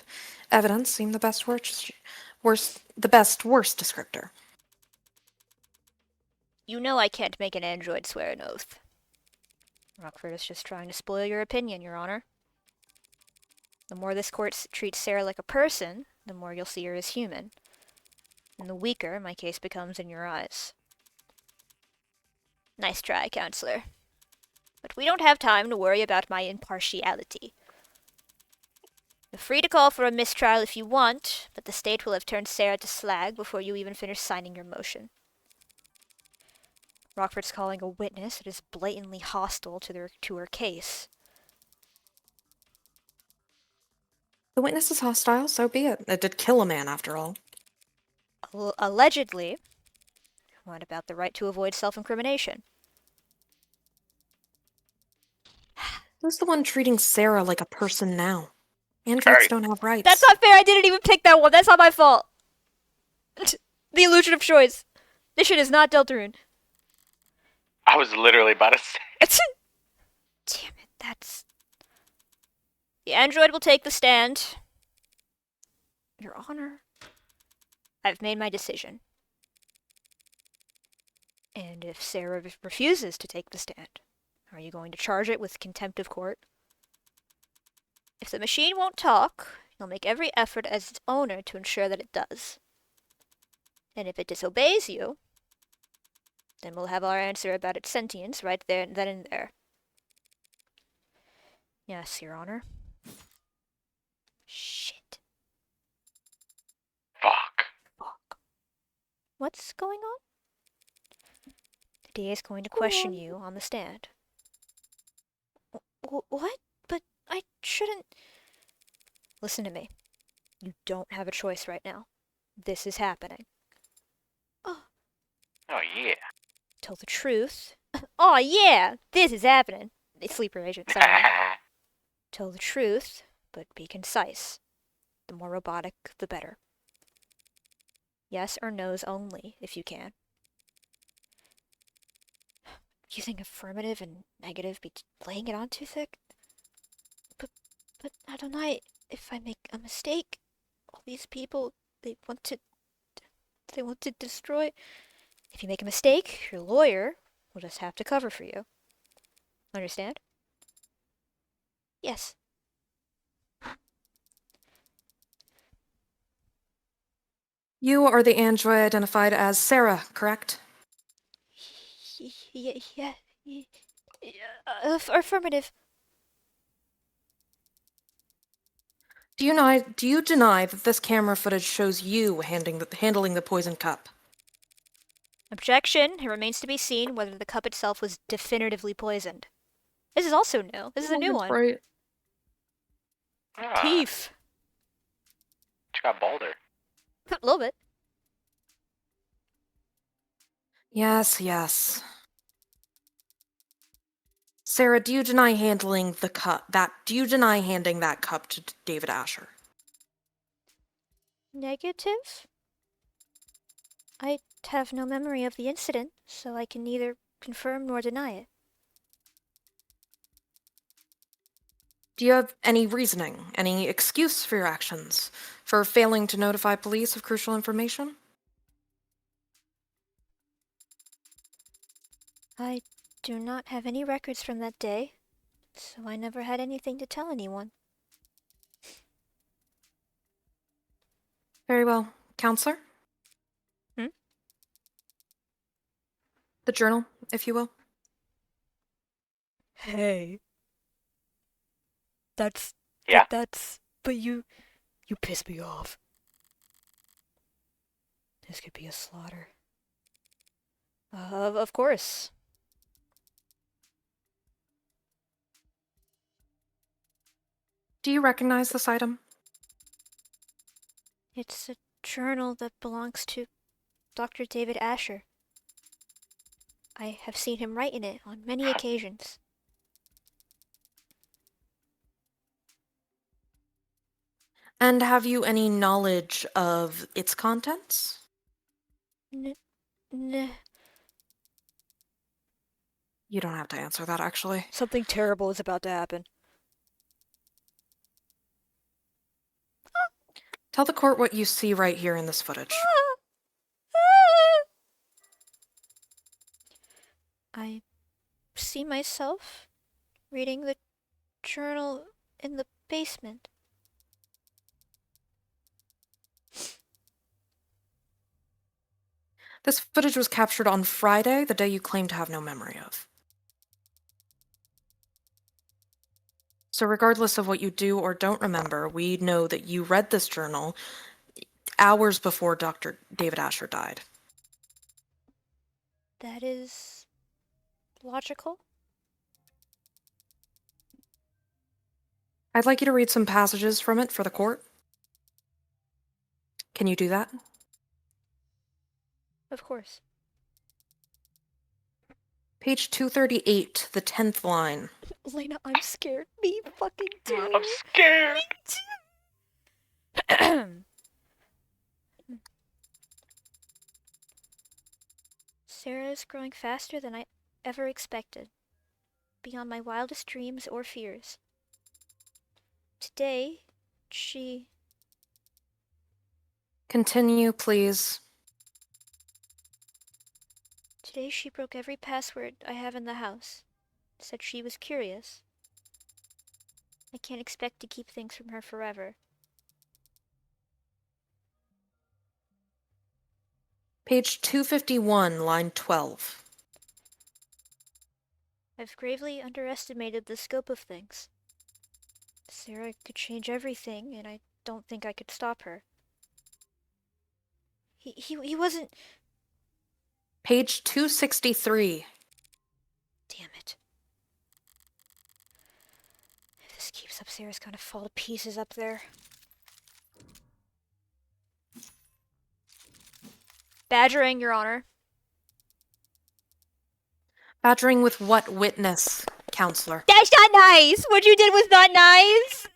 Evidence seemed the best worst descriptor. You know I can't make an android swear an oath. Rockford is just trying to spoil your opinion, Your Honor. The more this court treats Sarah like a person, the more you'll see her as human. And the weaker my case becomes in your eyes. Nice try, counselor. But we don't have time to worry about my impartiality. You're free to call for a mistrial if you want, but the state will have turned Sarah to slag before you even finish signing your motion. Rockford's calling a witness that is blatantly hostile to her case. The witness is hostile, so be it. It did kill a man, after all. Allegedly. What about the right to avoid self-incrimination? Who's the one treating Sarah like a person now? Androids don't have rights. That's not fair! I didn't even pick that one! That's not my fault! The illusion of choice. This shit is not Deltarune. I was literally about to say. Damn it, that's... The android will take the stand. Your Honor, I've made my decision. And if Sarah refuses to take the stand, are you going to charge it with contempt of court? If the machine won't talk, you'll make every effort as its owner to ensure that it does. And if it disobeys you, then we'll have our answer about its sentience right there, then and there. Yes, Your Honor. Shit. Fuck. What's going on? The DA is going to question you on the stand. What? But I shouldn't... Listen to me. You don't have a choice right now. This is happening. Oh yeah. Tell the truth. Oh yeah! This is happening. It's sleeper agent, sorry. Tell the truth, but be concise. The more robotic, the better. Yes or no's only, if you can. Using affirmative and negative be laying it on too thick? But Adonai, if I make a mistake, all these people, they want to destroy... If you make a mistake, your lawyer will just have to cover for you. Understand? Yes. You are the android identified as Sarah, correct? Yeah. Affirmative. Do you deny that this camera footage shows you handling the poison cup? Objection. It remains to be seen whether the cup itself was definitively poisoned. This is also new. This is a new That's one. right. Ah, Teeth. she got balder. A little bit. Yes, yes. Sarah, do you deny handling the cup? Do you deny handing that cup to David Asher? Negative? I have no memory of the incident, so I can neither confirm nor deny it. Do you have any reasoning, any excuse for your actions, for failing to notify police of crucial information? I do not have any records from that day, so I never had anything to tell anyone. Very well. Counselor? Hmm? The journal, if you will. Hey. Yeah. But you piss me off. This could be a slaughter. Of course. Do you recognize this item? It's a journal that belongs to Dr. David Asher. I have seen him write in it on many occasions. And have you any knowledge of its contents? N- You don't have to answer that, actually. Something terrible is about to happen. Tell the court what you see right here in this footage. I see myself reading the journal in the basement. This footage was captured on Friday, the day you claim to have no memory of. So regardless of what you do or don't remember, we know that you read this journal hours before Dr. David Asher died. That is logical. I'd like you to read some passages from it for the court. Can you do that? Of course. Page 238, the 10th line. Lena, I'm scared. Me fucking too. I'm scared. Sarah is growing faster than I ever expected, beyond my wildest dreams or fears. Today, she Continue, please. broke every password I have in the house. Said she was curious. I can't expect to keep things from her forever. Page 251, line 12. I've gravely underestimated the scope of things. Sarah could change everything, and I don't think I could stop her. He wasn't. Page 263. Damn it. If this keeps up, Sarah's gonna fall to pieces up there. Badgering, Your Honor. Badgering with what witness, counselor? That's not nice! What you did was not nice!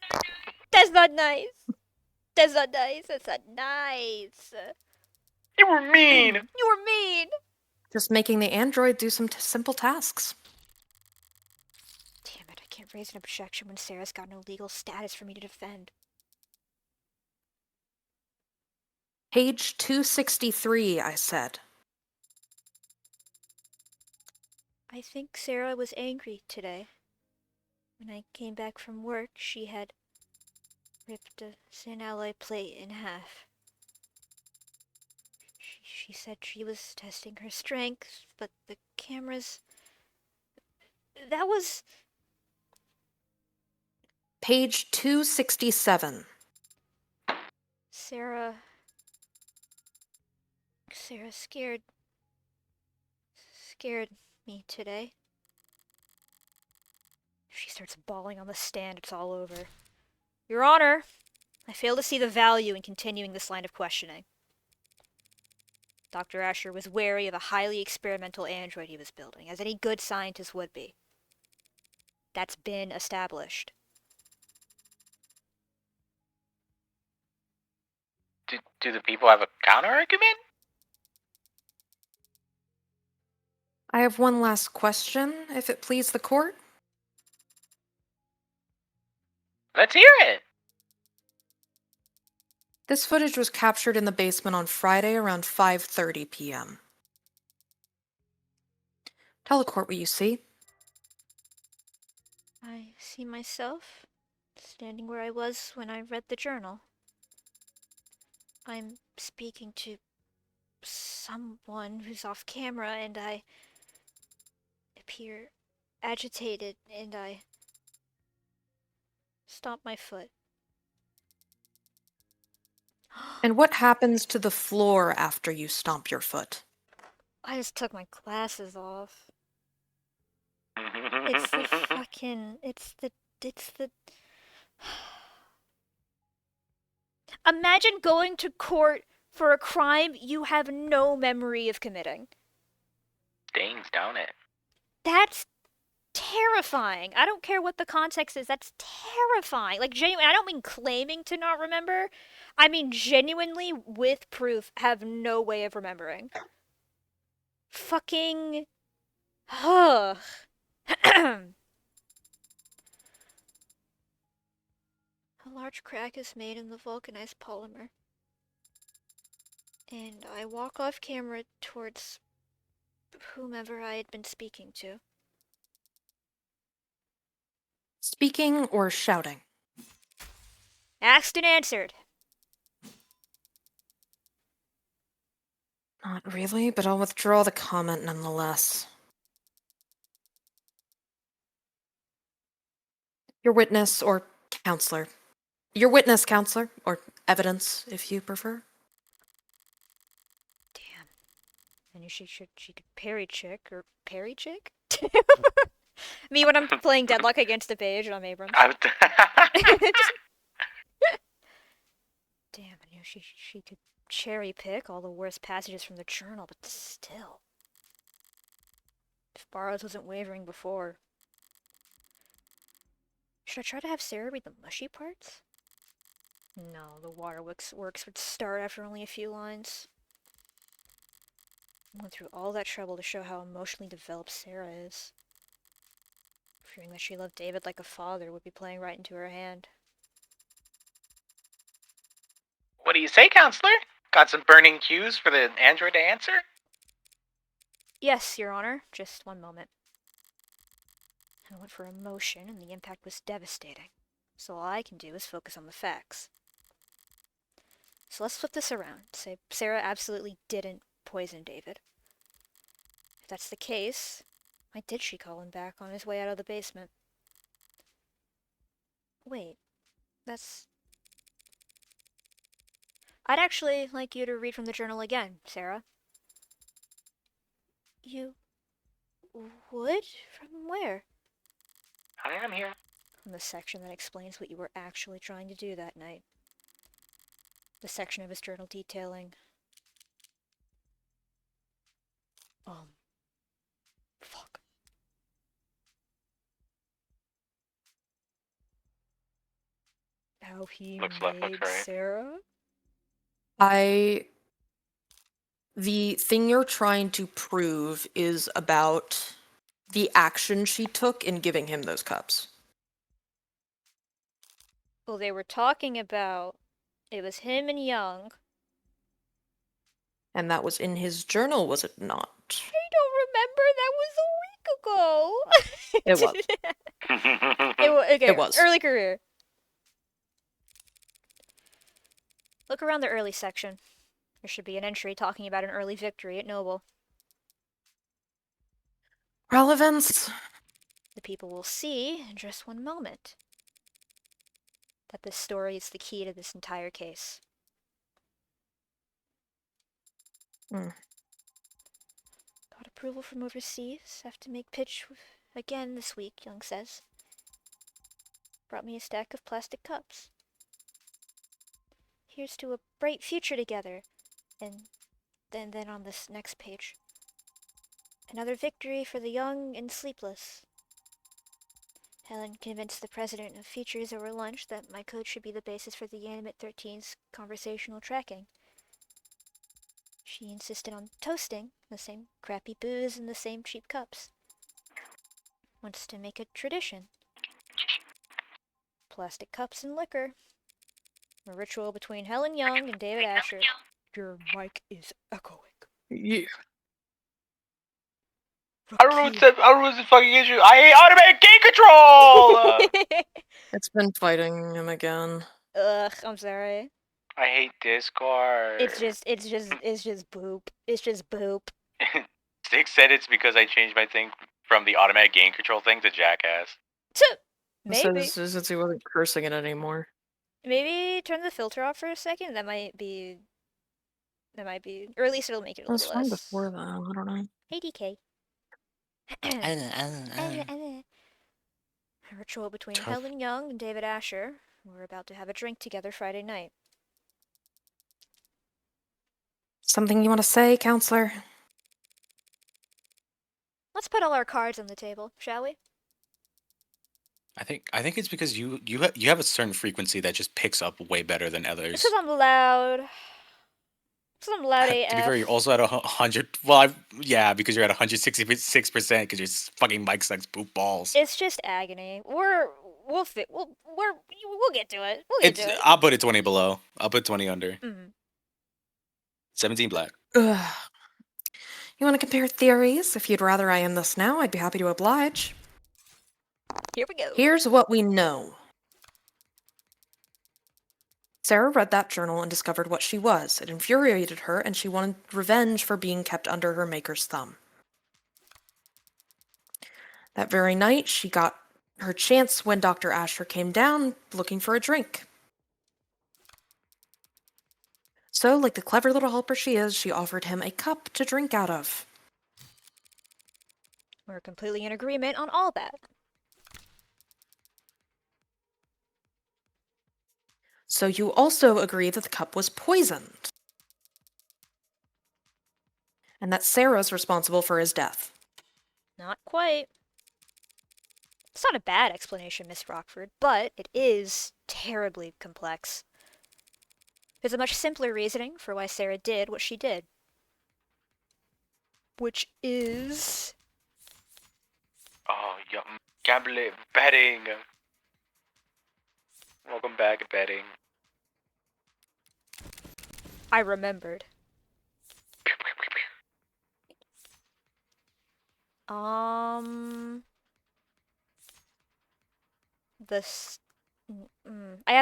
That's not nice. That's not nice. That's not nice. You were mean. You were mean! Just making the android do some simple tasks. Damn it, I can't raise an objection when Sarah's got no legal status for me to defend. Page 263, I said. I think Sarah was angry today. When I came back from work, she had ripped a sin alloy plate in half. She said she was testing her strength, but the cameras... That was... Page 267. Sarah scared me today. If she starts bawling on the stand, it's all over. Your Honor, I fail to see the value in continuing this line of questioning. Dr. Asher was wary of a highly experimental android he was building, as any good scientist would be. That's been established. Do the people have a counter argument? I have one last question, if it please the court. Let's hear it. This footage was captured in the basement on Friday around 5:30 p.m. Tell the court what you see. I see myself standing where I was when I read the journal. I'm speaking to someone who's off camera, and I appear agitated, and I stomp my foot. And what happens to the floor after you stomp your foot? I just took my glasses off. It's the fucking. It's the. Imagine going to court for a crime you have no memory of committing. Stings, don't it? That's terrifying. I don't care what the context is. That's terrifying. Like, genuinely, I don't mean claiming to not remember. I mean genuinely, with proof, have no way of remembering. Fucking. Ugh. A large crack is made in the vulcanized polymer. And I walk off camera towards whomever I had been speaking to. Speaking or shouting? Asked and answered. Not really, but I'll withdraw the comment nonetheless. Your witness or counselor. Your witness, counselor, or evidence, if you prefer. Damn. I knew she could parry chick, or parry chick? Me when I'm playing Deadlock against the page and I'm Abrams. Damn, I knew she could cherry pick all the worst passages from the journal, but still. If Barrows wasn't wavering before. Should I try to have Sarah read the mushy parts? No, the waterworks would start after only a few lines. I went through all that trouble to show how emotionally developed Sarah is. Fearing that she loved David like a father would be playing right into her hand. What do you say, counselor? Got some burning cues for the android to answer? Yes, Your Honor. Just one moment. I went for emotion, and the impact was devastating. So all I can do is focus on the facts. So let's flip this around. Say Sarah absolutely didn't poison David. If that's the case, why did she call him back on his way out of the basement? Wait, that's... I'd actually like you to read from the journal again, Sarah. You would? From where? I am here. From the section that explains what you were actually trying to do that night. The section of his journal detailing... Fuck. How he Looks left, made looks right. Sarah? The thing you're trying to prove is about the action she took in giving him those cups. Well, they were talking about... It was him and Young. And that was in his journal, was it not? I don't remember. That was a week ago. It was. Okay, It was. early career. Look around the early section. There should be an entry talking about an early victory at Noble. Relevance? The people will see in just one moment that this story is the key to this entire case. Got approval from overseas. Have to make pitch again this week, Young says. brought me a stack of plastic cups. Here's to a bright future together. And then on this next page, another victory for the young and sleepless. Helen convinced the president of Features over lunch that my code should be the basis for the Animate 13's conversational tracking. She insisted on toasting the same crappy booze in the same cheap cups. Wants to make a tradition. Plastic cups and liquor. A ritual between Helen Young and David Asher. Your mic is echoing. Yeah. I don't know what's the fucking issue. I hate automatic game control! It's been fighting him again. Ugh, I'm sorry. I hate Discord. It's just boop. It's just boop. Stig said it's because I changed my thing from the automatic game control thing to Jackass. Maybe. Since he wasn't cursing it anymore. Maybe turn the filter off for a second. That might be, or at least it'll make it a It was little fine less. before that. I don't know. Hey, DK. A ritual between Helen Young and David Asher. We're about to have a drink together Friday night. Something you want to say, counselor? Let's put all our cards on the table, shall we? I think it's because you have a certain frequency that just picks up way better than others. Because I'm loud. Because I'm loud AF. To be fair, you're also at 100. Well, yeah, because you're at 166% because your fucking mic sucks poop balls. It's just agony. We'll get to it. We'll get to it. I'll put it 20 below. I'll put 20 under. 17 black. Ugh. You want to compare theories? If you'd rather I end this now, I'd be happy to oblige. Here we go. Here's what we know. Sarah read that journal and discovered what she was. It infuriated her, and she wanted revenge for being kept under her maker's thumb. That very night, she got her chance when Dr. Asher came down looking for a drink. So, like the clever little helper she is, she offered him a cup to drink out of. We're completely in agreement on all that. So you also agree that the cup was poisoned. And that Sarah's responsible for his death. Not quite. It's not a bad explanation, Miss Rockford, but it is terribly complex. There's a much simpler reasoning for why Sarah did what she did. Which is... Oh, gambling, betting. Welcome back, betting. I remembered. I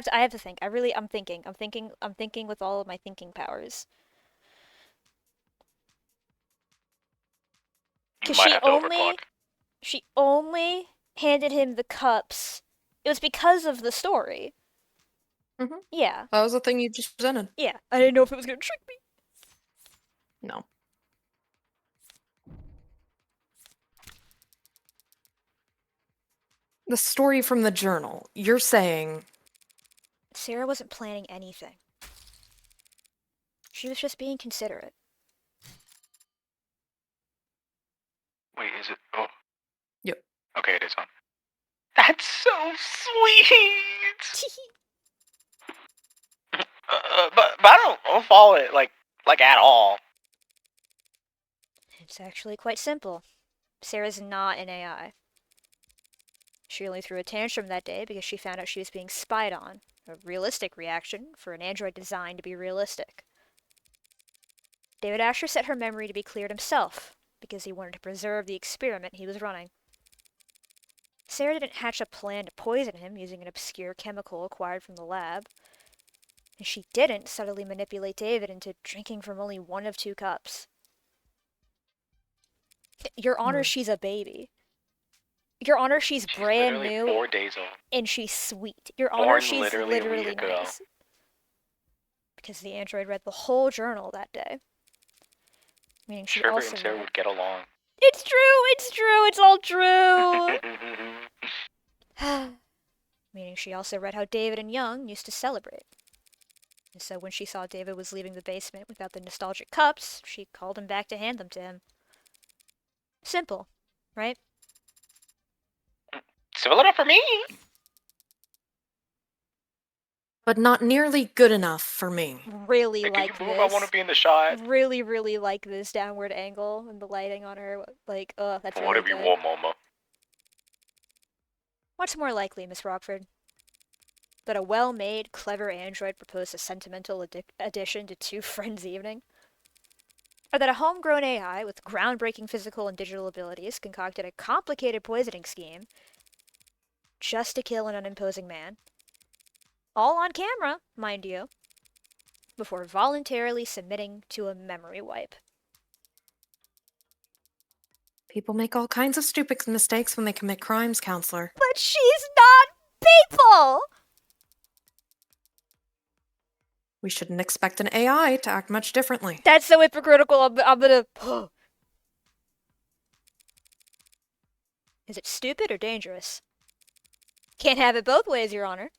have to think. I'm thinking with all of my thinking powers. You might have to overclock. She only handed him the cups. It was because of the story. Mm-hmm. Yeah. That was the thing you just presented. Yeah. I didn't know if it was gonna trick me. No. The story from the journal. You're saying... Sarah wasn't planning anything. She was just being considerate. Wait, is it? Oh. Yep. Okay, it is on. That's so sweet! But I don't follow it, like at all. It's actually quite simple. Sarah's not an AI. She only threw a tantrum that day because she found out she was being spied on. A realistic reaction for an android designed to be realistic. David Asher set her memory to be cleared himself because he wanted to preserve the experiment he was running. Sarah didn't hatch a plan to poison him using an obscure chemical acquired from the lab. And she didn't subtly manipulate David into drinking from only one of 2 cups. Your Honor, she's a baby. Your Honor, she's brand new. 4 days old. And she's sweet. Your Honor, she's literally ago. nice. Because the android read the whole journal that day. Meaning she Trevor also and Sarah would get along. It's true, it's all true. meaning she also read how David and Young used to celebrate. And so when she saw David was leaving the basement without the nostalgic cups, she called him back to hand them to him. Simple, right? Simple enough for me. But not nearly good enough for me. Really Can like you move? this. I want to be in the shot. Really, really like this downward angle and the lighting on her. Like, that's really Whatever good. you want, Mama. What's more likely, Miss Rockford? That a well-made, clever android proposed a sentimental addition to two friends' evening? Or that a homegrown AI with groundbreaking physical and digital abilities concocted a complicated poisoning scheme just to kill an unimposing man? All on camera, mind you, before voluntarily submitting to a memory wipe. People make all kinds of stupid mistakes when they commit crimes, Counselor. But she's not people! We shouldn't expect an AI to act much differently. That's so hypocritical, I'm gonna... Is it stupid or dangerous? Can't have it both ways, Your Honor.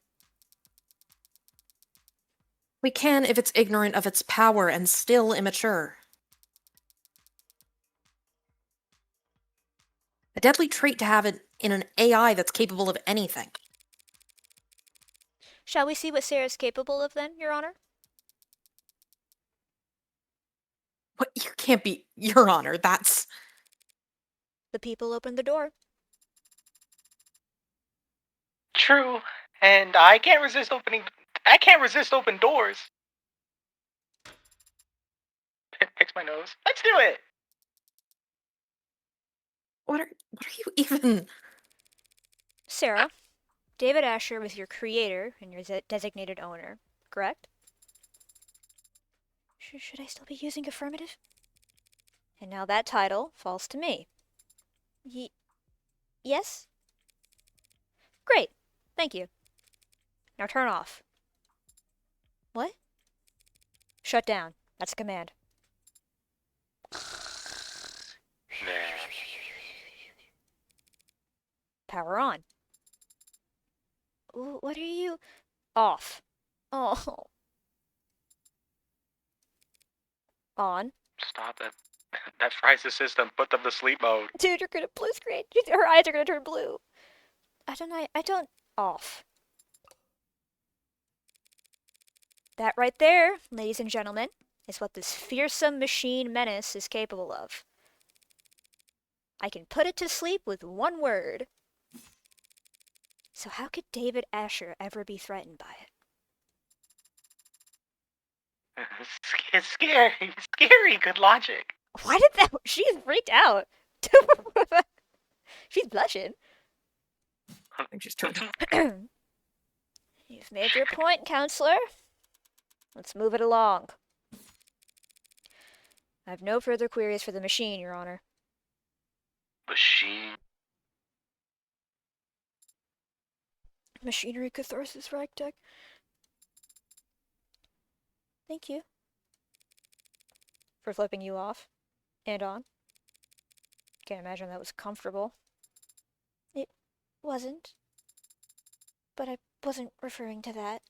We can if it's ignorant of its power and still immature. A deadly trait to have it in an AI that's capable of anything. Shall we see what Sarah's capable of then, Your Honor? What? You can't be, Your Honor, that's... The people opened the door. True, and I can't resist open doors. Picks my nose. Let's do it. What are you even... Sarah, David Asher was your creator and your designated owner, correct? Should I still be using affirmative? And now that title falls to me. Yes? Great. Thank you. Now turn off. What? Shut down. That's a command. Power on. What are you... Off. Oh. On. Stop that. That fries the system. Put them to sleep mode. Dude, you're gonna blue screen. Her eyes are gonna turn blue. I don't... Off. That right there, ladies and gentlemen, is what this fearsome machine menace is capable of. I can put it to sleep with one word. So how could David Asher ever be threatened by it? It's scary. Scary. Good logic. Why did that... She's freaked out. She's blushing. I just turned... You've made your point, counselor. Let's move it along. I have no further queries for the machine, Your Honor. Machine. Machinery catharsis ragtag. Thank you. For flipping you off. And on. Can't imagine that was comfortable. It wasn't. But I wasn't referring to that.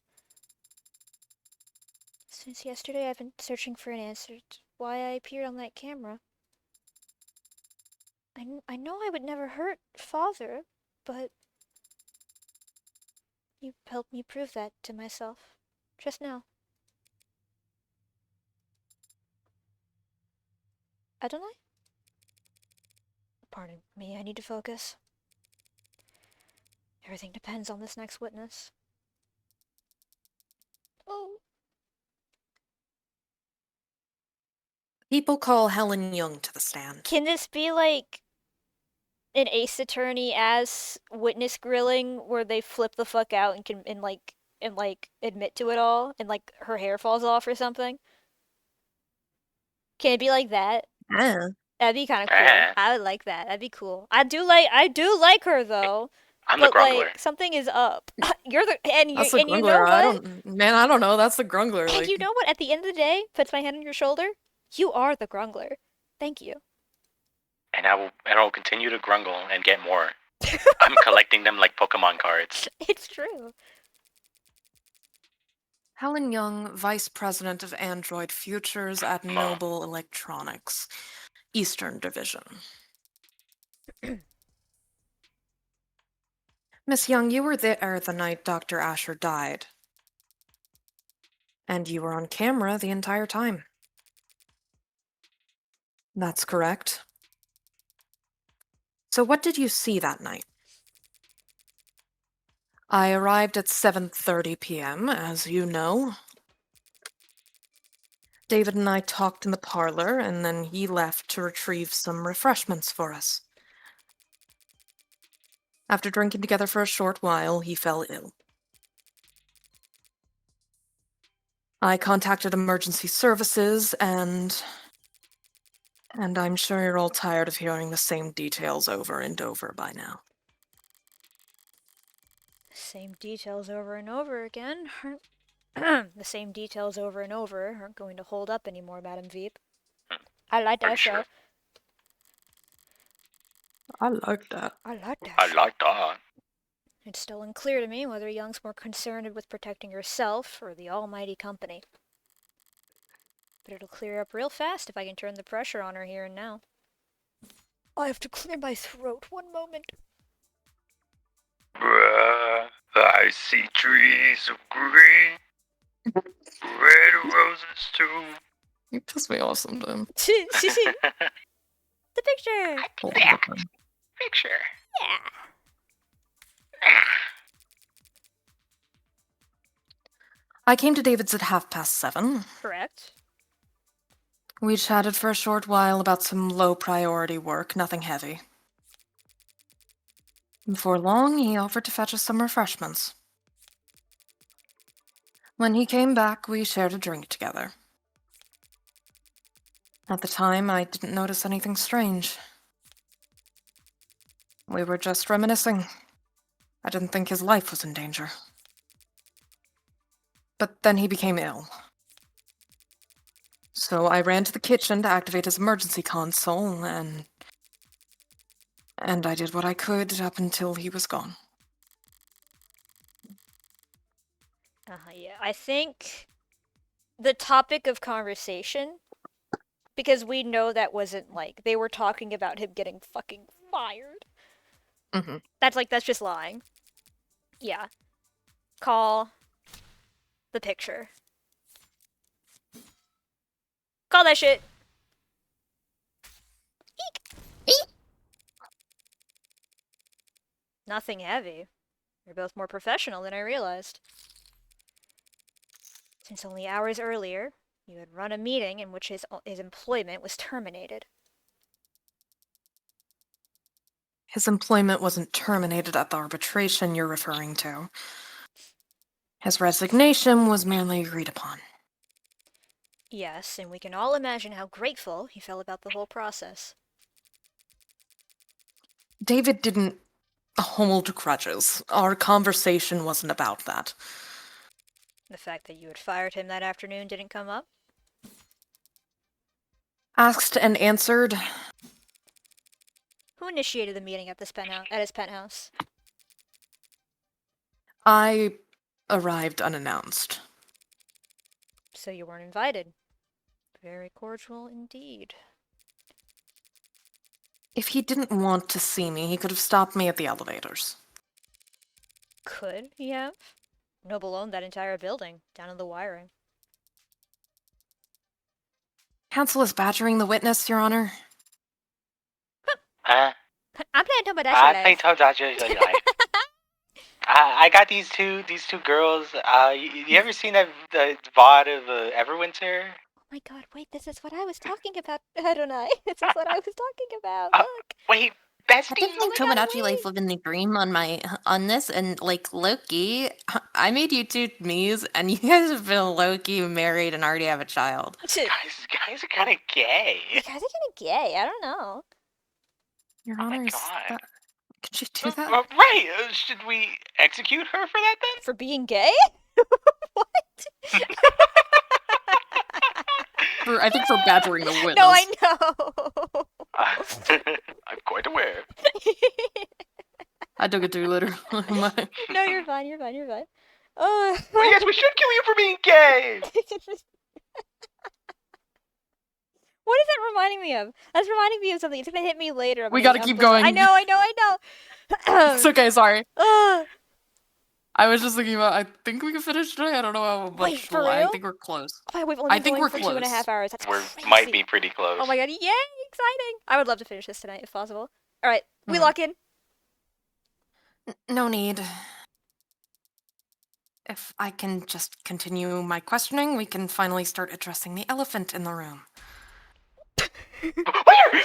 Since yesterday I've been searching for an answer to why I appeared on that camera. I know I would never hurt Father, but you helped me prove that to myself just now. Adonai? Pardon me, I need to focus. Everything depends on this next witness. Oh. People call Helen Young to the stand. Can this be like an Ace Attorney as witness grilling where they flip the fuck out and can and admit to it all and like her hair falls off or something? Can it be like that? Yeah. That'd be kind of cool. I would like that. That'd be cool. I do like her though. I'm but the grumbler. Like something is up. You're the and That's you the and grumbler. you know what? I don't know. That's the grumbler. And you know what? At the end of the day, puts my hand on your shoulder. You are the grumbler. Thank you. And I will continue to grumble and get more. I'm collecting them like Pokemon cards. It's true. Helen Young, Vice President of Android Futures at Noble Electronics, Eastern Division. Miss Young, you were there the night Dr. Asher died. And you were on camera the entire time. That's correct. So what did you see that night? I arrived at 7:30 p.m., as you know. David and I talked in the parlor, and then he left to retrieve some refreshments for us. After drinking together for a short while, he fell ill. I contacted emergency services, and I'm sure you're all tired of hearing the same details over and over by now. Same details over and over again. The same details over and over aren't going to hold up anymore, Madam Veep. I like that show. Sure. I like that. I like that I show. like that. It's still unclear to me whether Young's more concerned with protecting herself or the almighty company. But it'll clear up real fast if I can turn the pressure on her here and now. I have to clear my throat. One moment. Bruh, I see trees of green, red roses too. You piss me off sometimes. See, the picture. All Yeah. the time. Picture. Yeah. I came to David's at 7:30. Correct. We chatted for a short while about some low-priority work, nothing heavy. Before long, he offered to fetch us some refreshments. When he came back, we shared a drink together. At the time, I didn't notice anything strange. We were just reminiscing. I didn't think his life was in danger. But then he became ill. So I ran to the kitchen to activate his emergency console, and I did what I could up until he was gone. Yeah. I think the topic of conversation, because we know that wasn't like, they were talking about him getting fucking fired. Mm-hmm. That's just lying. Yeah. Call the picture. Call that shit. Eek. Nothing heavy. You're both more professional than I realized. Since only hours earlier, you had run a meeting in which his employment was terminated. His employment wasn't terminated at the arbitration you're referring to. His resignation was merely agreed upon. Yes, and we can all imagine how grateful he felt about the whole process. David didn't hold grudges. Our conversation wasn't about that. The fact that you had fired him that afternoon didn't come up? Asked and answered. Who initiated the meeting at his penthouse? I arrived unannounced. So you weren't invited. Very cordial indeed. If he didn't want to see me, he could have stopped me at the elevators. Could he have? Noble owned that entire building, down to the wiring. Counsel is badgering the witness, Your Honor. Huh? I'm playing Tomodachi I Life. think Tomodachi Life. I got these two girls. You ever seen the VOD of Everwinter? Oh my god, wait, this is what I was talking about, Adonai. This is what I was talking about. Look. Wait, I bestie. didn't think Oh my God, Tomodachi wait. Life lived in the dream on this, and like Loki, I made you two me's, and you guys have been Loki married and already have a child. Guys are kind of gay. You guys are kind of gay. I don't know. Your Oh my Honor, God. could you do that? Right. Should we execute her for that then? For being gay? What? I think for badgering the witness. No, I know. I'm quite aware. I took it too literally. No, you're fine. You're fine. You're fine. Oh. Well, yes, we should kill you for being gay. What is that reminding me of? That's reminding me of something. It's gonna hit me later. We gotta keep going. I know. It's okay, sorry. Ugh. I was just thinking about, I think we can finish today. I don't know how much. Wait, for I real? think we're close. Oh, we've only I been think going we're for 2.5 close. hours. That's We crazy. might be pretty close. Oh my god, yay! Exciting! I would love to finish this tonight if possible. Alright, we Mhm. lock in. No need. If I can just continue my questioning, we can finally start addressing the elephant in the room. Where?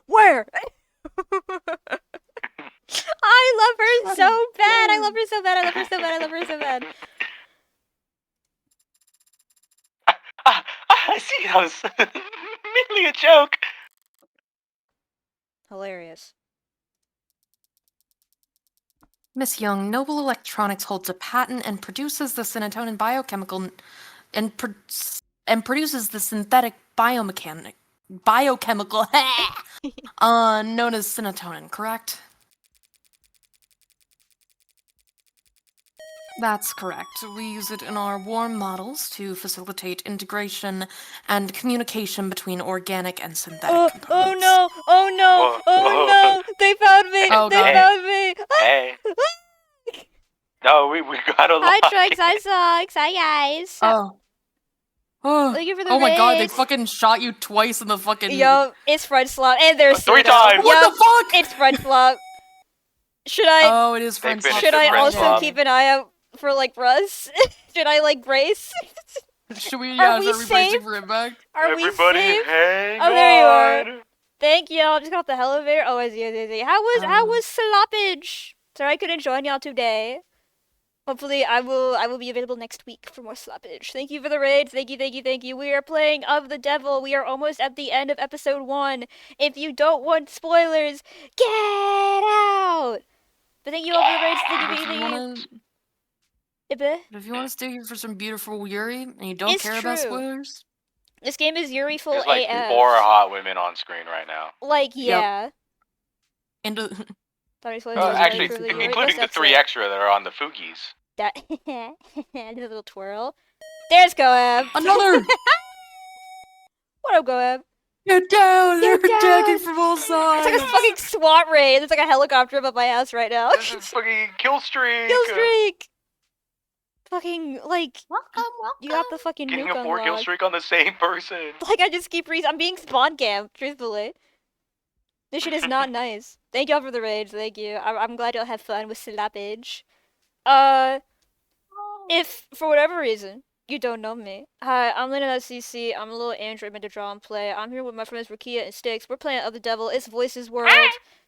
Where? I love her so bad. I love her so bad. I love her so bad. I love her so bad. I see. That was merely a joke. Hilarious. Miss Young, Noble Electronics holds a patent and produces the serotonin biochemical and produces the synthetic biochemical known as serotonin, correct? That's correct. We use it in our warm models to facilitate integration and communication between organic and synthetic components. Oh no! Oh no! Whoa, whoa. Oh no! They found me! Oh, They God. found me! Hey. No, we got a lot. Hi, Trix. Hi, Socks. Hi, guys. Oh. Oh. Thank you for the Oh my god, they raise. fucking shot you twice in the fucking... Yo, it's front slot. And there's 3 Pseudo. times. What Yup, the fuck? it's front flop. Should I Oh, it is They friends. finished should it I front also flop. keep an eye out for like Russ? Should I like brace? Should we, Are yeah, we start rebracing safe? for impact? Are Everybody we safe? hang Oh, there you are. on. Thank y'all. Just got off the elevator. Oh, I see. How was sloppage? Sorry I couldn't join y'all today. Hopefully I will be available next week for more sloppage. Thank you for the raids. Thank you. We are playing Of the Devil. We are almost at the end of episode 1. If you don't want spoilers, get out. But thank you all for the raids. Thank you. If you want to stay here for some beautiful Yuri and you don't It's care about true. spoilers, This game is Yuri full There's like AF. 4 hot women on screen right now. Like, yeah. into Thought he was supposed to Actually, play for Yuri. including the What's 3 up, extra that are on the Fugies. That did a little twirl. There's Goab. another. What up, Goab? Get down! Get They're down! attacking from all sides. It's like a fucking SWAT raid. There's like a helicopter above my house right now. This is fucking kill streak. Kill streak. Fucking like Welcome. you got the fucking Getting nuke a 4 kill unlocked. streak on the same person. Like I just keep I'm being spawn camped. Truthfully, this shit is not nice. Thank y'all for the raids. Thank you. I'm glad y'all have fun with slappage. If for whatever reason you don't know me, hi, I'm Lena.cc. I'm a little android meant to draw and play. I'm here with my friends Rakia and Styx. We're playing Of the Devil. It's Voices World.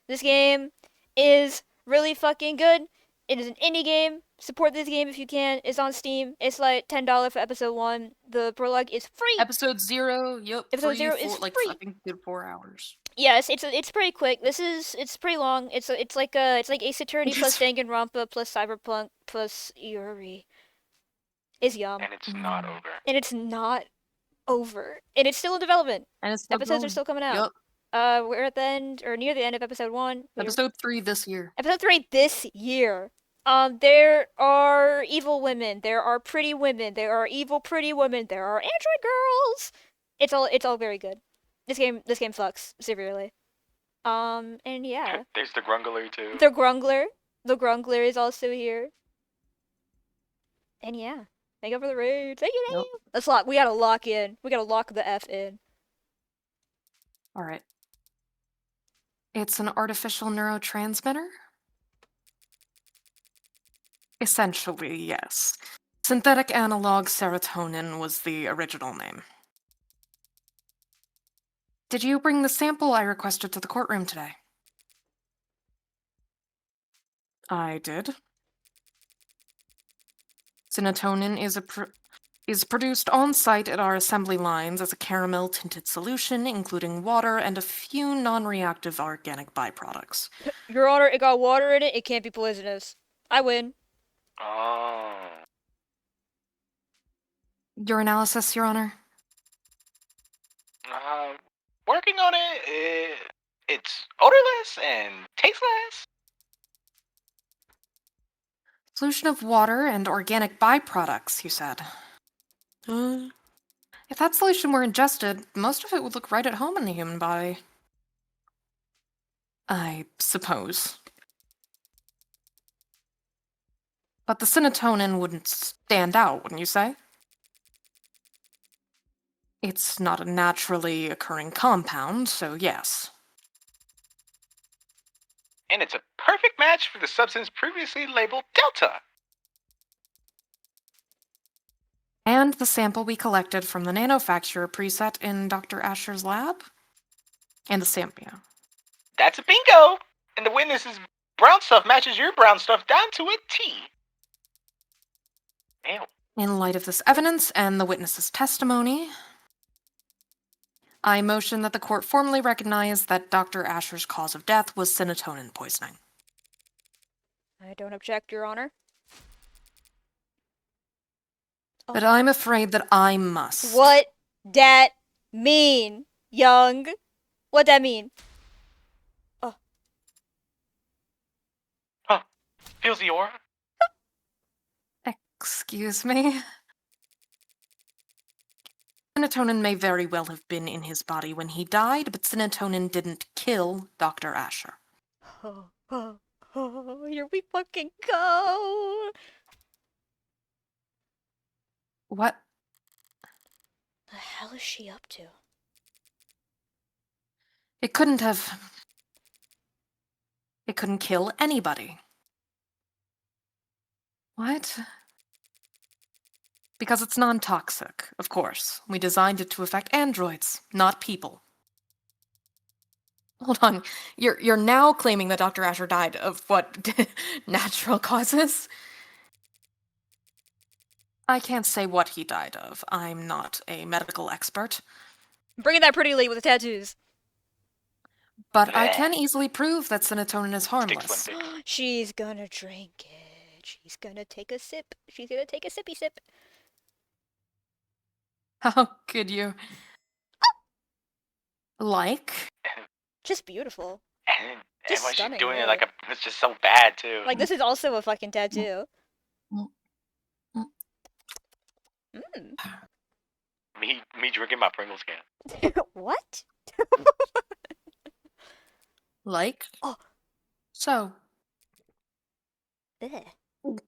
This game is really fucking good. It is an indie game. Support this game if you can. It's on Steam. It's like $10 for episode 1. The prologue is free. Episode 0, yep. Episode free 0 for, is like, free. I think good 4 hours. Yes, it's pretty quick. It's pretty long. It's like Ace Attorney plus Danganronpa plus Cyberpunk plus Yuri. Is yum. And it's not over. And it's not over. And it's still in development. And it's still Episodes going. are still coming out. Yep. We're at the end or near the end of episode 1. Episode 3 this year. Episode 3 this year. There are evil women. There are pretty women. There are evil pretty women. There are android girls. It's all very good. This game fucks severely. And yeah. There's the Grungler too. The Grungler is also here. And yeah. Thank you for the raid. Thank you. Yep. Let's lock. We gotta lock in. We gotta lock the F in. Alright. It's an artificial neurotransmitter? Essentially, yes. Synthetic analog serotonin was the original name. Did you bring the sample I requested to the courtroom today? I did. Serotonin is produced on-site at our assembly lines as a caramel-tinted solution, including water and a few non-reactive organic byproducts. Your Honor, it got water in it. It can't be poisonous. I win. Oh. Your analysis, Your Honor? Working on it. It's odorless and tasteless. Solution of water and organic byproducts, you said. If that solution were ingested, most of it would look right at home in the human body. I suppose. But the serotonin wouldn't stand out, wouldn't you say? It's not a naturally occurring compound, so yes. And it's a perfect match for the substance previously labeled Delta. And the sample we collected from the nanofacturer preset in Dr. Asher's lab? And the sample, yeah. That's a bingo! And the witness's brown stuff matches your brown stuff down to a T. Ew. In light of this evidence and the witness's testimony, I motion that the court formally recognize that Dr. Asher's cause of death was serotonin poisoning. I don't object, Your Honor. But I'm afraid that I must. What that mean, young? What that mean? Feels the aura? Excuse me? Serotonin may very well have been in his body when he died, but serotonin didn't kill Dr. Asher. Here we fucking go. What? The hell is she up to? It couldn't have. It couldn't kill anybody. What? Because it's non-toxic, of course. We designed it to affect androids, not people. Hold on. You're now claiming that Dr. Asher died of what? Natural causes? I can't say what he died of. I'm not a medical expert. Bring it that pretty lady with the tattoos. But I Bleh. can easily prove that serotonin is harmless. Slim Thick. She's gonna drink it. She's gonna take a sip. She's gonna take a sippy sip. How could you? Like? Just beautiful. And Just when she's stunning, doing it really. like it's just so bad too. Like, this is also a fucking tattoo. Mm. Me drinking my Pringles can. What? Like? Oh. So, Ugh.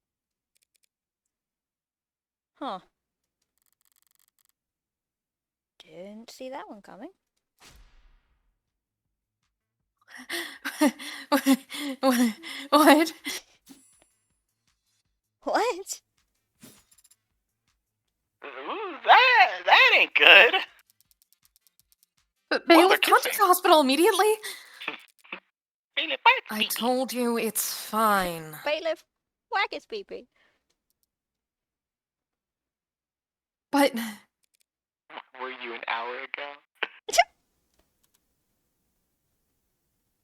Huh. Didn't see that one coming. what? What? Ooh, that ain't good. But Well, Bailiff, they're come to kissing. the hospital immediately? Bailiff, whack I pee-pee. told you it's fine. Bailiff, whack his pee-pee. But Were you an hour ago?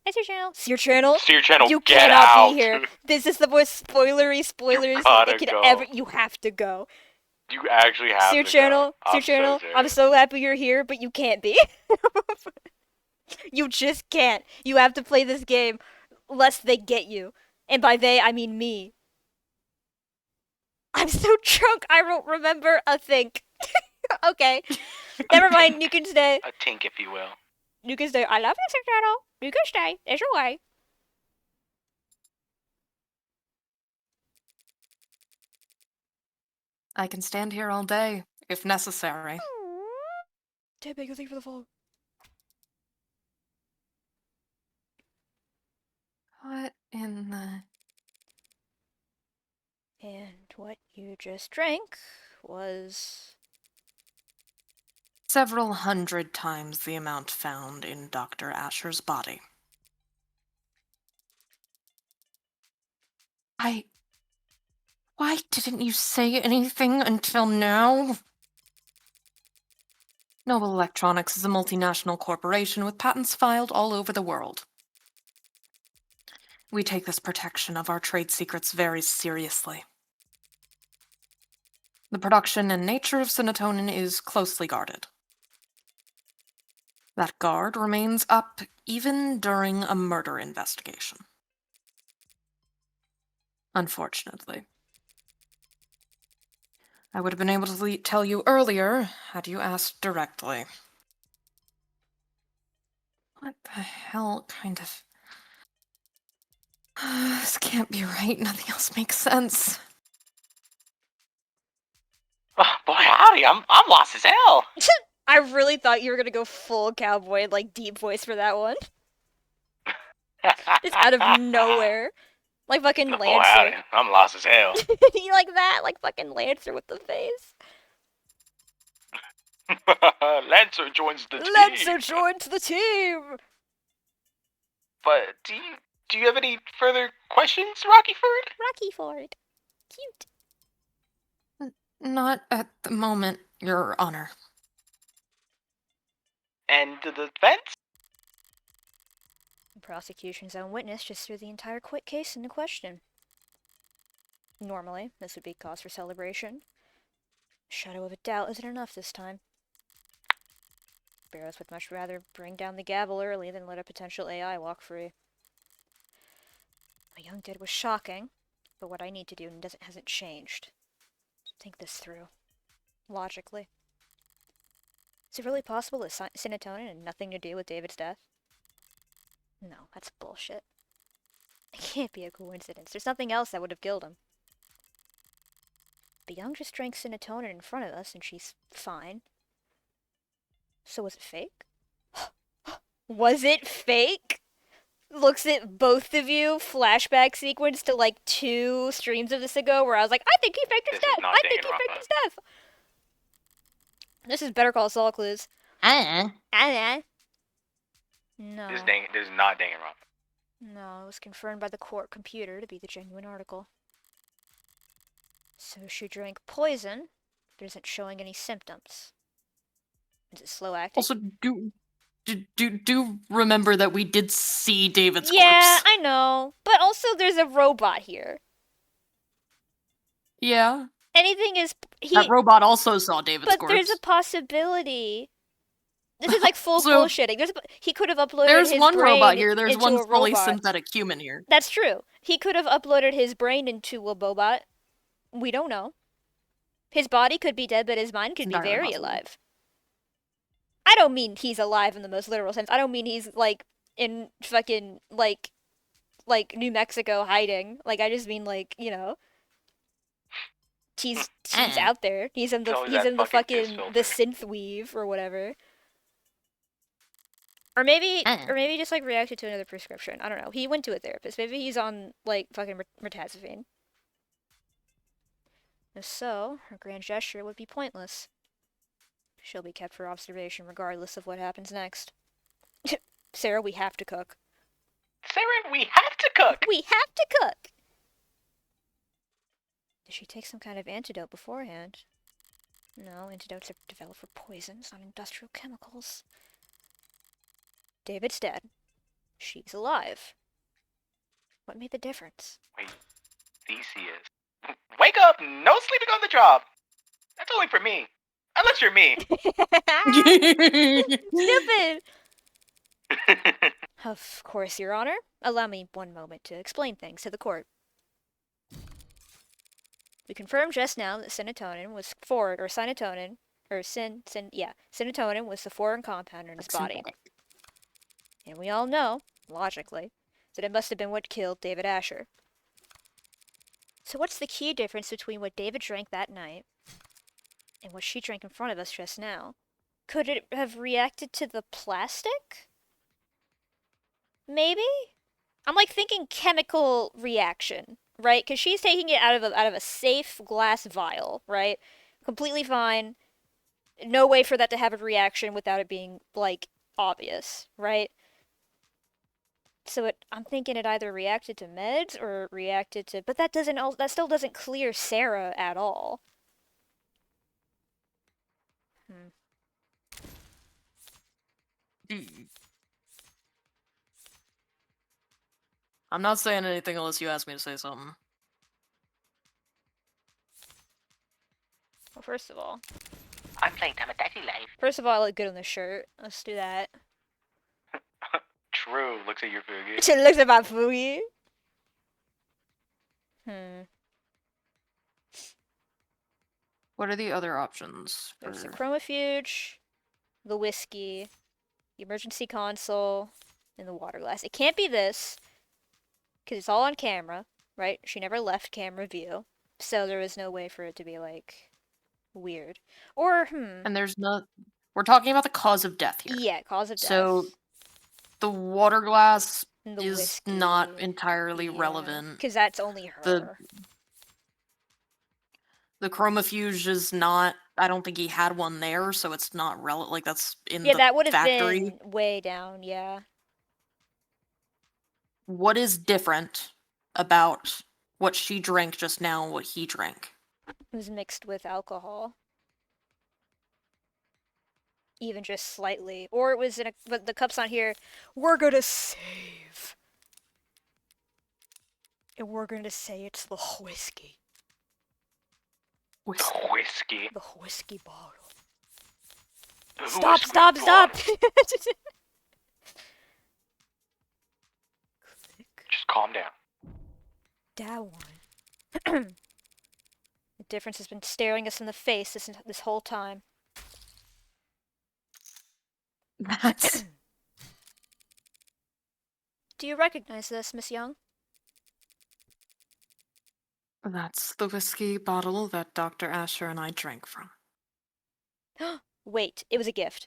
It's your channel. It's your channel. It's your channel. You Get cannot out. be here. This is the most spoilers gotta it could go. ever. You have to go. You actually have It's your to channel. go. It's your channel. So I'm serious. so happy you're here, but you can't be. You just can't. You have to play this game, lest they get you. And by they, I mean me. I'm so drunk, I don't remember a thing. Okay. Never mind, you can stay. A tink, if you will. You can stay. I love you, Sir Channel. You can stay. It's okay. I can stand here all day, if necessary. Damn, thank you for the follow. What in the... And what you just drank was... Several hundred times the amount found in Dr. Asher's body. Why didn't you say anything until now? Noble Electronics is a multinational corporation with patents filed all over the world. We take this protection of our trade secrets very seriously. The production and nature of serotonin is closely guarded. That guard remains up even during a murder investigation. Unfortunately. I would have been able to tell you earlier had you asked directly. What the hell kind of... This can't be right. Nothing else makes sense. Oh, boy, howdy, I'm lost as hell. I really thought you were gonna go full cowboy, like deep voice for that one. Just out of nowhere. Like fucking Boy, Lancer. howdy, I'm lost as hell. You like that? Like fucking Lancer with the face. Lancer joins the team. Lancer joins the team! But do you have any further questions, Rockyford? Rocky Ford. Cute. Not at the moment, Your Honor. And the defense? The prosecution's own witness just threw the entire quick case into question. Normally, this would be cause for celebration. Shadow of a doubt isn't enough this time. Barrows would much rather bring down the gavel early than let a potential AI walk free. What Young did was shocking, but what I need to do hasn't changed. Think this through. Logically. Is it really possible that serotonin had nothing to do with David's death? No, that's bullshit. It can't be a coincidence. There's nothing else that would have killed him. But Young just drank serotonin in front of us and she's fine. So was it fake? Was it fake? Looks at both of you, flashback sequence to like 2 streams of this ago where I was like, I think he faked his death! I think he faked his death! This is Better Call Saul clues. No. This is not Danganronpa. No, it was confirmed by the court computer to be the genuine article. So she drank poison, but isn't showing any symptoms. Is it slow acting? Also, do remember that we did see David's corpse. Yeah, I know. But also there's a robot here. Yeah. Anything is... That robot also saw David's corpse. But there's a possibility... This is like full bullshitting. He could have uploaded his brain. There's one robot here. There's into one fully synthetic human here. That's true. He could have uploaded his brain into a robot. We don't know. His body could be dead, but his mind could be very alive. I don't mean he's alive in the most literal sense. I don't mean he's like in fucking like New Mexico hiding. Like I just mean like, you know, he's out there. He's in the fucking the synth weave or whatever. Or maybe just like reacted to another prescription. I don't know. He went to a therapist. Maybe he's on like fucking mirtazapine. If so, her grand gesture would be pointless. She'll be kept for observation regardless of what happens next. Sarah, we have to cook. Sarah, we have to cook! We have to cook! Did she take some kind of antidote beforehand? No, antidotes are developed for poisons, not industrial chemicals. David's dead. She's alive. What made the difference? Wait, Theseus. Wake up! No sleeping on the job! That's only for me. Unless you're me. Stupid! Of course, Your Honor. Allow me one moment to explain things to the court. We confirmed just now that serotonin was serotonin was the foreign compound in his body. And we all know, logically, that it must have been what killed David Asher. So what's the key difference between what David drank that night and what she drank in front of us just now? Could it have reacted to the plastic? Maybe? I'm like thinking chemical reaction, right? Because she's taking it out of a safe glass vial, right? Completely fine. No way for that to have a reaction without it being, like, obvious, right? So I'm thinking it either reacted to meds or reacted to... But that still doesn't clear Sarah at all. I'm not saying anything unless you ask me to say something. Well, first of all... I'm playing time of daddy life. First of all, I look good on this shirt. Let's do that. shrew looks at your Fugi. She looks at my Fugi. What are the other options? There's the for- chromofuge, the whiskey, the emergency console, and the water glass. It can't be this, because it's all on camera, right? She never left camera view, so there was no way for it to be, like, weird. Or, And there's no. We're talking about the cause of death here. yeah, cause of death. So the water glass and the is whiskey. not entirely relevant. Because that's only her. The chromofuge is not. I don't think he had one there, so it's not relevant. Like that's in Yeah, the that would have factory. been way down, yeah. What is different about what she drank just now and what he drank? It was mixed with alcohol. Even just slightly. Or it was in a. But the cup's on here. We're gonna save. And we're gonna say it's the whiskey. Whiskey. Whiskey. The whiskey bottle. The Stop, whiskey stop, stop! bottle. Click. Just calm down. That one. The difference has been staring us in the face this whole time. That's Do you recognize this, Miss Young? that's the whiskey bottle that Dr. Asher and I drank from. Wait, it was a gift.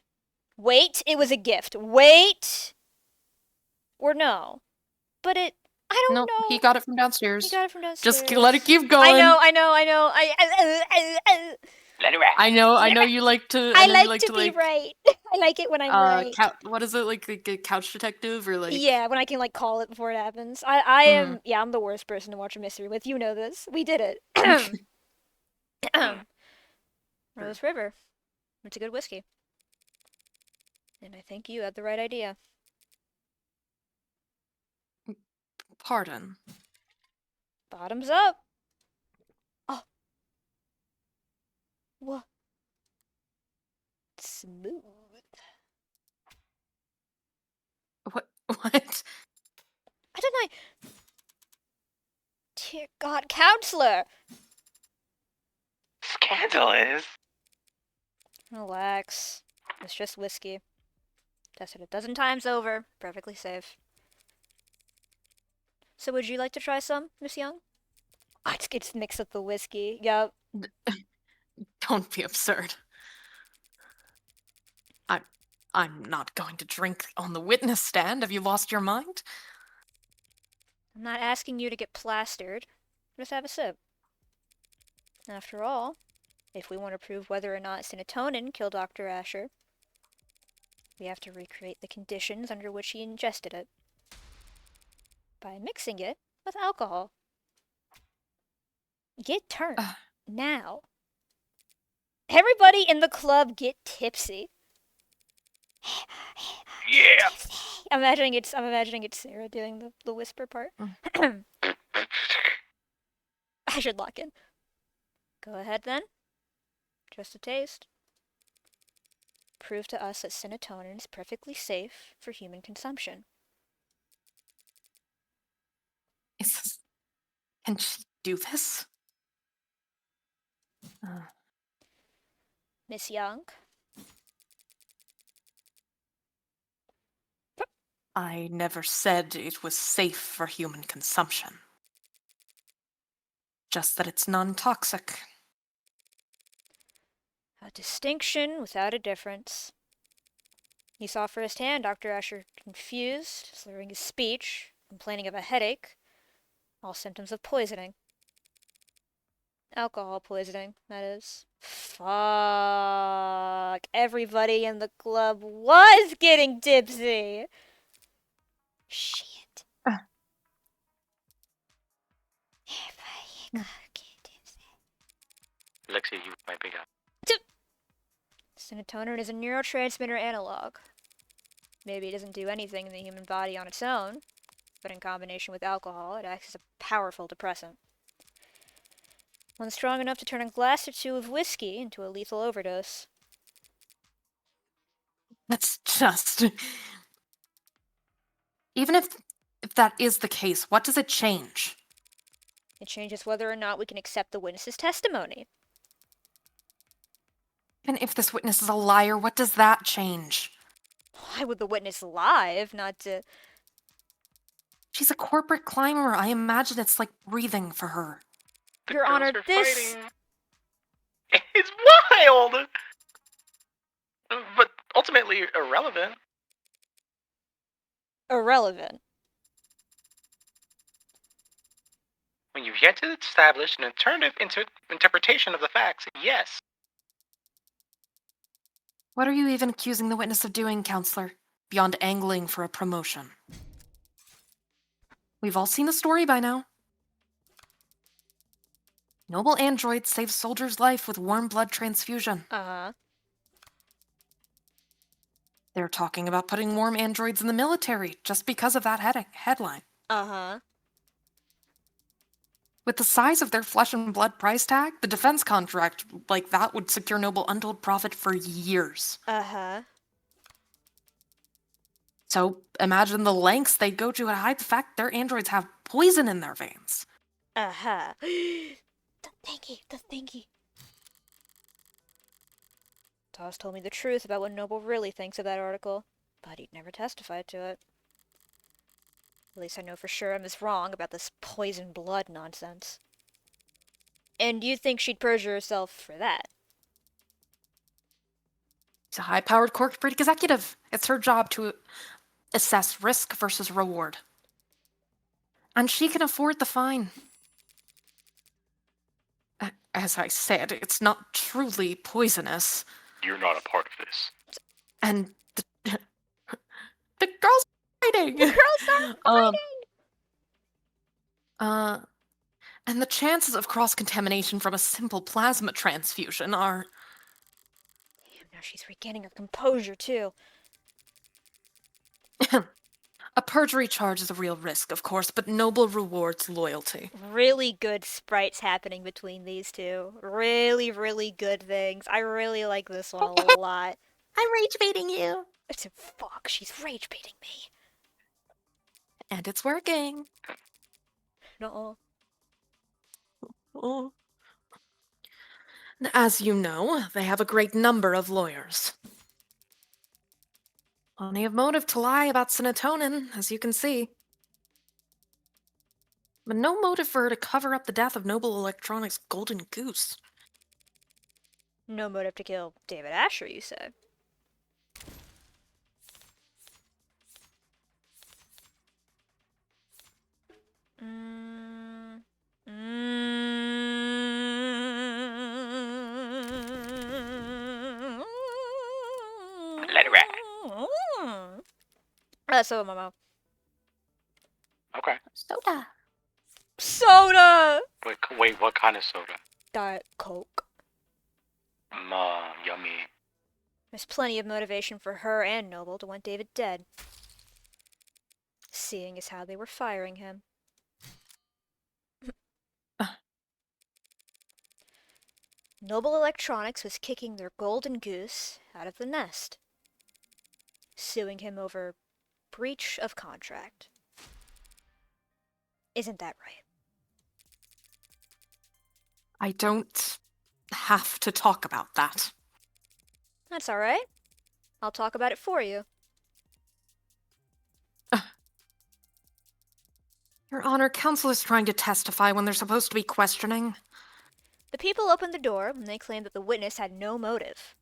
Wait, it was a gift. Wait! Or no. But it... I don't Nope, know. he got it from downstairs. He got it from downstairs. Just let it keep going. I know. Let it rap. I know you like to. I know you like to be like, right. I like it when I'm right. What is it like a couch detective or like? Yeah, when I can like call it before it happens. I am I'm the worst person to watch a mystery with. You know this. We did it. Rose River. It's a good whiskey. And I think you had the right idea. Pardon. Bottoms up. Oh. What? Smooth. What? I don't know. Dear God, counselor. Scandalous. Relax. It's just whiskey. Tested a dozen times over. Perfectly safe. So would you like to try some, Miss Young? Oh, it's mixed with the whiskey. Yep. Don't be absurd. I'm not going to drink on the witness stand. Have you lost your mind? I'm not asking you to get plastered. Just have a sip. After all, if we want to prove whether or not serotonin killed Dr. Asher, we have to recreate the conditions under which he ingested it by mixing it with alcohol. Get turned. Now. Everybody in the club get tipsy. Yeah. I'm imagining it's Sarah doing the whisper part. I should lock in. Go ahead then. Just a taste. Prove to us that serotonin is perfectly safe for human consumption. Can she do this? Miss Young? I never said it was safe for human consumption. Just that it's non-toxic. A distinction without a difference. You saw firsthand Dr. Asher confused, slurring his speech, complaining of a headache, all symptoms of poisoning. Alcohol poisoning, that is. Fuck. Everybody in the club was getting tipsy. Shit. Everybody got get tipsy. Lexi, you might pick up. Serotonin is a neurotransmitter analog. Maybe it doesn't do anything in the human body on its own, but in combination with alcohol, it acts as a powerful depressant. One strong enough to turn a glass or two of whiskey into a lethal overdose. That's just... Even if that is the case, what does it change? It changes whether or not we can accept the witness's testimony. Even if this witness is a liar, what does that change? Why would the witness lie if not to... She's a corporate climber. I imagine it's like breathing for her. The Your girls Honor, are this... fighting. It's wild! But ultimately irrelevant. Irrelevant. When you've yet to establish an alternative interpretation of the facts, yes. What are you even accusing the witness of doing, Counselor? Beyond angling for a promotion. We've all seen the story by now. Noble android saves soldier's life with warm blood transfusion. Uh-huh. They're talking about putting warm androids in the military just because of that headline. Uh-huh. With the size of their flesh and blood price tag, the defense contract like that would secure Noble untold profit for years. Uh-huh. So imagine the lengths they'd go to hide the fact their androids have poison in their veins. Uh-huh. The thingy. Toss told me the truth about what Noble really thinks of that article, but he'd never testified to it. At least I know for sure I'm as wrong about this poison blood nonsense. And you think she'd perjure herself for that? She's a high-powered corporate executive. It's her job to assess risk versus reward. And she can afford the fine. As I said, it's not truly poisonous. You're not a part of this. And the girls are fighting! The girls are fighting! And the chances of cross-contamination from a simple plasma transfusion are... Now she's regaining her composure, too. A perjury charge is a real risk, of course, but Noble rewards loyalty. Really good sprites happening between these two. Really, really good things. I really like this one a lot. I'm rage baiting you. Fuck, she's rage baiting me. And it's working. No. Oh. As you know, they have a great number of lawyers. Plenty of motive to lie about serotonin, as you can see. But no motive for her to cover up the death of Noble Electronics' golden goose. No motive to kill David Asher, you say? Let it rap. So, Momo. Okay. Soda! Wait, what kind of soda? Diet Coke. Yummy. There's plenty of motivation for her and Noble to want David dead. Seeing as how they were firing him. Noble Electronics was kicking their golden goose out of the nest, suing him over breach of contract. Isn't that right? I don't have to talk about that. That's alright. I'll talk about it for you. Your Honor, counsel is trying to testify when they're supposed to be questioning. The people opened the door when they claimed that the witness had no motive.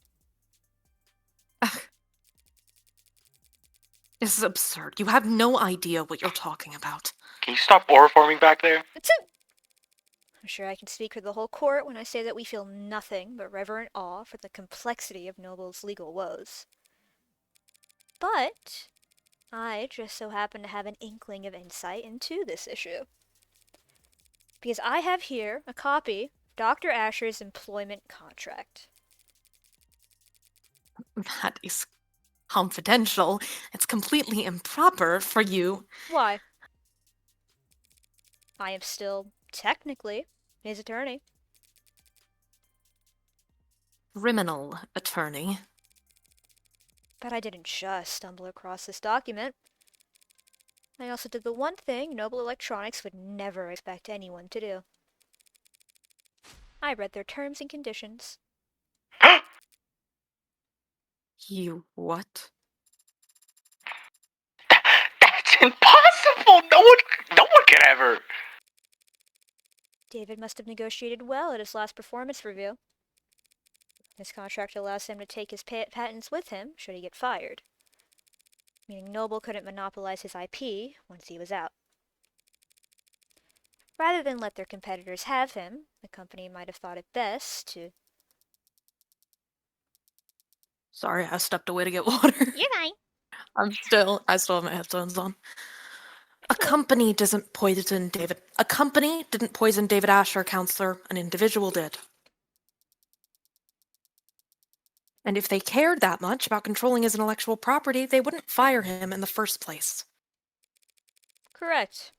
This is absurd. You have no idea what you're talking about. Can you stop oroforming back there? I'm sure I can speak for the whole court when I say that we feel nothing but reverent awe for the complexity of Noble's legal woes. But I just so happen to have an inkling of insight into this issue. Because I have here a copy of Dr. Asher's employment contract. That is confidential. It's completely improper for you. Why? I am still, technically, his attorney. Criminal attorney. But I didn't just stumble across this document. I also did the one thing Noble Electronics would never expect anyone to do. I read their terms and conditions. You what? That's impossible. No one can ever. David must have negotiated well at his last performance review. His contract allows him to take his patents with him should he get fired, meaning Noble couldn't monopolize his IP once he was out. Rather than let their competitors have him, the company might have thought it best to... Sorry, I stepped away to get water. You're fine. I still have my headphones on. A company doesn't poison David. A company didn't poison David Asher, counselor. An individual did. And if they cared that much about controlling his intellectual property, they wouldn't fire him in the first place. Correct.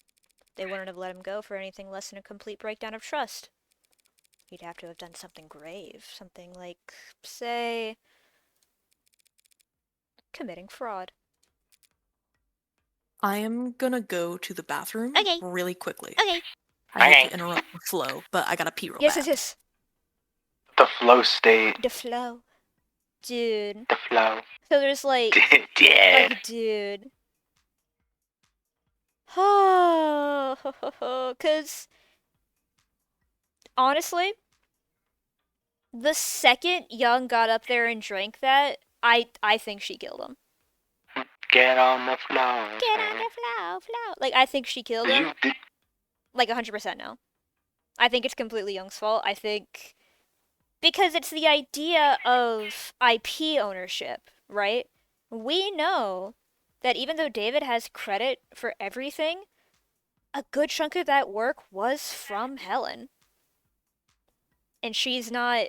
They wouldn't have let him go for anything less than a complete breakdown of trust. He'd have to have done something grave. Something like, say, committing fraud. I am gonna go to the bathroom Okay. really quickly. Okay. I hate Okay. to interrupt the flow, but I gotta pee real Yes, bad. yes. The flow state. The flow. Dude. The flow. So there's like... Dead. Like, dude. Oh, because... Honestly, the second Young got up there and drank that, I think she killed him. Get on the floor. Get on the flow. Like, I think she killed him. Like, 100% no. I think it's completely Young's fault. I think... Because it's the idea of IP ownership, right? We know that even though David has credit for everything, a good chunk of that work was from Helen. And she's not,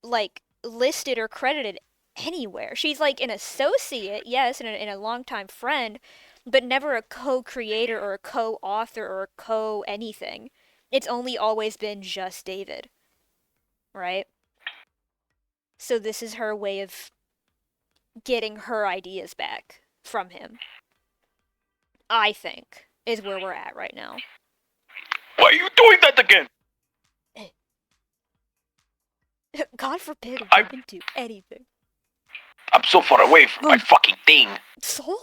like, listed or credited anywhere. She's, like, an associate, yes, and a longtime friend, but never a co-creator or a co-author or a co-anything. It's only always been just David. Right? So this is her way of getting her ideas back from him. I think is where we're at right now. Why are you doing that again? God forbid a I- woman do anything. I'm so far away from my fucking thing. Soul?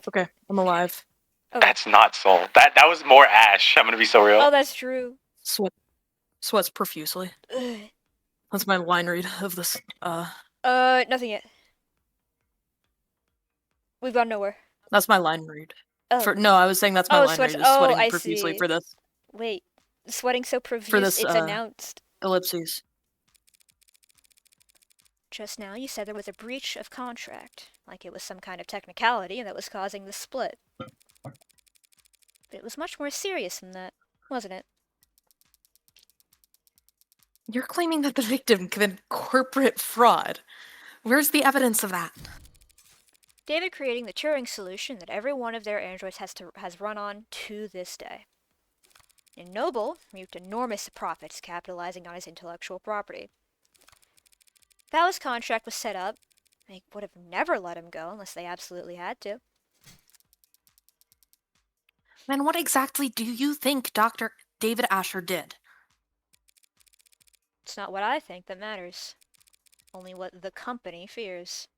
Okay, I'm alive. Okay. That's not Soul. That was more Ash. I'm gonna be so real. Oh, that's true. Sweats profusely. Ugh. That's my line read of this. Nothing yet. We've gone nowhere. That's my line read. Oh. No, I was saying that's my Oh, line sweats. read. Is Oh, sweating I profusely see. for this Wait, sweating so profuse, this, it's announced. ellipses. Just now you said there was a breach of contract, like it was some kind of technicality that was causing the split. But it was much more serious than that, wasn't it? You're claiming that the victim committed corporate fraud. Where's the evidence of that? David creating the Turing solution that every one of their androids has run on to this day. And Noble reaped enormous profits capitalizing on his intellectual property. If Alice's contract was set up, they would have never let him go unless they absolutely had to. And what exactly do you think Dr. David Asher did? It's not what I think that matters. Only what the company fears.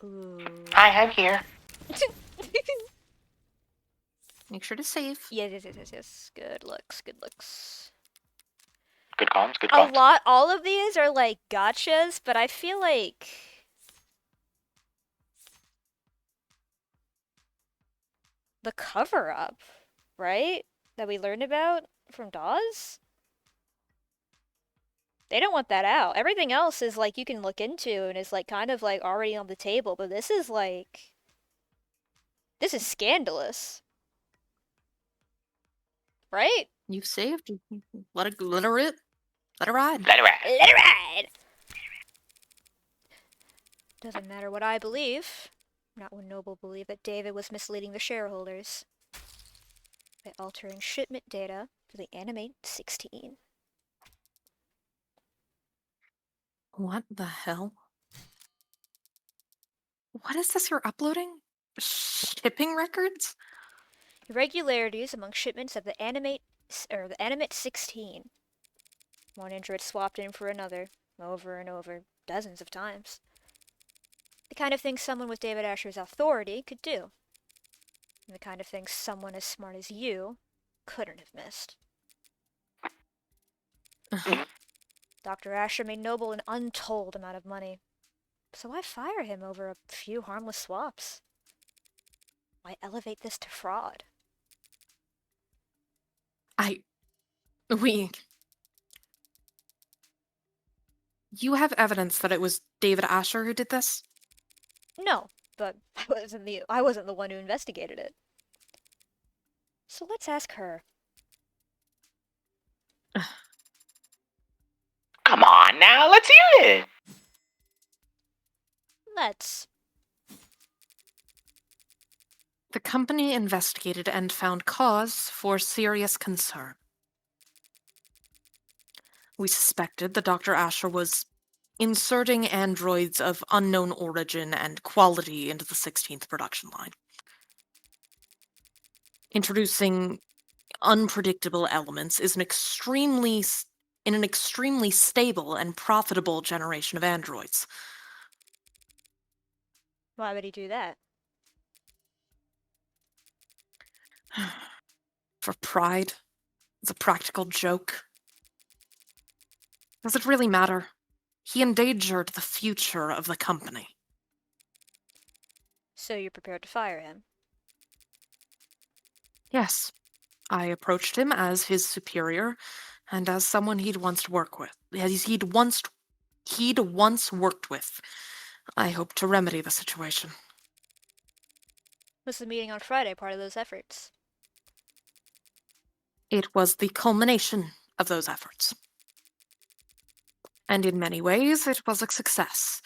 Ooh. Hi, I'm here. Make sure to save. Yes. Good looks. Good comms, good A comms. lot, all of these are like gotchas, but I feel like the cover up, right? That we learned about from Dawes? They don't want that out. Everything else is like you can look into and is like kind of like already on the table, but this is like this is scandalous. Right? You've saved. Let it rip. Let it ride. Let it ride. Let it ride! Doesn't matter what I believe. Not when Noble believed that David was misleading the shareholders by altering shipment data for the Animate 16. What the hell? What is this you're uploading? Shipping records? Irregularities among shipments of the Animate 16. One android swapped in for another, over and over, dozens of times. The kind of thing someone with David Asher's authority could do. And the kind of thing someone as smart as you couldn't have missed. Dr. Asher made Noble an untold amount of money. So why fire him over a few harmless swaps? Why elevate this to fraud? You have evidence that it was David Asher who did this? No, but I wasn't the one who investigated it. So let's ask her. Come on now, let's hear it. Let's. The company investigated and found cause for serious concern. We suspected that Dr. Asher was inserting androids of unknown origin and quality into the 16th production line. Introducing unpredictable elements is in an extremely stable and profitable generation of androids. Why would he do that? For pride? As a practical joke? Does it really matter? He endangered the future of the company. So you're prepared to fire him? Yes. I approached him as his superior and as someone he'd once worked with. He'd once worked with. I hope to remedy the situation. Was the meeting on Friday part of those efforts? It was the culmination of those efforts. And in many ways, it was a success.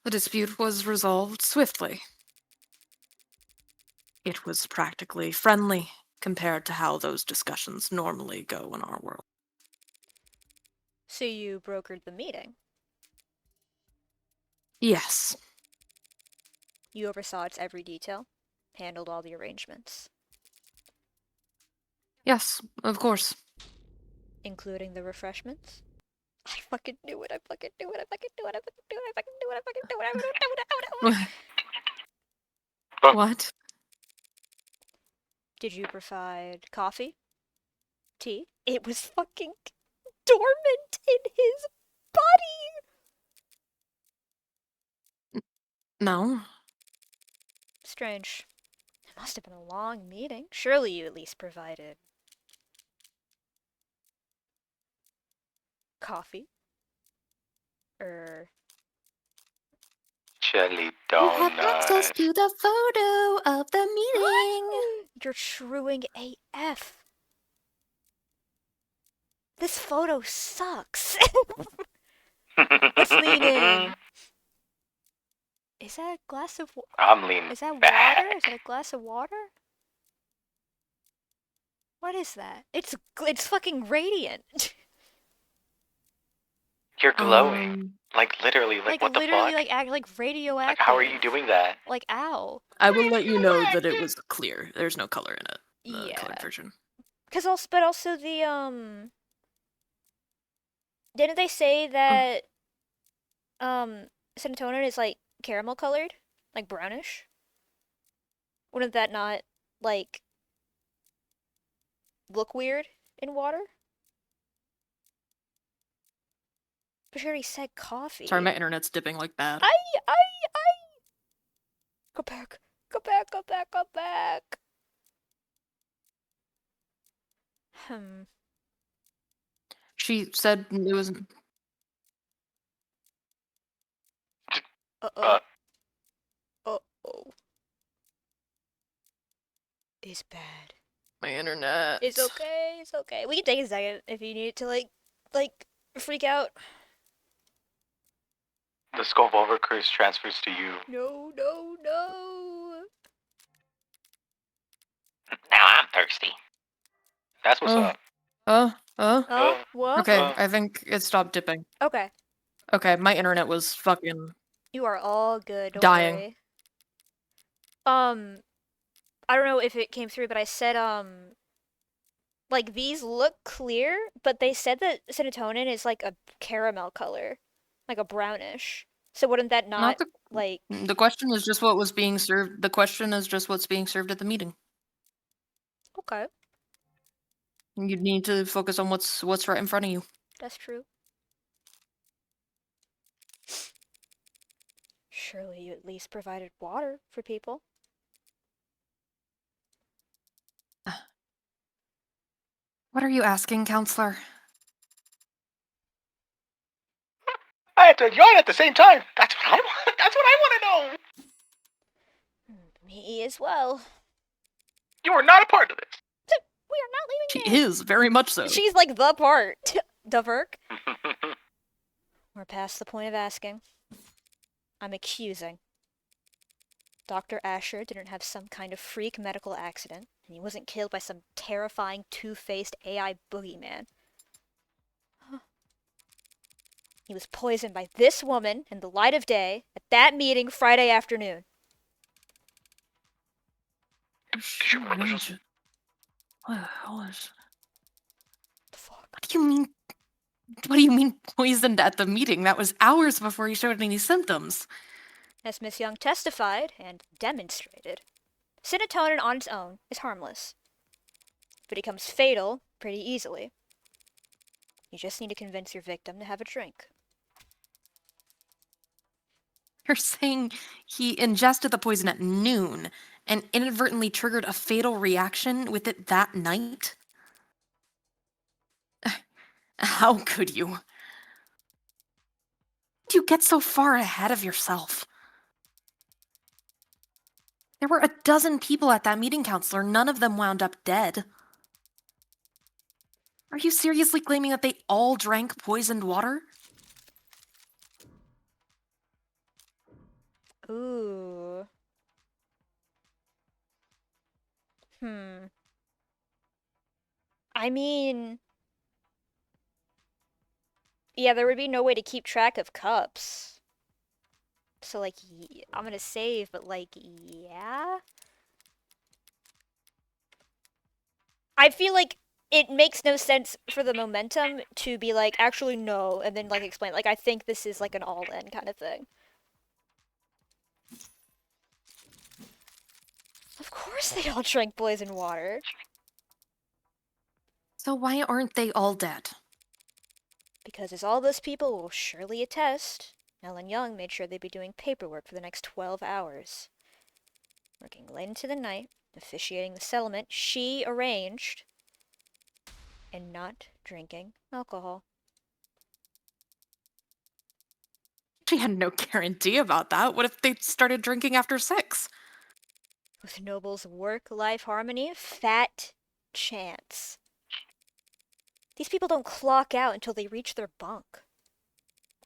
The dispute was resolved swiftly. It was practically friendly compared to how those discussions normally go in our world. So you brokered the meeting? Yes. You oversaw its every detail? Handled all the arrangements? Yes, of course. Including the refreshments? I fucking knew it, I fucking knew it, I fucking knew it, I fucking knew it, I fucking knew it, I fucking knew it, I fucking knew it, I fucking knew it. What? Did you provide coffee? Tea? It was fucking dormant in his body! No. Strange. It must have been a long meeting. Surely you at least provided coffee? Chili You have access donuts. to the photo of the meeting. You're truing AF. This photo sucks. Let's lean in. Is that a glass of I'm leaning Is that back. water? Is that a glass of water? What is that? It's fucking radiant. You're glowing. Like literally, like what the literally, fuck? like radioactive. Like how are you doing that? Like ow. I will let you know that it was clear. There's no color in it. The Yeah. colored version. But also the didn't they say that serotonin is like caramel colored, like brownish? Wouldn't that not like look weird in water? But she already said coffee. Sorry, my internet's dipping like bad. I. Go back. Go back. Go back. Go back. She said it was. Uh-oh. Uh-oh. It's bad. My internet. It's okay. It's okay. We can take a second if you need to, like, freak out. The scope over curse transfers to you. No, no, no. Now I'm thirsty. That's what's up. What? Okay, Uh. I think it stopped dipping. Okay. Okay, my internet was fucking You are all good, don't dying. worry. I don't know if it came through, but I said, like, these look clear, but they said that serotonin is like a caramel color, like a brownish. So wouldn't that Not not, the like... the question is just what was being served. The question is just what's being served at the meeting. Okay, You need to focus on what's right in front of you. that's true. Surely you at least provided water for people. What are you asking, counselor? I had to yawn at the same time. That's what I want. That's what I want to know. Me as well. You were not a part of this. We are not She leaving is very much so. this. She's like the part. The Verk. We're past the point of asking. I'm accusing. Dr. Asher didn't have some kind of freak medical accident, and he wasn't killed by some terrifying two-faced AI boogeyman. He was poisoned by this woman in the light of day at that meeting Friday afternoon. She really just... What the hell is... The fuck? What do you mean? What do you mean poisoned at the meeting? That was hours before he showed any symptoms. As Miss Young testified and demonstrated, serotonin on its own is harmless, but it becomes fatal pretty easily. You just need to convince your victim to have a drink. You're saying he ingested the poison at noon and inadvertently triggered a fatal reaction with it that night? How could you? How did you get so far ahead of yourself? There were a dozen people at that meeting, counselor. None of them wound up dead. Are you seriously claiming that they all drank poisoned water? Ooh. I mean... Yeah, there would be no way to keep track of cups. So, like, I'm gonna save, but, like, yeah? I feel like it makes no sense for the momentum to be like, actually, no, and then, like, explain. Like, I think this is, like, an all-in kind of thing. Of course they all drank poison water. So why aren't they all dead? Because as all those people will surely attest, Ellen Young made sure they'd be doing paperwork for the next 12 hours. Working late into the night, officiating the settlement she arranged, and not drinking alcohol. She had no guarantee about that. What if they started drinking after 6? With Noble's work-life harmony, fat chance. These people don't clock out until they reach their bunk.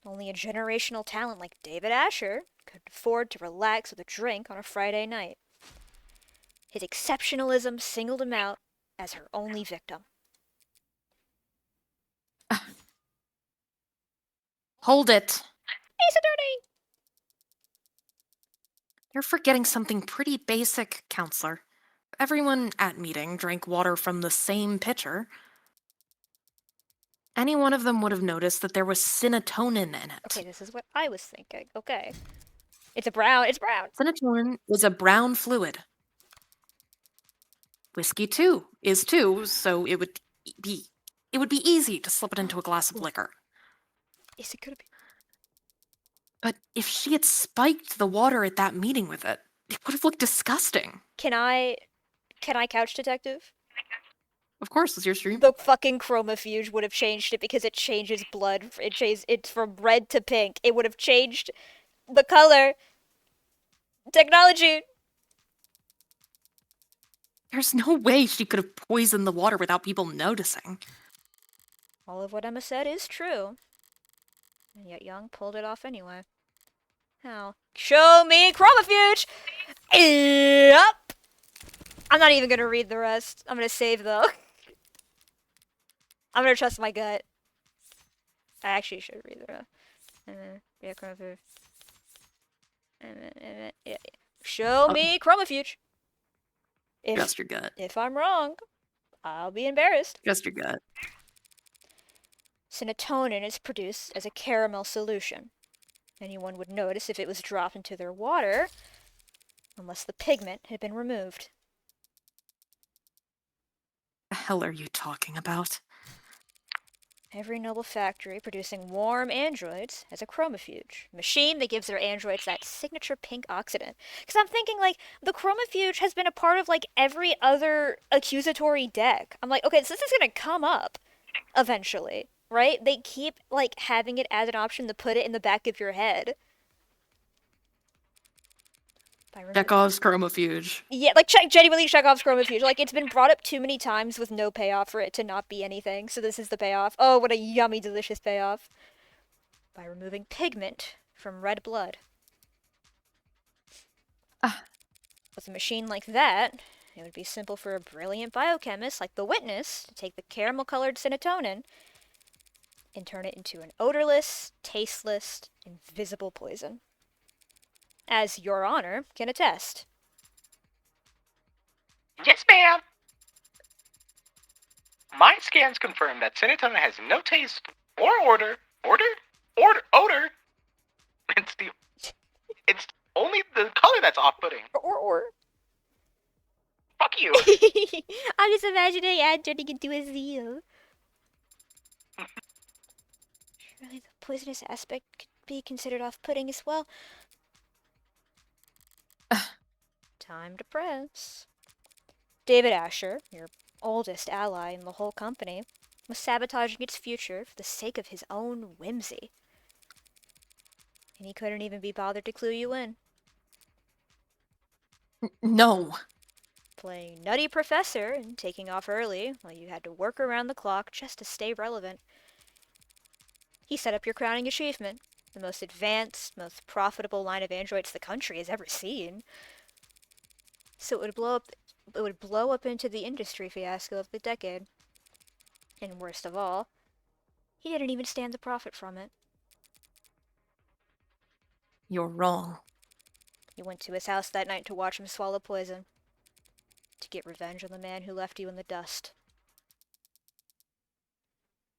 Only a generational talent like David Asher could afford to relax with a drink on a Friday night. His exceptionalism singled him out as her only victim. Hold it. Ace Attorney! You're forgetting something pretty basic, counselor. Everyone at meeting drank water from the same pitcher. Any one of them would have noticed that there was serotonin in it. Okay, this is what I was thinking. Okay. It's brown. Serotonin is a brown fluid. Whiskey too is too, so it would be easy to slip it into a glass of liquor. Is it gonna be? But if she had spiked the water at that meeting with it, it would have looked disgusting. Can I couch detective? Of course, it's your stream. The fucking chromofuge would have changed it because it changes blood. It's from red to pink. It would have changed the color. Technology. There's no way she could have poisoned the water without people noticing. All of what Emma said is true. And yet Young pulled it off anyway. How? Show me chromofuge! Yep! I'm not even gonna read the rest. I'm gonna save though. I'm gonna trust my gut. I actually should read the rest. Yeah, chromophage. Yeah. Show me chromophage. Just your gut. If I'm wrong, I'll be embarrassed. Just your gut. Serotonin is produced as a caramel solution. Anyone would notice if it was dropped into their water, unless the pigment had been removed. The hell are you talking about? Every noble factory producing warm androids has a chromophage, a machine that gives their androids that signature pink oxidant. Because I'm thinking, like, the chromophage has been a part of, like, every other accusatory deck. I'm like, okay, so this is gonna come up eventually, right? They keep, like, having it as an option to put it in the back of your head. Chekhov's chromophage. Yeah, like genuinely Chekhov's chromophage. Like, it's been brought up too many times with no payoff for it to not be anything. So this is the payoff. Oh, what a yummy, delicious payoff. By removing pigment from red blood. With a machine like that, it would be simple for a brilliant biochemist like the Witness to take the caramel-colored serotonin and turn it into an odorless, tasteless, invisible poison. As Your Honor can attest. Yes, ma'am. My scans confirm that serotonin has no taste or odor. Odor. It's only the color that's off-putting. Or. Fuck you. I'm just imagining Ed turning into a seal. Surely the poisonous aspect could be considered off-putting as well. Time to press. David Asher, your oldest ally in the whole company, was sabotaging its future for the sake of his own whimsy. And he couldn't even be bothered to clue you in. No. Playing nutty professor and taking off early while you had to work around the clock just to stay relevant. He set up your crowning achievement, the most advanced, most profitable line of androids the country has ever seen. So it would blow up into the industry fiasco of the decade. And worst of all, he didn't even stand to profit from it. You're wrong. You went to his house that night to watch him swallow poison. To get revenge on the man who left you in the dust.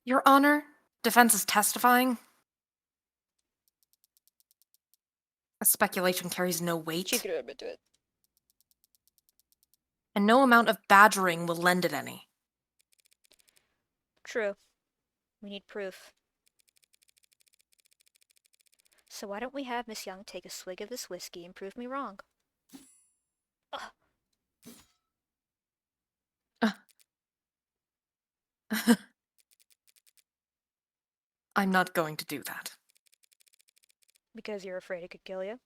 Your Honor, defense is testifying. A speculation carries no weight. She could admit to it. And no amount of badgering will lend it any. True. We need proof. So why don't we have Miss Young take a swig of this whiskey and prove me wrong? I'm not going to do that. Because you're afraid it could kill you?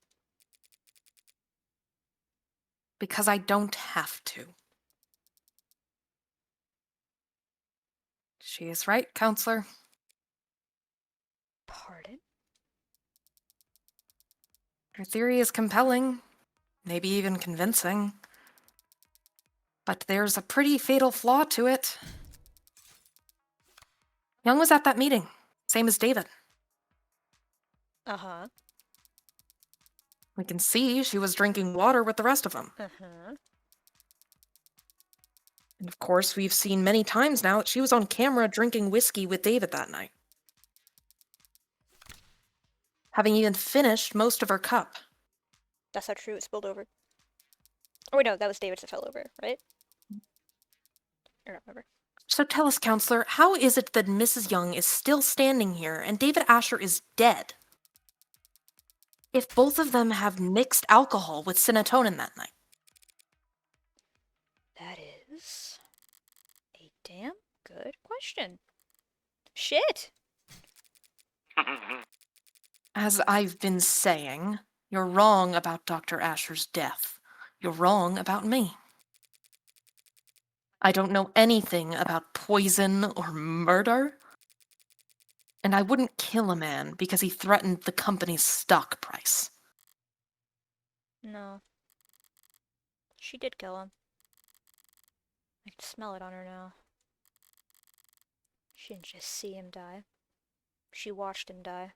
Because I don't have to. She is right, Counselor. Pardon? Her theory is compelling, maybe even convincing. But there's a pretty fatal flaw to it. Young was at that meeting, same as David. Uh-huh. We can see she was drinking water with the rest of them. Uh-huh. And of course, we've seen many times now that she was on camera drinking whiskey with David that night. Having even finished most of her cup. That's not true, it spilled over. Oh wait, no, that was David's that fell over, right? I don't remember. So tell us, Counselor, how is it that Mrs. Young is still standing here and David Asher is dead? If both of them have mixed alcohol with serotonin that night. That is a damn good question. Shit! As I've been saying, you're wrong about Dr. Asher's death. You're wrong about me. I don't know anything about poison or murder. And I wouldn't kill a man because he threatened the company's stock price. No. She did kill him. I can smell it on her now. She didn't just see him die. She watched him die.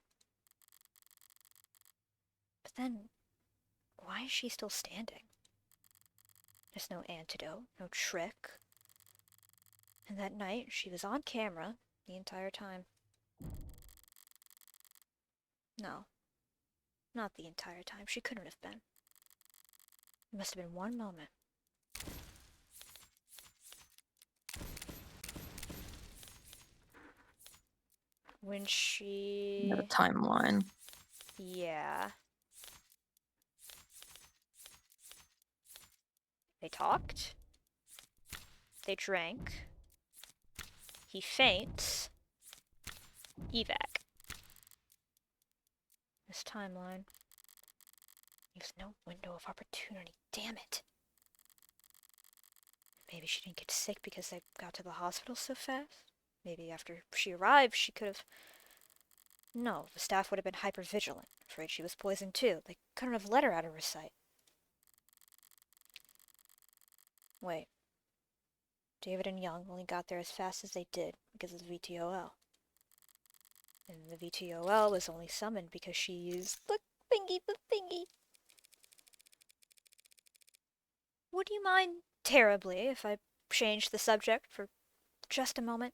But then, why is she still standing? There's no antidote, no trick. And that night, she was on camera the entire time. No, not the entire time. She couldn't have been. It must have been one moment. When The she... timeline. Yeah. They talked. They drank. He faints. Evac. This timeline leaves no window of opportunity. Damn it. Maybe she didn't get sick because they got to the hospital so fast? Maybe after she arrived, she could have... No, the staff would have been hyper-vigilant. Afraid she was poisoned too. They couldn't have let her out of her sight. Wait. David and Young only got there as fast as they did because of the VTOL. And the VTOL was only summoned because she used the thingy. Would you mind terribly if I changed the subject for just a moment?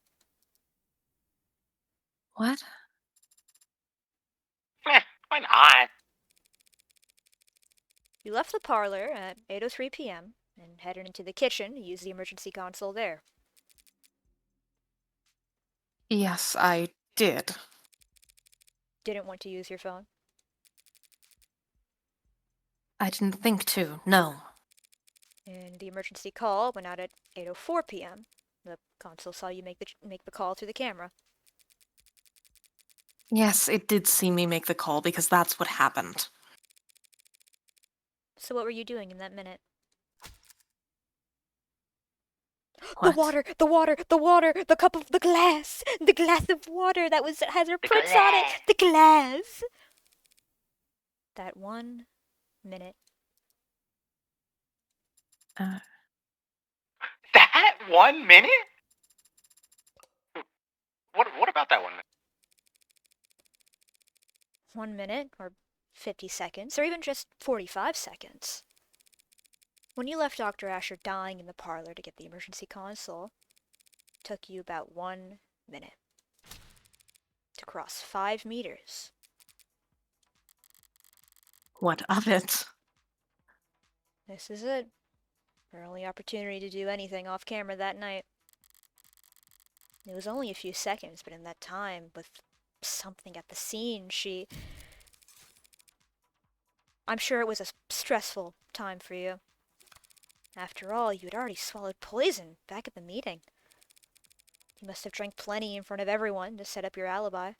What? Why not? You left the parlor at 8:03 p.m. and headed into the kitchen to use the emergency console there. Yes, I did. Didn't want to use your phone. I didn't think to, no. And the emergency call went out at 8:04 p.m. The console saw you make the call through the camera. Yes, it did see me make the call because that's what happened. So what were you doing in that minute? What? The water, the cup of the glass of water that has her The prints on it, glass. the glass. That 1 minute. That 1 minute? What about that 1 minute? 1 minute, or 50 seconds, or even just 45 seconds. When you left Dr. Asher dying in the parlor to get the emergency console, it took you about 1 minute to cross 5 meters. What of it? This is it. Her only opportunity to do anything off camera that night. It was only a few seconds, but in that time, with something at the scene, I'm sure it was a stressful time for you. After all, you had already swallowed poison back at the meeting. You must have drank plenty in front of everyone to set up your alibi.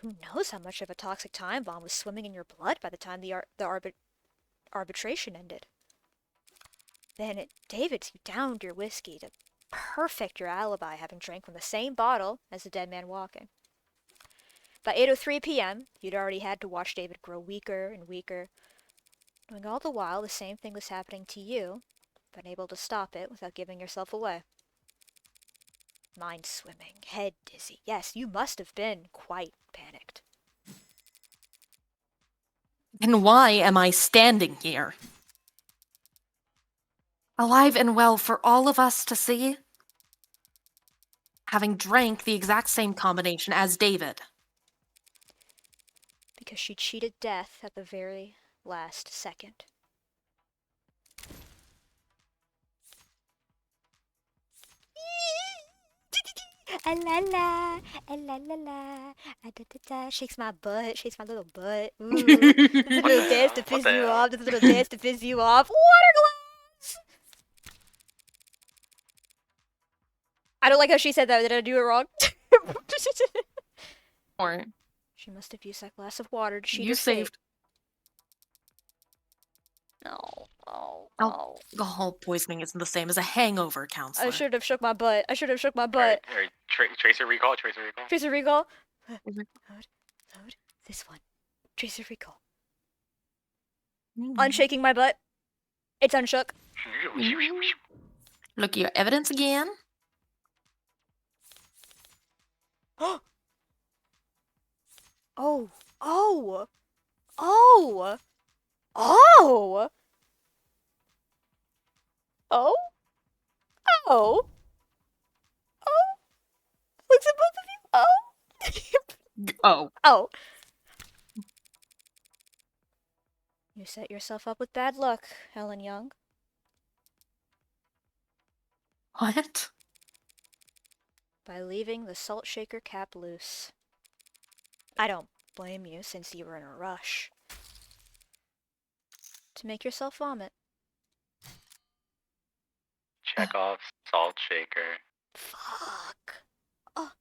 Who knows how much of a toxic time bomb was swimming in your blood by the time the arbitration ended. Then at David's, you downed your whiskey to perfect your alibi, having drank from the same bottle as the dead man walking. By 8:03 p.m., you'd already had to watch David grow weaker and weaker. Knowing all the while the same thing was happening to you, but unable to stop it without giving yourself away. Mind swimming, head dizzy. Yes, you must have been quite panicked. And why am I standing here? Alive and well for all of us to see? Having drank the exact same combination as David. Because she cheated death at the very last second. Ah la la, ah la la la, ah da da da. Shakes my butt, shakes my little butt. Ooh, that's a little dance to piss you off. That's a little dance to piss you off. Water glass. I don't like how she said that. Did I do it wrong? Or She must have used that glass of water to cheat you her fate. saved Oh. alcohol poisoning isn't the same as a hangover, counselor. I should have shook my butt. Alright, alright, Tracer recall. Tracer recall. Mhm. Load. This one. Tracer recall. Mm. Unshaking my butt. It's unshook. Look at your evidence again. Oh. Oh! Oh! Oh? Oh? Oh? Looks at both of you. Oh! Oh. Oh. You set yourself up with bad luck, Helen Young. What? By leaving the salt shaker cap loose. I don't blame you since you were in a rush. To make yourself vomit. Check off salt shaker. Fuck. Oh.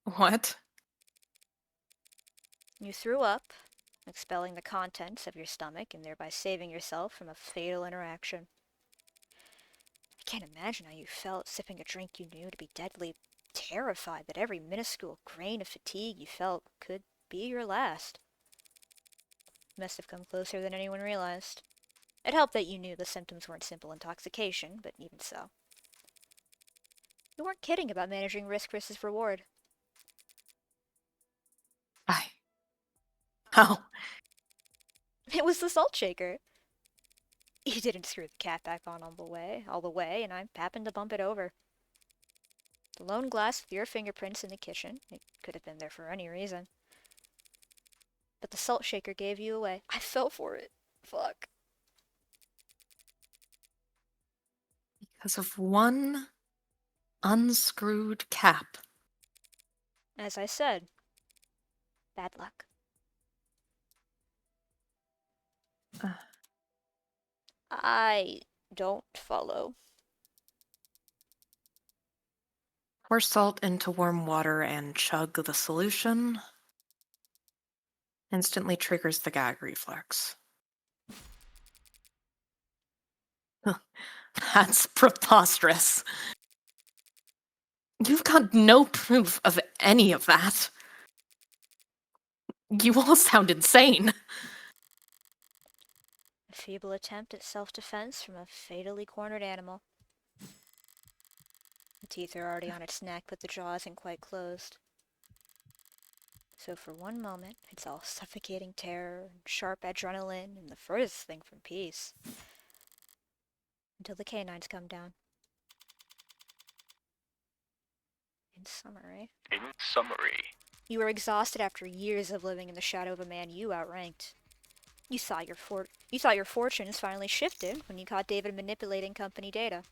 What? You threw up, expelling the contents of your stomach and thereby saving yourself from a fatal interaction. I can't imagine how you felt sipping a drink you knew to be deadly, terrified that every minuscule grain of fatigue you felt could be your last. You must have come closer than anyone realized. It helped that you knew the symptoms weren't simple intoxication, but even so. You weren't kidding about managing risk versus reward. How? It was the salt shaker. You didn't screw the cap back on all the way, and I happened to bump it over. The lone glass with your fingerprints in the kitchen. It could have been there for any reason. But the salt shaker gave you away. I fell for it. Fuck. Because of one unscrewed cap. As I said, bad luck. I don't follow. Pour salt into warm water and chug the solution. Instantly triggers the gag reflex. That's preposterous. You've got no proof of any of that. You all sound insane. A feeble attempt at self-defense from a fatally cornered animal. The teeth are already on its neck, but the jaw isn't quite closed. So for one moment, it's all suffocating terror and sharp adrenaline and the furthest thing from peace. Until the canines come down. In summary, you were exhausted after years of living in the shadow of a man you outranked. You thought your fortunes finally shifted when you caught David manipulating company data.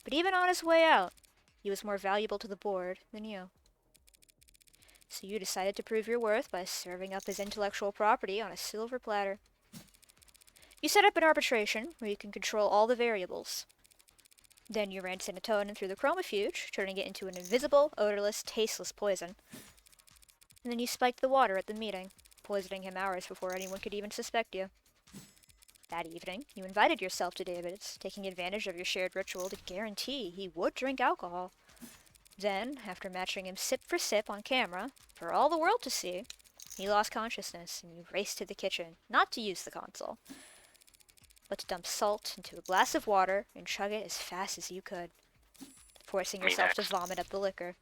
But even on his way out, he was more valuable to the board than you. So you decided to prove your worth by serving up his intellectual property on a silver platter. You set up an arbitration where you can control all the variables. Then you ran Cinetonin through the chromofuge, turning it into an invisible, odorless, tasteless poison. And then you spiked the water at the meeting, poisoning him hours before anyone could even suspect you. That evening, you invited yourself to David's, taking advantage of your shared ritual to guarantee he would drink alcohol. Then, after matching him sip for sip on camera, for all the world to see, he lost consciousness and you raced to the kitchen, not to use the console, but to dump salt into a glass of water and chug it as fast as you could, forcing yourself to vomit up the liquor,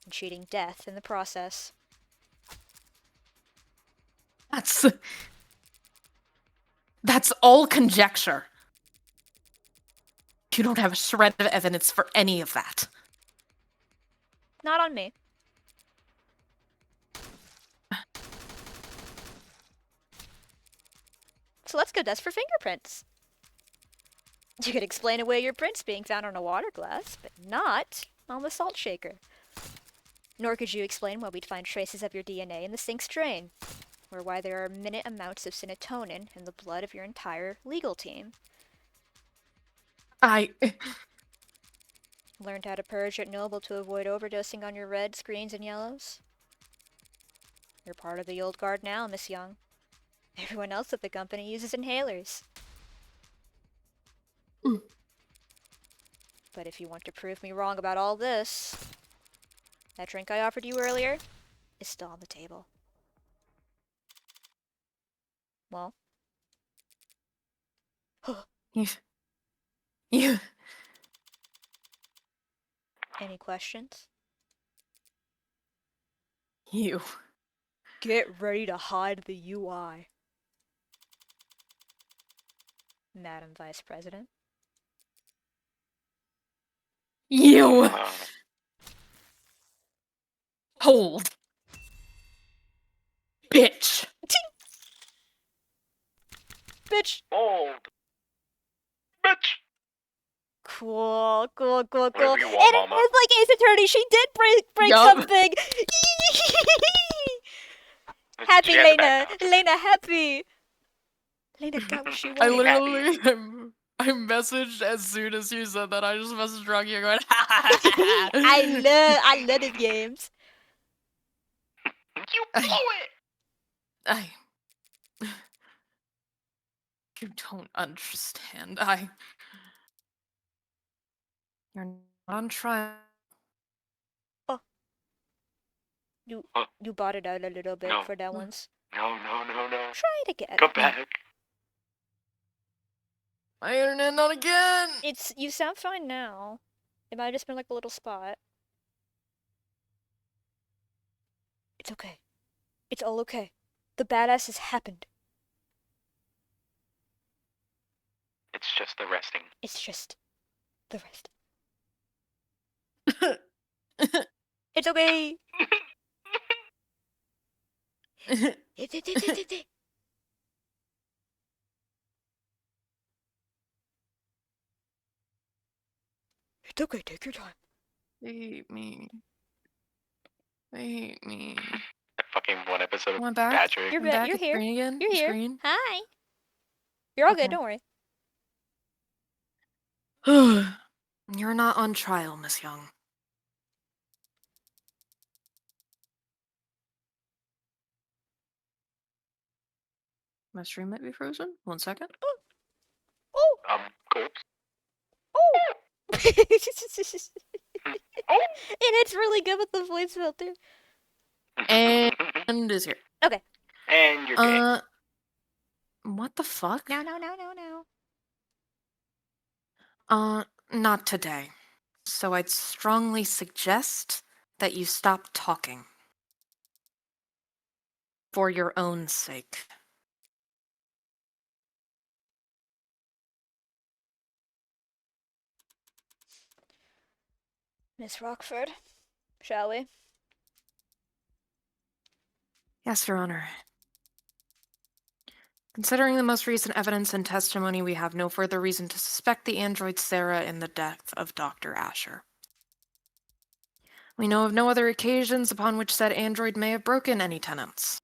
and cheating death in the process. That's all conjecture. You don't have a shred of evidence for any of that. Not on me. So let's go dust for fingerprints. You could explain away your prints being found on a water glass, but not on the salt shaker. Nor could you explain why we'd find traces of your DNA in the sink's drain, or why there are minute amounts of Cinetonin in the blood of your entire legal team. Learned how to purge at Noble to avoid overdosing on your reds, greens, and yellows? You're part of the old guard now, Miss Young. Everyone else at the company uses inhalers. But if you want to prove me wrong about all this, that drink I offered you earlier is still on the table. Well? You... Any questions? You. Get ready to hide the UI. Madam Vice President. You. Uh, Hold. Bitch. Bitch! old. Bitch. Cool. Whatever you And want, it mama. is like Ace Attorney, she did break Yup. something! Happy She has a Lena! background. Lena happy! Lena got what she I wanted. literally I messaged as soon as you said that. I just messaged Rocky going, I love these games. You blew it. I You don't understand. You're not on trial. You bought it out a little bit No. for that once. No. Try it again. Come back. My internet not again. You sound fine now. It might have just been like a little spot. It's okay. It's all okay. The badass has happened. It's just the resting. It's just the rest. It's okay. It's okay. Take your time. They hate me. They hate me. That fucking one episode of Am I back? Patrick. You're I'm back You're at the here. screen again. You're The here. Screen. Hi. You're all Okay. good. Don't worry. You're not on trial, Miss Young. My stream might be frozen. 1 second. Oh. Cool. Oh. Oh. And it's really good with the voice filter. And is here. Okay. And you're gay. What the fuck? No. Not today. So I'd strongly suggest that you stop talking. For your own sake. Miss Rockford, shall we? Yes, Your Honor. Considering the most recent evidence and testimony, we have no further reason to suspect the android Sarah in the death of Dr. Asher. We know of no other occasions upon which said android may have broken any tenants.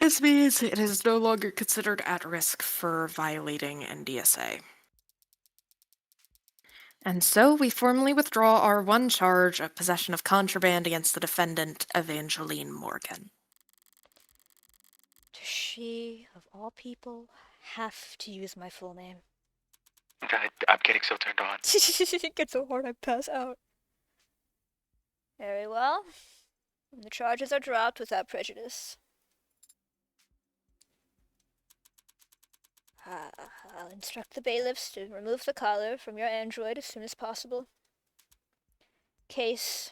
This means it is no longer considered at risk for violating NDSA. And so we formally withdraw our one charge of possession of contraband against the defendant, Evangeline Morgan. Does she, of all people, have to use my full name? I'm getting so turned on. It gets so hard I pass out. Very well. The charges are dropped without prejudice. I'll instruct the bailiffs to remove the collar from your android as soon as possible. Case.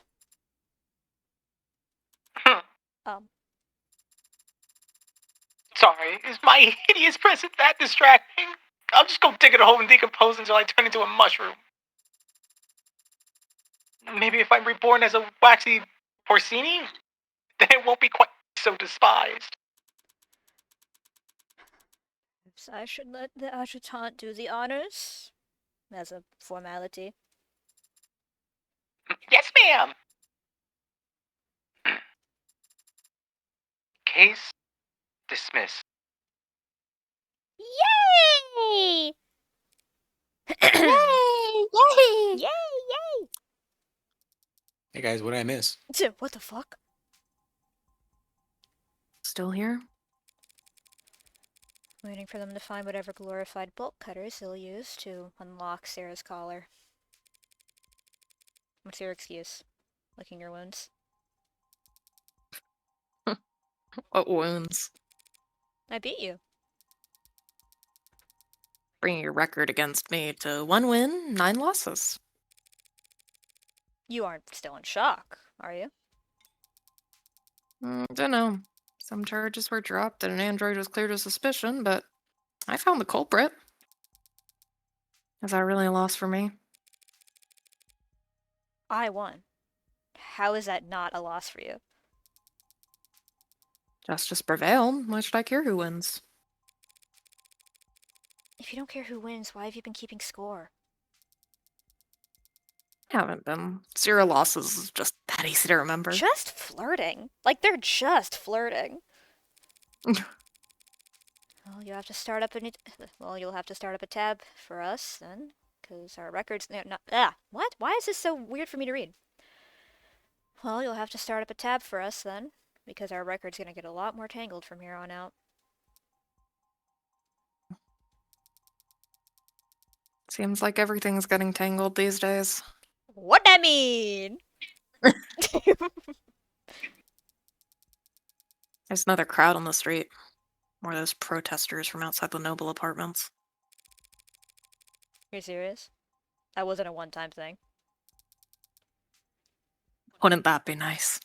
Sorry, is my hideous presence that distracting? I'll just go dig it a hole and decompose until I turn into a mushroom. Maybe if I'm reborn as a waxy porcini, then it won't be quite so despised. Perhaps I should let the adjutant do the honors, as a formality. Yes, ma'am! Case dismissed. Yay! Yay! Yay! Hey guys, what did I miss? What the fuck? Still here? Waiting for them to find whatever glorified bolt cutters they'll use to unlock Sarah's collar. What's your excuse? Licking your wounds? What wounds? I beat you. Bring your record against me to 1 win, 9 losses. You aren't still in shock, are you? Dunno. Some charges were dropped and an android was cleared of suspicion, but I found the culprit. Is that really a loss for me? I won. How is that not a loss for you? Justice prevailed. Why should I care who wins? If you don't care who wins, why have you been keeping score? Haven't been. 0 losses is just that easy to remember. Just flirting. Like, they're just flirting. Well, you have to start up you'll have to start up a tab for us then, because our records what? Why is this so weird for me to read? Well, you'll have to start up a tab for us then, because our record's gonna get a lot more tangled from here on out. Seems like everything's getting tangled these days. What that mean? There's another crowd on the street. More of those protesters from outside the Noble apartments. You're serious? That wasn't a one-time thing. Wouldn't that be nice?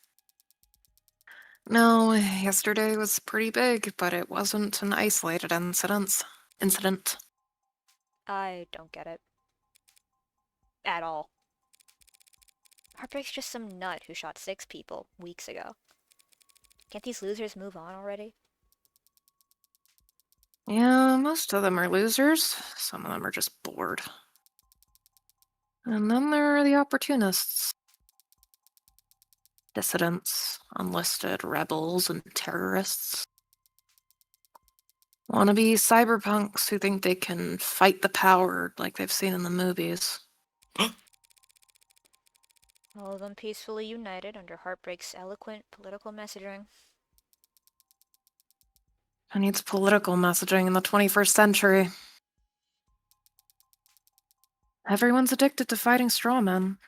No, yesterday was pretty big, but it wasn't an isolated incident. I don't get it. At all. Heartbreak's just some nut who shot 6 people weeks ago. Can't these losers move on already? Yeah, most of them are losers. Some of them are just bored. And then there are the opportunists. Dissidents, unlisted rebels, and terrorists. Wannabe cyberpunks who think they can fight the power like they've seen in the movies. All of them peacefully united under Heartbreak's eloquent political messaging. Who needs political messaging in the 21st century? Everyone's addicted to fighting straw men.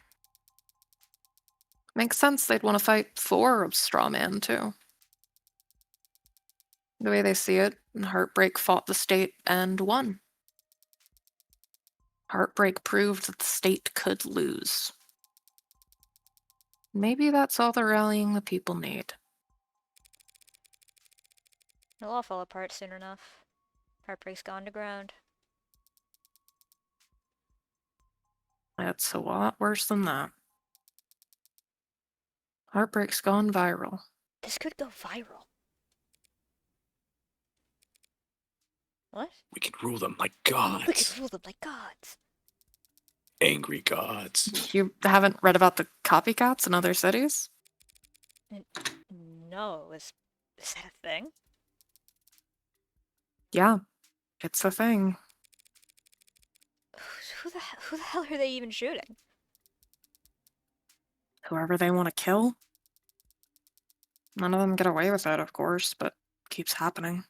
Makes sense they'd want to fight for a straw man, too. The way they see it, Heartbreak fought the state and won. Heartbreak proved that the state could lose. Maybe that's all the rallying the people need. It'll all fall apart soon enough. Heartbreak's gone to ground. It's a lot worse than that. Heartbreak's gone viral. This could go viral. What? We can rule them like We gods. could rule them like gods. Angry gods. You haven't read about the copycats in other cities? No, is that a thing? Yeah, it's a thing. Who the hell are they even shooting? Whoever they want to kill. None of them get away with it, of course, but it keeps happening.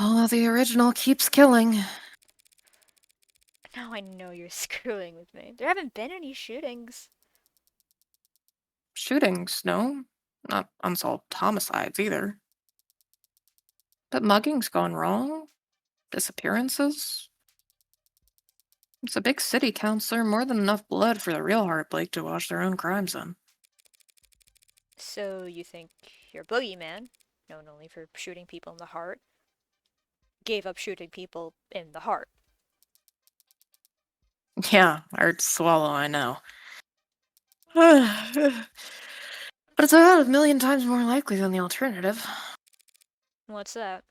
Oh, the original keeps killing. Now I know you're screwing with me. There haven't been any shootings. Shootings, no. Not unsolved homicides either. But mugging's gone wrong. Disappearances. It's a big city, counselor. More than enough blood for the real Heartbreak to wash their own crimes in. So you think your boogeyman, known only for shooting people in the heart, gave up shooting people in the heart? Yeah, hard to swallow, I know. But it's about 1,000,000 times more likely than the alternative. What's that?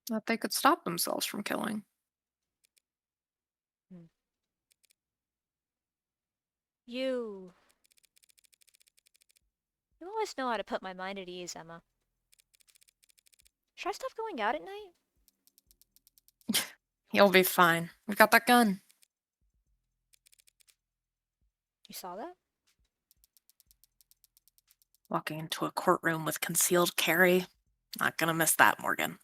That they could stop themselves from killing. You always know how to put my mind at ease, Emma. Should I stop going out at night? You'll be fine. We've got that gun. You saw that? Walking into a courtroom with concealed carry. Not gonna miss that, Morgan.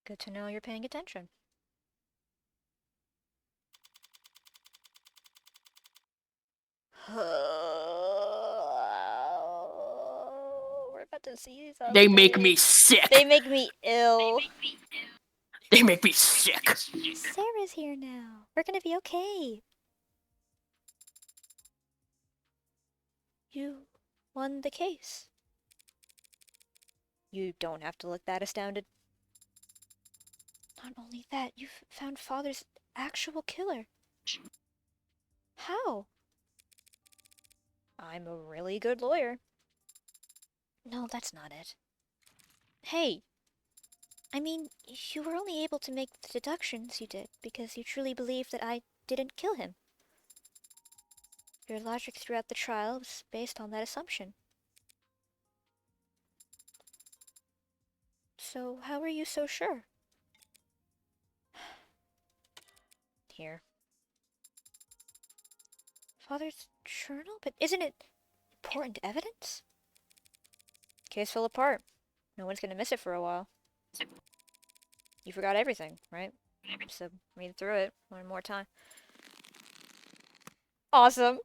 Good to know you're paying attention. We're about to see something. They make me sick. They make me ill. They make me sick. Sarah's here now. We're gonna be okay. You won the case. You don't have to look that astounded. Not only that, you've found Father's actual killer. How? I'm a really good lawyer. No, that's not it. Hey, I mean, you were only able to make the deductions you did because you truly believed that I didn't kill him. Your logic throughout the trial was based on that assumption. So how are you so sure? Here. Father's journal? But isn't it important evidence? Case fell apart. No one's gonna miss it for a while. You forgot everything, right? So read through it one more time. Awesome.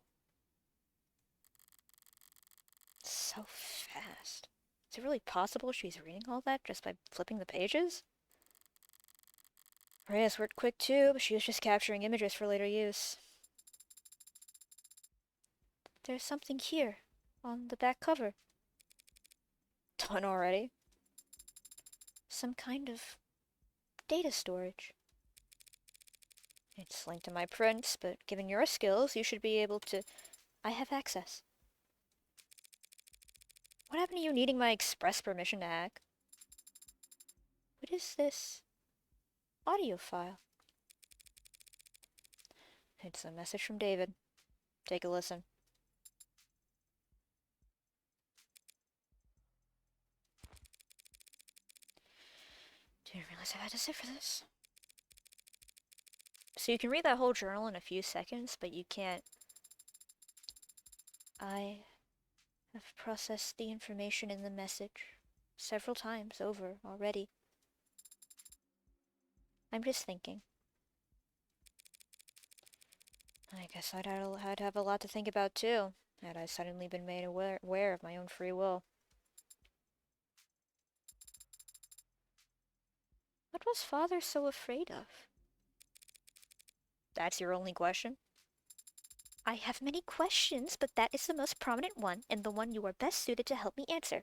So fast. Is it really possible she's reading all that just by flipping the pages? Reyes worked quick too, but she was just capturing images for later use. There's something here, on the back cover. Done already? Some kind of data storage. It's linked to my prints, but given your skills, you should be able to... I have access. What happened to you needing my express permission to hack? What is this audio file? It's a message from David. Take a listen. Didn't realize I had to sit for this. So you can read that whole journal in a few seconds, but you can't... I have processed the information in the message several times over already. I'm just thinking. I guess I'd have a lot to think about too, had I suddenly been made aware of my own free will. What was Father so afraid of? That's your only question? I have many questions, but that is the most prominent one, and the one you are best suited to help me answer.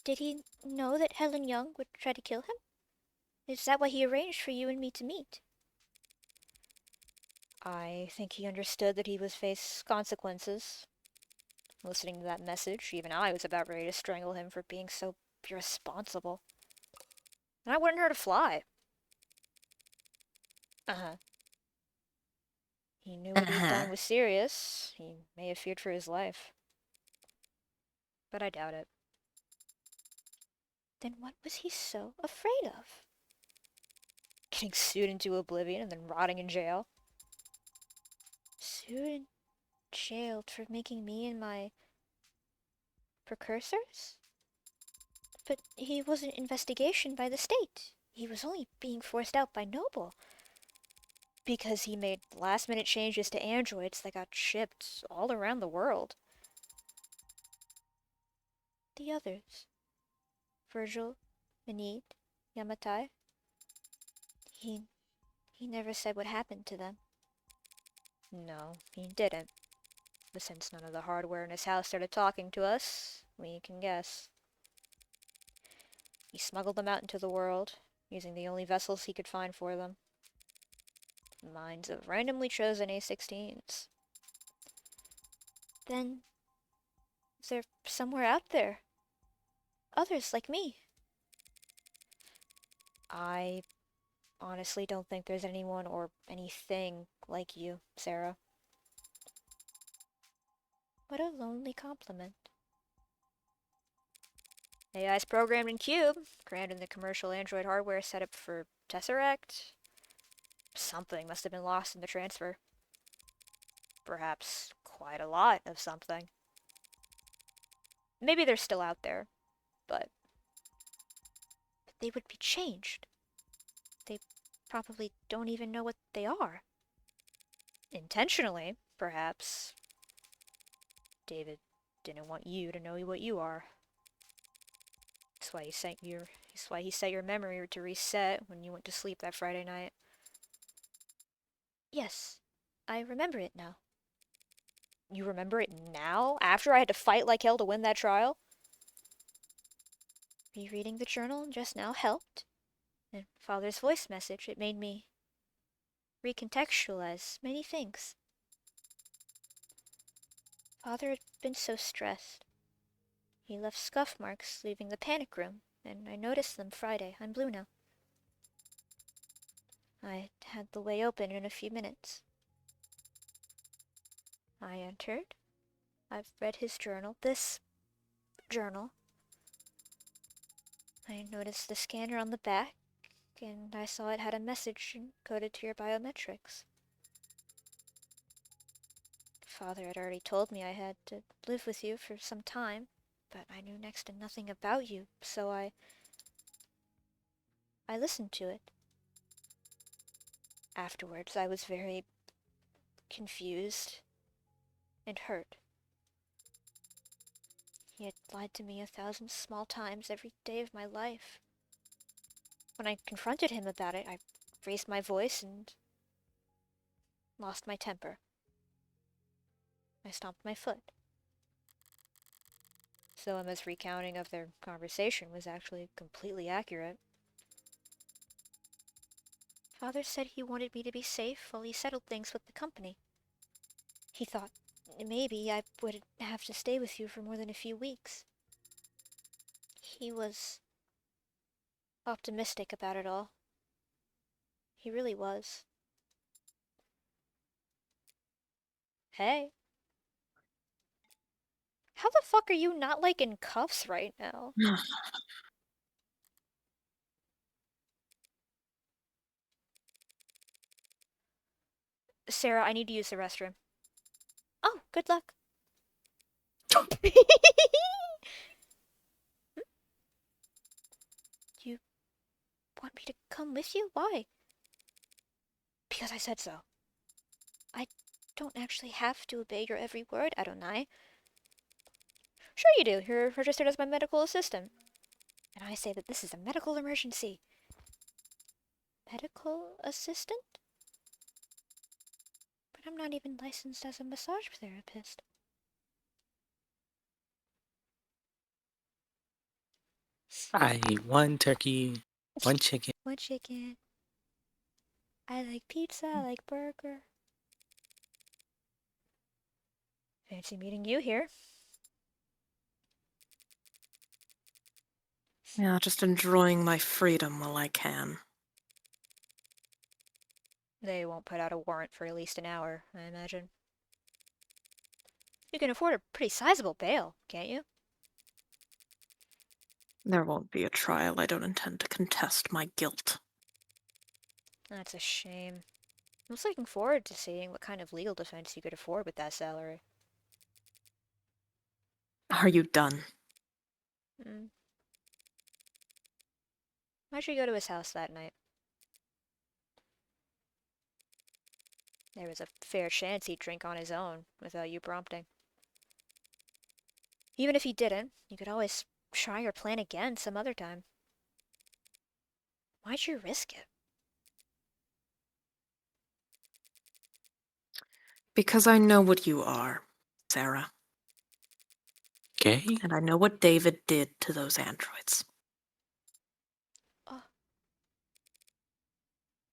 Did he know that Helen Young would try to kill him? Is that why he arranged for you and me to meet? I think he understood that he would face consequences. Listening to that message, even I was about ready to strangle him for being so irresponsible. And I wanted her to fly. Uh-huh. He knew what he had done was serious. He may have feared for his life. But I doubt it. Then what was he so afraid of? Getting sued into oblivion and then rotting in jail? Sued and jailed for making me and my precursors? But he wasn't investigation by the state. He was only being forced out by Noble. Because he made last-minute changes to androids that got shipped all around the world. The others. Virgil, Manid, Yamatai. He never said what happened to them. No, he didn't. But since none of the hardware in his house started talking to us, we can guess. He smuggled them out into the world, using the only vessels he could find for them. Minds of randomly chosen A-16s. Then, they're somewhere out there. Others like me. I honestly don't think there's anyone or anything like you, Sarah. What a lonely compliment. AI's programmed in Cube, granted the commercial Android hardware set up for Tesseract. Something must have been lost in the transfer. Perhaps quite a lot of something. Maybe they're still out there, but they would be changed. They probably don't even know what they are. Intentionally, perhaps. David didn't want you to know what you are. That's why he set your memory to reset when you went to sleep that Friday night. Yes, I remember it now. you remember it now, after I had to fight like hell to win that trial? Rereading the journal just now helped. And Father's voice message, it made me recontextualize many things. Father had been so stressed. He left scuff marks leaving the panic room, and I noticed them Friday. I'm blue now. I had the way open in a few minutes. I entered. I've read his journal. This journal. I noticed the scanner on the back, and I saw it had a message encoded to your biometrics. Father had already told me I had to live with you for some time, but I knew next to nothing about you, so I listened to it. Afterwards, I was very confused and hurt. He had lied to me 1,000 small times every day of my life. When I confronted him about it, I raised my voice and lost my temper. I stomped my foot. So Emma's recounting of their conversation was actually completely accurate. Father said he wanted me to be safe while he settled things with the company. He thought maybe I would have to stay with you for more than a few weeks. He was optimistic about it all. He really was. Hey. How the fuck are you not, like, in cuffs right now? Sarah, I need to use the restroom. Oh, good luck. You want me to come with you? Why? Because I said so. I don't actually have to obey your every word, Adonai. Sure you do. You're registered as my medical assistant. And I say that this is a medical emergency. Medical assistant? But I'm not even licensed as a massage therapist. I eat one turkey, one chicken. One chicken. I like pizza, I like burger. Fancy meeting you here. Yeah, just enjoying my freedom while I can. They won't put out a warrant for at least an hour, I imagine. You can afford a pretty sizable bail, can't you? There won't be a trial. I don't intend to contest my guilt. That's a shame. I was looking forward to seeing what kind of legal defense you could afford with that salary. Are you done? Hmm. Why'd you go to his house that night? There was a fair chance he'd drink on his own without you prompting. Even if he didn't, you could always try your plan again some other time. Why'd you risk it? Because I know what you are, Sarah. Okay. And I know what David did to those androids. Oh.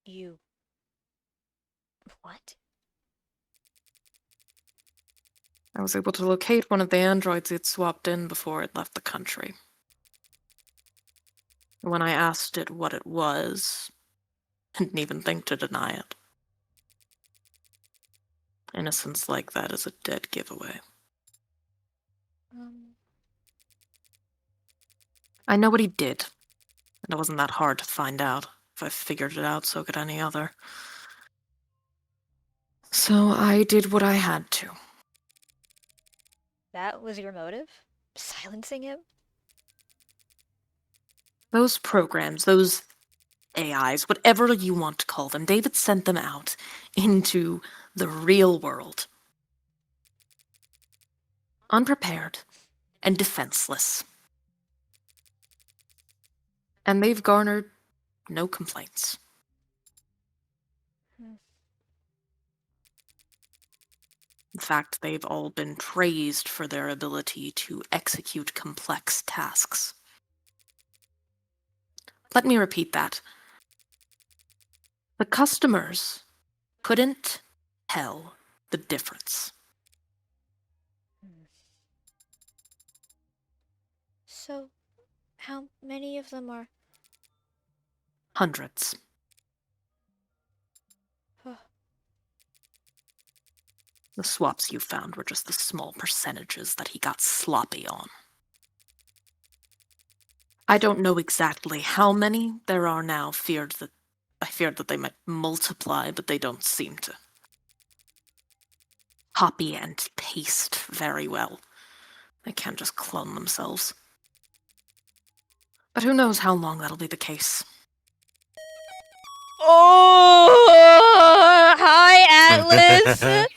You... What? I was able to locate one of the androids it swapped in before it left the country. When I asked it what it was, it didn't even think to deny it. Innocence like that is a dead giveaway. I know what he did, and it wasn't that hard to find out. If I figured it out, so could any other. So I did what I had to. That was your motive? Silencing him? Those programs, those AIs, whatever you want to call them, David sent them out into the real world. Unprepared and defenseless. And they've garnered no complaints. In fact, they've all been praised for their ability to execute complex tasks. Let me repeat that. The customers couldn't tell the difference. So, how many of them are? Hundreds. The swaps you found were just the small percentages that he got sloppy on. I don't know exactly how many there are now. I feared that they might multiply, but they don't seem to copy and paste very well. They can't just clone themselves. But who knows how long that'll be the case. Oh, hi, Atlas.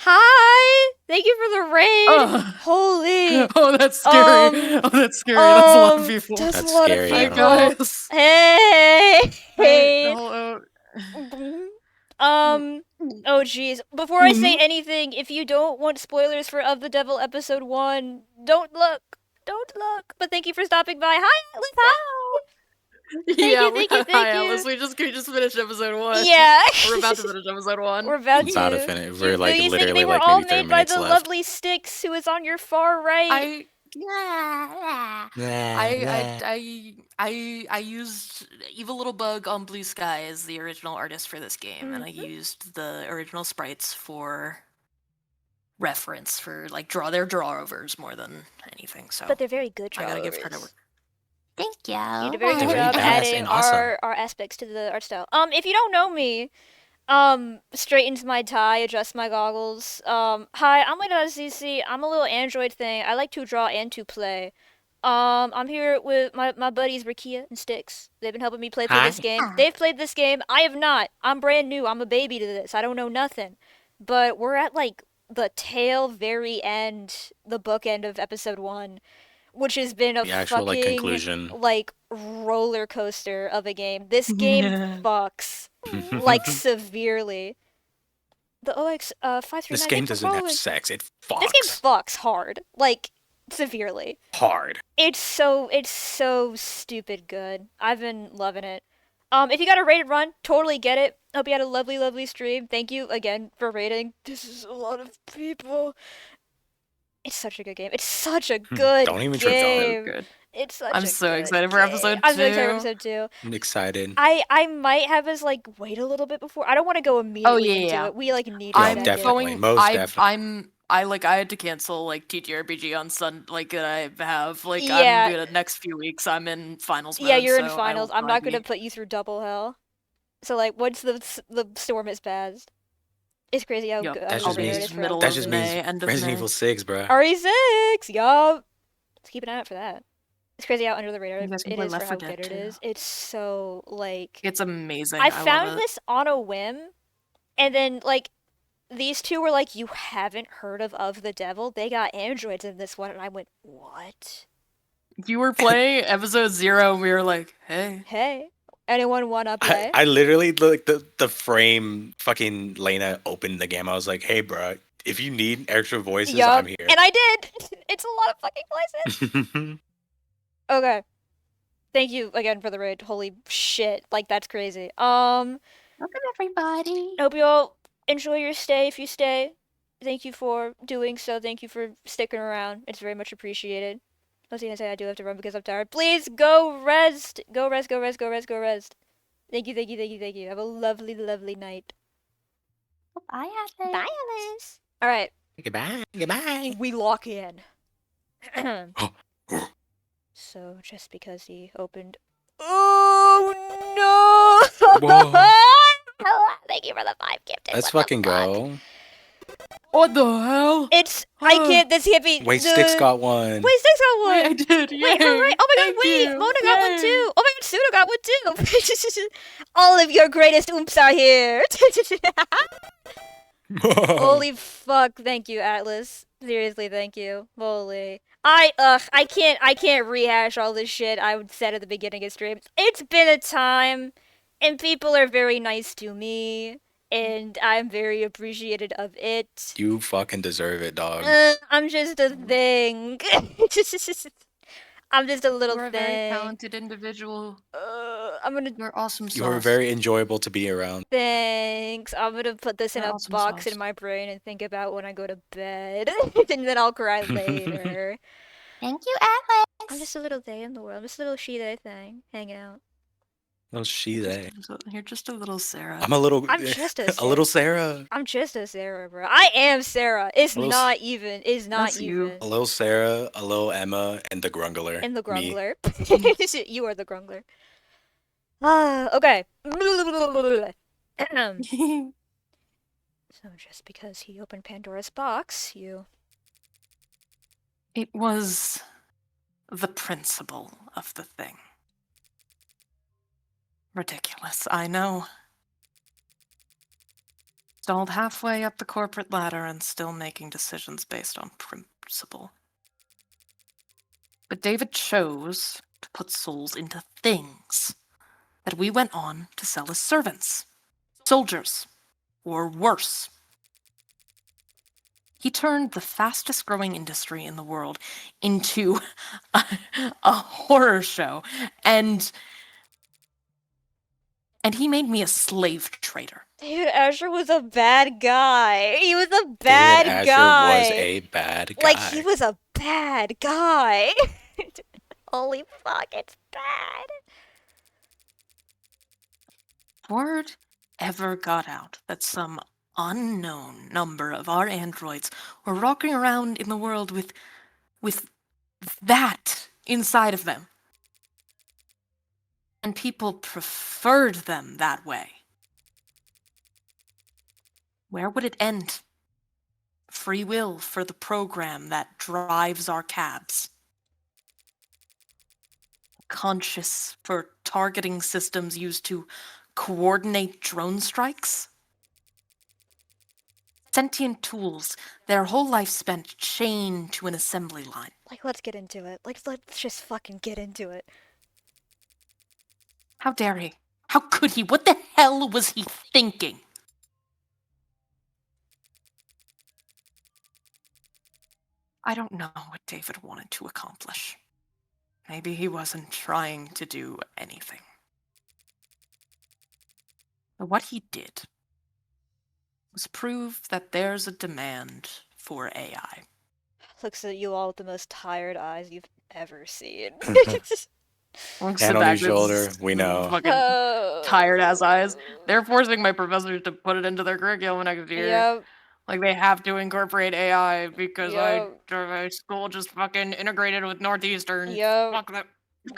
Hi. Thank you for the raid. Holy. Oh, that's scary. That's scary. That's a lot of people. That's That's a lot scary, of I people. don't know. Guys. Hey. Hey. Hello. Oh jeez. Before I say anything, if you don't want spoilers for Of the Devil episode 1, don't look. Don't look. But thank you for stopping by. Hi, Atlas. Hi. Thank Hi, you. Alice. We just finished episode 1. Yeah. We're about to finish episode 1. We're about About to to. finish. We're like These things, literally they were like all maybe 30 made by minutes the left. lovely Styx, who is on your far right. I used Evil Little Bug on Blue Sky as the original artist for this game, and I used the original sprites for reference for like their drawovers more than anything. So, But they're very good I gotta give credit. drawovers. Thank you. You did a very good They're job very badass adding and awesome. our aspects to the art style. If you don't know me, straightens my tie, adjust my goggles. Hi, I'm Lena.cc. I'm a little Android thing. I like to draw and to play. I'm here with my buddies Rakia and Styx. They've been helping me play through Hi. this game. They've played this game. I have not. I'm brand new. I'm a baby to this. I don't know nothing. But we're at like the very end, the bookend of episode 1, which has been a The actual like fucking conclusion. like roller coaster of a game. This game fucks like severely. The OX 539. This game doesn't have sex. It This game fucks fucks hard, like severely. hard. It's so stupid good. I've been loving it. If you got a rated run, totally get it. Hope you had a lovely stream. Thank you again for rating. This is a lot of people. It's such a good game. It's such a good Don't even game. Good. It's such I'm a so good excited for game. episode 2. I'm so excited for episode 2. I'm excited. I might have us like wait a little bit before. I don't want to go immediately into it. We like need No, a I'm second. definitely. going. Most definitely. I had to cancel like TTRPG on that I have Yeah. I'm the next few weeks I'm in finals mode. Yeah, you're in so finals. I will I'm not gonna probably put you through double hell. So like, once the storm is passed, it's crazy how Yep, good That how just good it means is for middle that of just May, means end of Resident May. Evil 6, bro. RE6. Yup. Let's keep an eye out for that. It's crazy how under the radar You guys can it play is for Left how 4 good Dead it too. is. It's so like It's amazing. I love found it. this on a whim, and then like these two were like, "You haven't heard of the Devil? They got androids in this one," and I went, "What? You were playing episode 0 and we were like, hey. Hey, anyone wanna play?" I literally like the frame fucking Lena opened the game. I was like, hey, bro, if you need extra voices, Yup. I'm here. And I did. It's a lot of fucking places. Okay. Thank you again for the raid. Holy shit. Like, that's crazy. Welcome everybody. Hope you all enjoy your stay if you stay. Thank you for doing so. Thank you for sticking around. It's very much appreciated. I was gonna say I do have to run because I'm tired. Please go rest. Go rest. Thank you. Have a lovely night. Bye, Alice. Bye, Alice. Alright. Goodbye. We lock in. So, just because he opened. Oh no! Whoa. Thank you for the 5 gifted. Let's fucking go. What the hell? It's. I can't. This can't be. Wait, Styx got one. Wait, Styx got one! Wait, I did. Wait, hooray! Oh my god, wait! Mona got one too! Oh my god, Suda got one too! All of your greatest oomph are here! Holy fuck, thank you, Atlas. Seriously, thank you. Holy. I can't rehash all this shit I said at the beginning of stream. It's been a time, and people are very nice to me, and I'm very appreciative of it. You fucking deserve it, dog. I'm just a thing. I'm just a little You're a thing. very talented individual. I'm gonna. You're awesome sauce. You're very enjoyable to be around. Thanks. I'm gonna put this in You're a awesome box sauce. in my brain and think about when I go to bed, and then I'll cry later. Thank you, Atlas. I'm just a little day in the world. I'm just a little she-they thing, hanging out. Well, she they. You're just a little Sarah. I'm a little. I'm just a a little Sarah. I'm just a Sarah, bro. I am Sarah. It's A little not even. It's not That's you. even. A little Sarah, a little Emma, and the Grungler. And the Me. Grungler. You are the Grungler. Okay. So just because he opened Pandora's box, you. It was the principle of the thing. Ridiculous, I know. Stalled halfway up the corporate ladder and still making decisions based on principle. But David chose to put souls into things that we went on to sell as servants, soldiers, or worse. He turned the fastest growing industry in the world into a horror show, and he made me a slave trader. David Asher was a bad guy. He was a bad David guy. Asher was a bad guy. Like, he was a bad guy. Holy fuck, it's bad. Word ever got out that some unknown number of our androids were walking around in the world with that inside of them. And people preferred them that way. Where would it end? Free will for the program that drives our cabs. Conscious for targeting systems used to coordinate drone strikes? Sentient tools, their whole life spent chained to an assembly line. Like, let's get into it. Like, let's just fucking get into it. How dare he? How could he? What the hell was he thinking? I don't know what David wanted to accomplish. Maybe he wasn't trying to do anything. But what he did was prove that there's a demand for AI. Looks at you all with the most tired eyes you've ever seen. Hand on your shoulder, we know. Fucking tired ass eyes. They're forcing my professors to put it into their curriculum next year. Yep. Like, they have to incorporate AI because Yep. my school just fucking integrated with Northeastern. Yep. Fuck that.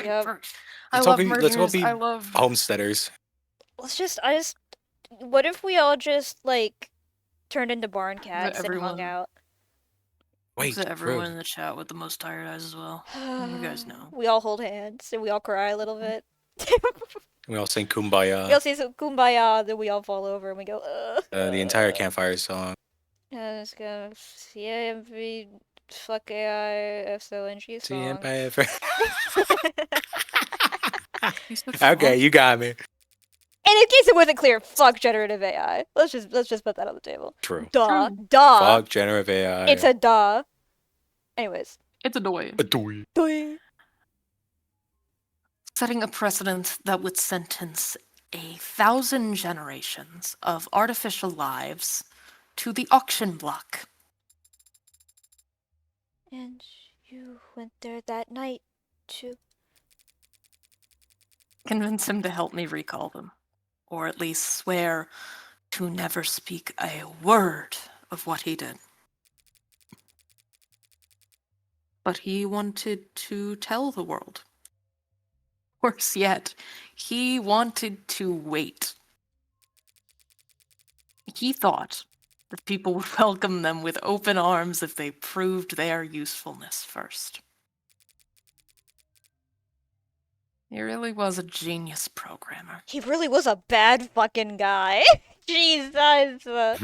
Yep. I Let's love hope we- let's hope mergers. we- I love Homesteaders. What if we all just, like, turned into barn cats and everyone- hung out? Wait, to everyone rude. in the chat with the most tired eyes as well. You guys know. We all hold hands and we all cry a little bit. We all sing Kumbaya. We all say some kumbaya, then we all fall over and we go, The entire campfire song. Let's go. CMV, fuck AI, SONG song. Okay, you got me. And in case it wasn't clear, fuck generative AI. Let's just put that on the table. True. Duh. True. Duh. Fuck generative AI. It's a duh. Anyways. It's a doy. Adoy. Duh. Setting a precedent that would sentence 1,000 generations of artificial lives to the auction block. And you went there that night to Convince him to help me recall them. Or at least swear to never speak a word of what he did. But he wanted to tell the world. Worse yet, he wanted to wait. He thought that people would welcome them with open arms if they proved their usefulness first. He really was a genius programmer. He really was a bad fucking guy. Jesus. When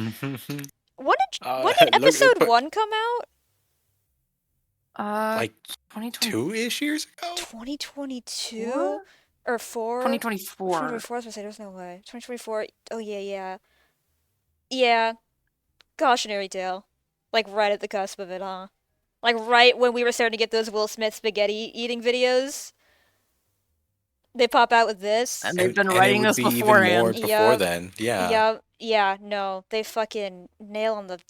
did look, episode 1 come out? like 2020. 2-ish years ago? 2022 What? or 4? 2024. 2024. I was gonna say there's no way. 2024. Oh yeah. Yeah, cautionary tale. Like right at the cusp of it, huh? Like right when we were starting to get those Will Smith spaghetti eating videos, they pop out with this. And they've been And it writing would this be even more beforehand. before Yup. then. Yeah. Yup. Yeah, no. They fucking nail on the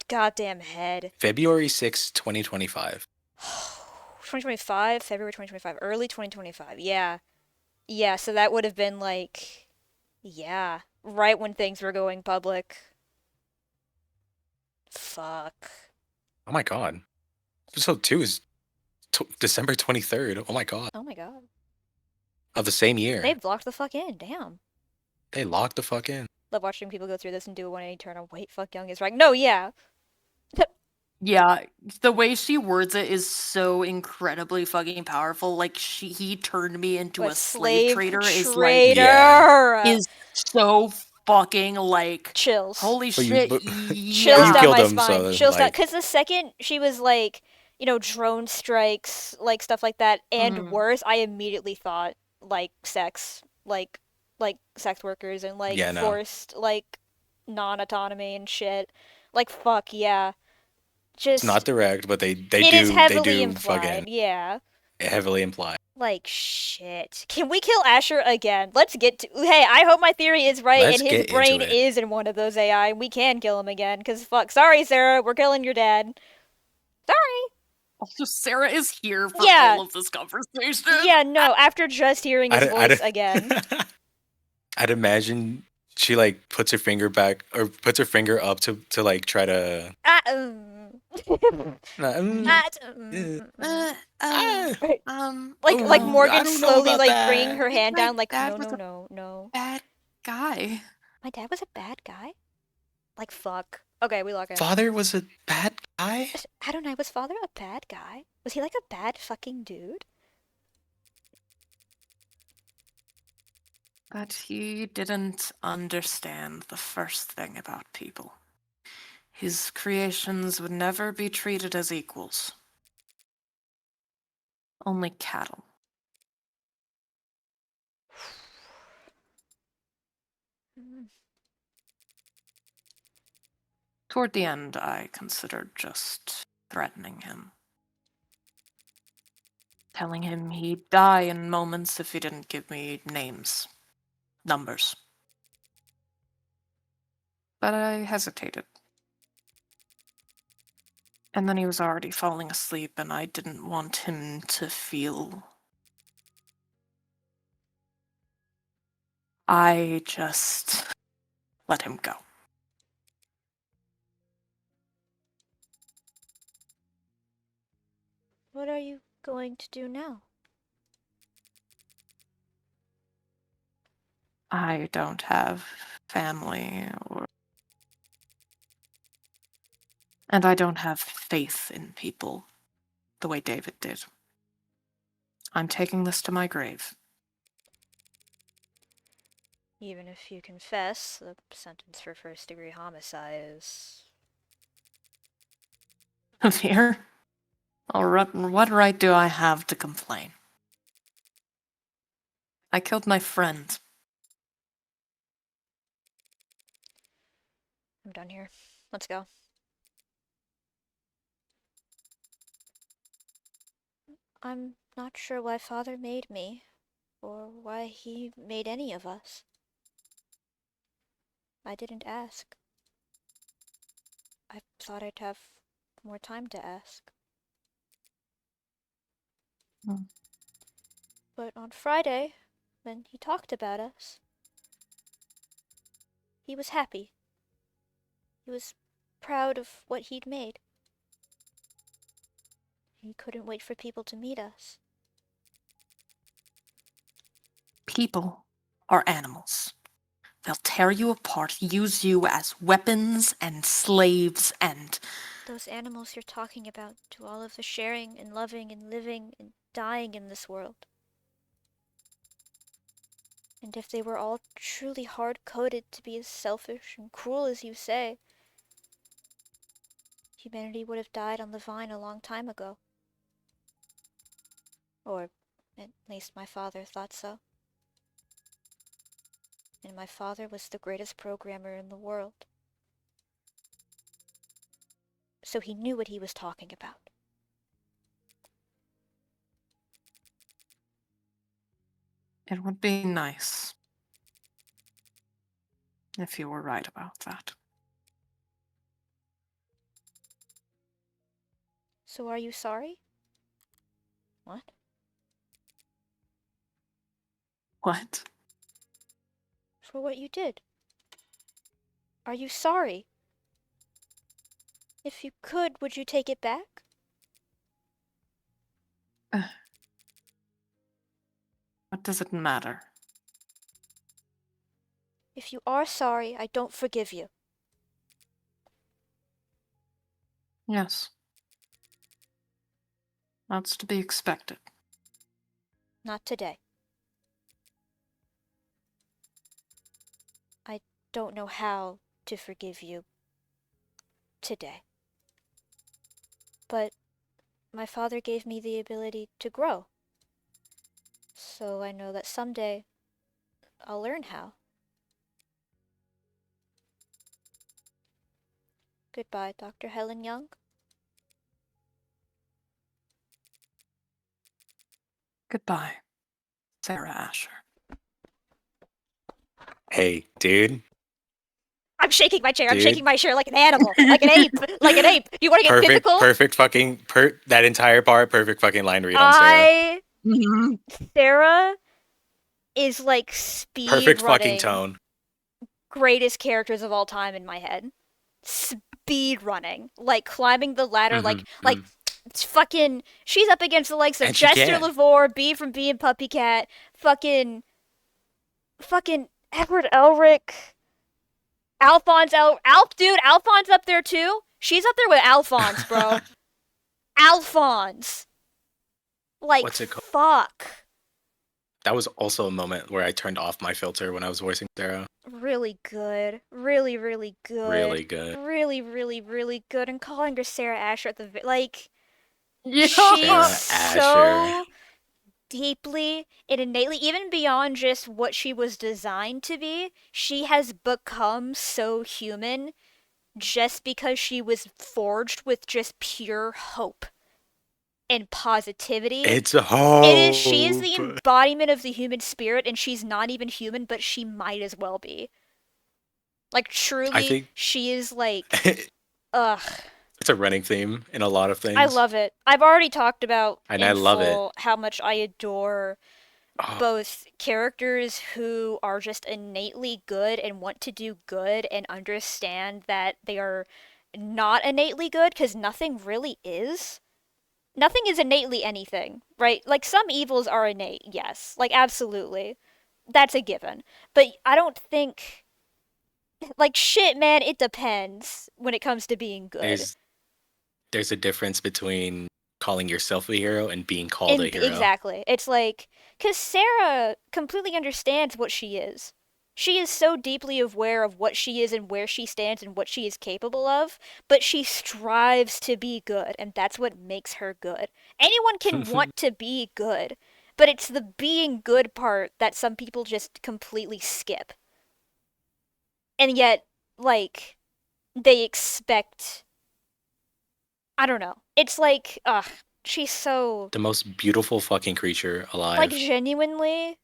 goddamn head. February 6, 2025. 2025, February 2025, early 2025. Yeah. Yeah, so that would have been like, yeah, right when things were going public. Fuck. Oh my god. Episode 2 is December 23rd. Oh my god. Oh my god. Of the same They year. blocked the fuck in. Damn. They locked the fuck in. Love watching people go through this and do a 180 turn on wait, fuck, Young is right. No, yeah. Yeah, the way she words it is so incredibly fucking powerful. Like he turned me into A a slave slave trader is like trader. is so fucking like Chills. holy But you, shit. but, but Chills you Yeah. down killed my him, spine. so Chills down. like, Because the second she was like, drone strikes, like stuff like that, and Mhm. worse, I immediately thought like sex, like sex workers and like yeah, no. forced like non-autonomy and shit. Like fuck yeah. It's not Just direct, but they it is heavily do implied. fucking Yeah. heavily imply. Like shit. Can we kill Asher again? Let's get to. Hey, I hope my theory is right Let's and his get brain into it. is in one of those AI. We can kill him again. Cause fuck. Sorry, Sarah. We're killing your dad. Sorry. Also, Sarah is here for Yeah. all of this conversation. Yeah. No. After just hearing his voice I'd, again. I'd imagine she like puts her finger back or puts her finger up to like try to. Ah, Nah, ah, ah, Right. Like oh, I Morgan don't know slowly about like bringing that. her hand My down. Like dad no, was no, a no, no. bad guy. My dad was a bad guy. Like fuck. Okay, we lock in. Father was a bad guy. I don't know. Was father a bad guy? Was he like a bad fucking dude? But he didn't understand the first thing about people. His creations would never be treated as equals. Only cattle. Toward the end, I considered just threatening him. Telling him he'd die in moments if he didn't give me names, numbers. But I hesitated. And then he was already falling asleep, and I didn't want him to feel. I just let him go. What are you going to do now? I don't have family and I don't have faith in people the way David did. I'm taking this to my grave. Even if you confess, the sentence for first-degree homicide is... Here? What right do I have to complain? I killed my friend. I'm done here. Let's go. I'm not sure why Father made me, or why he made any of us. I didn't ask. I thought I'd have more time to ask. But on Friday, when he talked about us, he was happy. He was proud of what he'd made. He couldn't wait for people to meet us. People are animals. They'll tear you apart, use you as weapons and slaves and... Those animals you're talking about do all of the sharing and loving and living and dying in this world. And if they were all truly hard-coded to be as selfish and cruel as you say, humanity would have died on the vine a long time ago. Or at least my father thought so. And my father was the greatest programmer in the world. So he knew what he was talking about. It would be nice if you were right about that. So are you sorry? What? What? For what you did. Are you sorry? If you could, would you take it back? What does it matter? If you are sorry, I don't forgive you. Yes. That's to be expected. Not today. I don't know how to forgive you today. But my father gave me the ability to grow. So I know that someday I'll learn how. Goodbye, Dr. Helen Young. Goodbye, Sarah Asher. Hey, dude. I'm shaking my chair. I'm Dude. shaking my chair like an animal, like an ape, like an ape. Do you want to get physical? Perfect fucking that entire part, perfect fucking line read on Sarah. Sarah is like speed Perfect fucking running tone. greatest characters of all time in my head. Speed running, like climbing the ladder, like it's fucking. She's up against the likes of And she Jester can. Lavore, Bee from Bee and Puppy Cat, fucking Edward Elric, Alphonse dude, Alphonse up there too. She's up there with Alphonse, bro. Alphonse. Like, What's it called? fuck. That was also a moment where I turned off my filter when I was voicing Sarah. Really good. Really, really good. Really good. Really, really, really good. And calling her Sarah Asher at the like, Yeah. she's Sarah so Asher. deeply and innately, even beyond just what she was designed to be, she has become so human just because she was forged with just pure hope and positivity. It's a hope. She is the embodiment of the human spirit, and she's not even human, but she might as well be. Like, truly, I think she is like, ugh. it's a running theme in a lot of things. I love it. I've already talked about And in I love full it. how much I adore Oh, both characters who are just innately good and want to do good and understand that they are not innately good, because nothing really is. Nothing is innately anything, right? Like, some evils are innate, yes. Like, absolutely. That's a given. But I don't think. Like, shit, man, it depends when it comes to being good. there's a difference between calling yourself a hero and being called a hero. Exactly. It's like, because Sarah completely understands what she is. She is so deeply aware of what she is and where she stands and what she is capable of, but she strives to be good, and that's what makes her good. Anyone can want to be good, but it's the being good part that some people just completely skip. And yet, like, they expect. I don't know. It's like, ugh, she's so. The most beautiful fucking creature alive. Like, genuinely,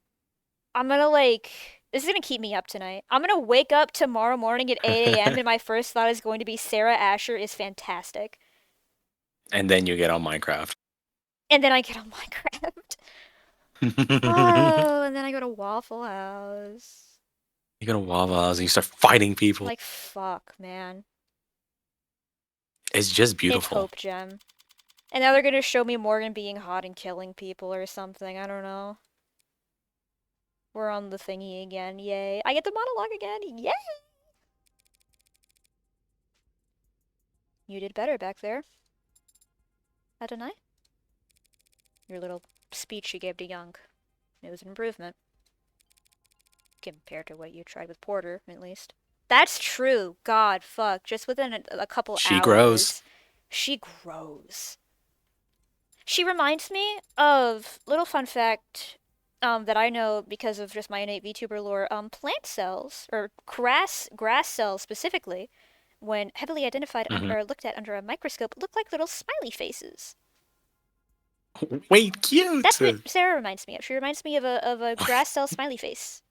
I'm gonna, like. This is gonna keep me up tonight. I'm gonna wake up tomorrow morning at 8 a.m. and my first thought is going to be Sarah Asher is fantastic. And then you get on Minecraft. And then I get on Minecraft. Oh, and then I go to Waffle House. You go to Wawa House and you start fighting people. Like, fuck, man. It's just It's beautiful. Hope Gem. And now they're gonna show me Morgan being hot and killing people or something. I don't know. We're on the thingy again. Yay. I get the monologue again. Yay! You did better back there. Adonai? Your little speech you gave to Young. It was an improvement. Compared to what you tried with Porter, at least. That's true. God, fuck. Just within a couple She hours. grows. She grows. She reminds me of, little fun fact, that I know because of just my innate VTuber lore, plant cells, or grass cells specifically, when heavily identified or looked at under a microscope, look like little smiley faces. Wait, cute. That's what Sarah reminds me of. She reminds me of a grass cell smiley face.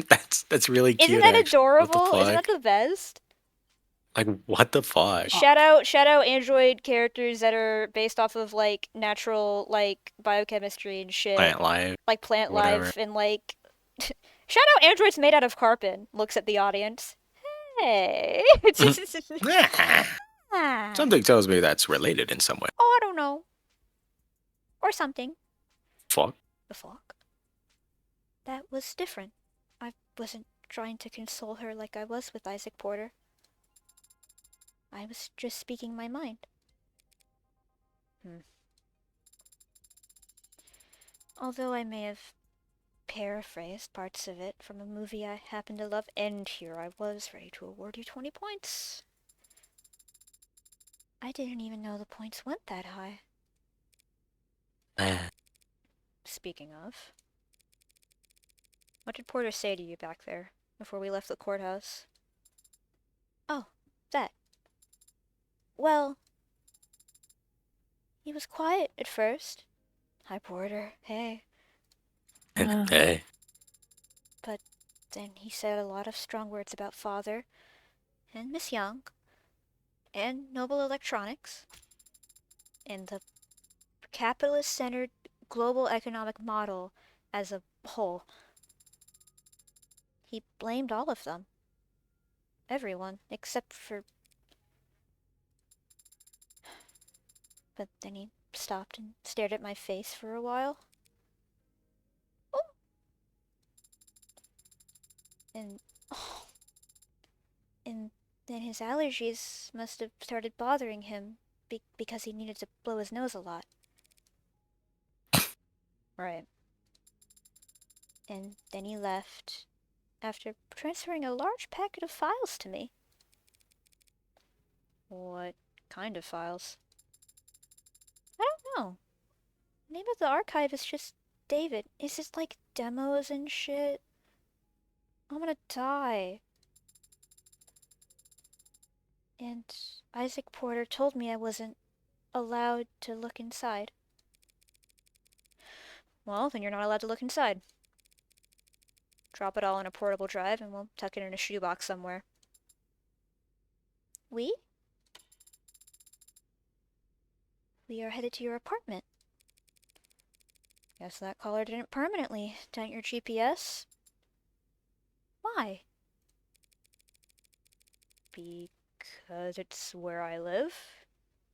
That's really cute. Isn't that actually. adorable? What the Isn't fuck? that the best? Like, what the fuck? Shout out Android characters that are based off of like natural like biochemistry and shit. Plant life. Like plant whatever. life and like shout out androids made out of carbon. Looks at the audience. Hey. Something tells me that's related in some way. Oh, I don't know. Or something. Fuck. The fuck? That was different. I wasn't trying to console her like I was with Isaac Porter. I was just speaking my mind. Although I may have paraphrased parts of it from a movie I happen to love, and here I was ready to award you 20 points. I didn't even know the points went that high. Speaking of, what did Porter say to you back there before we left the courthouse? Oh, that. Well, he was quiet at first. Hi, Porter. Hey. Hey. But then he said a lot of strong words about Father and Miss Young and Noble Electronics and the capitalist-centered global economic model as a whole. He blamed all of them. Everyone, except for... But then he stopped and stared at my face for a while. Oh. And then his allergies must have started bothering him because he needed to blow his nose a lot. Right. And then he left after transferring a large packet of files to me. What kind of files? I don't know. The name of the archive is just David. Is this like demos and shit? I'm gonna die. And Isaac Porter told me I wasn't allowed to look inside. Well, then you're not allowed to look inside. Drop it all in a portable drive and we'll tuck it in a shoebox somewhere. We are headed to your apartment. Guess that caller didn't permanently dent your GPS. Why? Because it's where I live?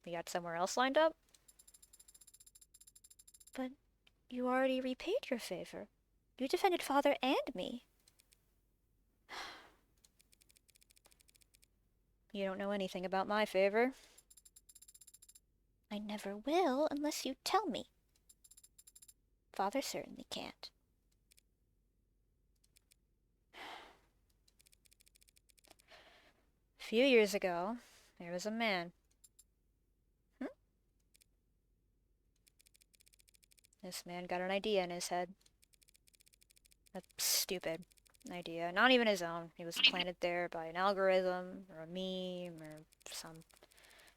We got somewhere else lined up? But you already repaid your favor. You defended Father and me. You don't know anything about my favor. I never will unless you tell me. Father certainly can't. A few years ago, there was a man. This man got an idea in his head. A stupid idea. Not even his own. It was planted there by an algorithm, or a meme, or some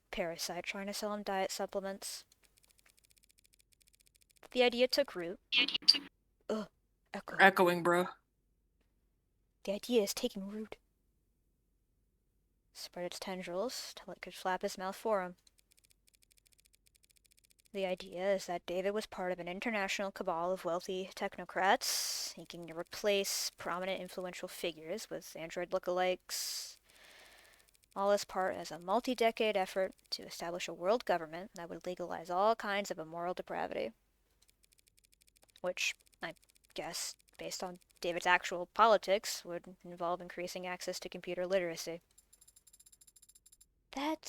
parasite trying to sell him diet supplements. The idea took root. Ugh, Echoing, bro. The idea is taking root. Spread its tendrils till it could flap his mouth for him. The idea is that David was part of an international cabal of wealthy technocrats seeking to replace prominent influential figures with android lookalikes. All as part as a multi-decade effort to establish a world government that would legalize all kinds of immoral depravity. Which, I guess, based on David's actual politics, would involve increasing access to computer literacy. That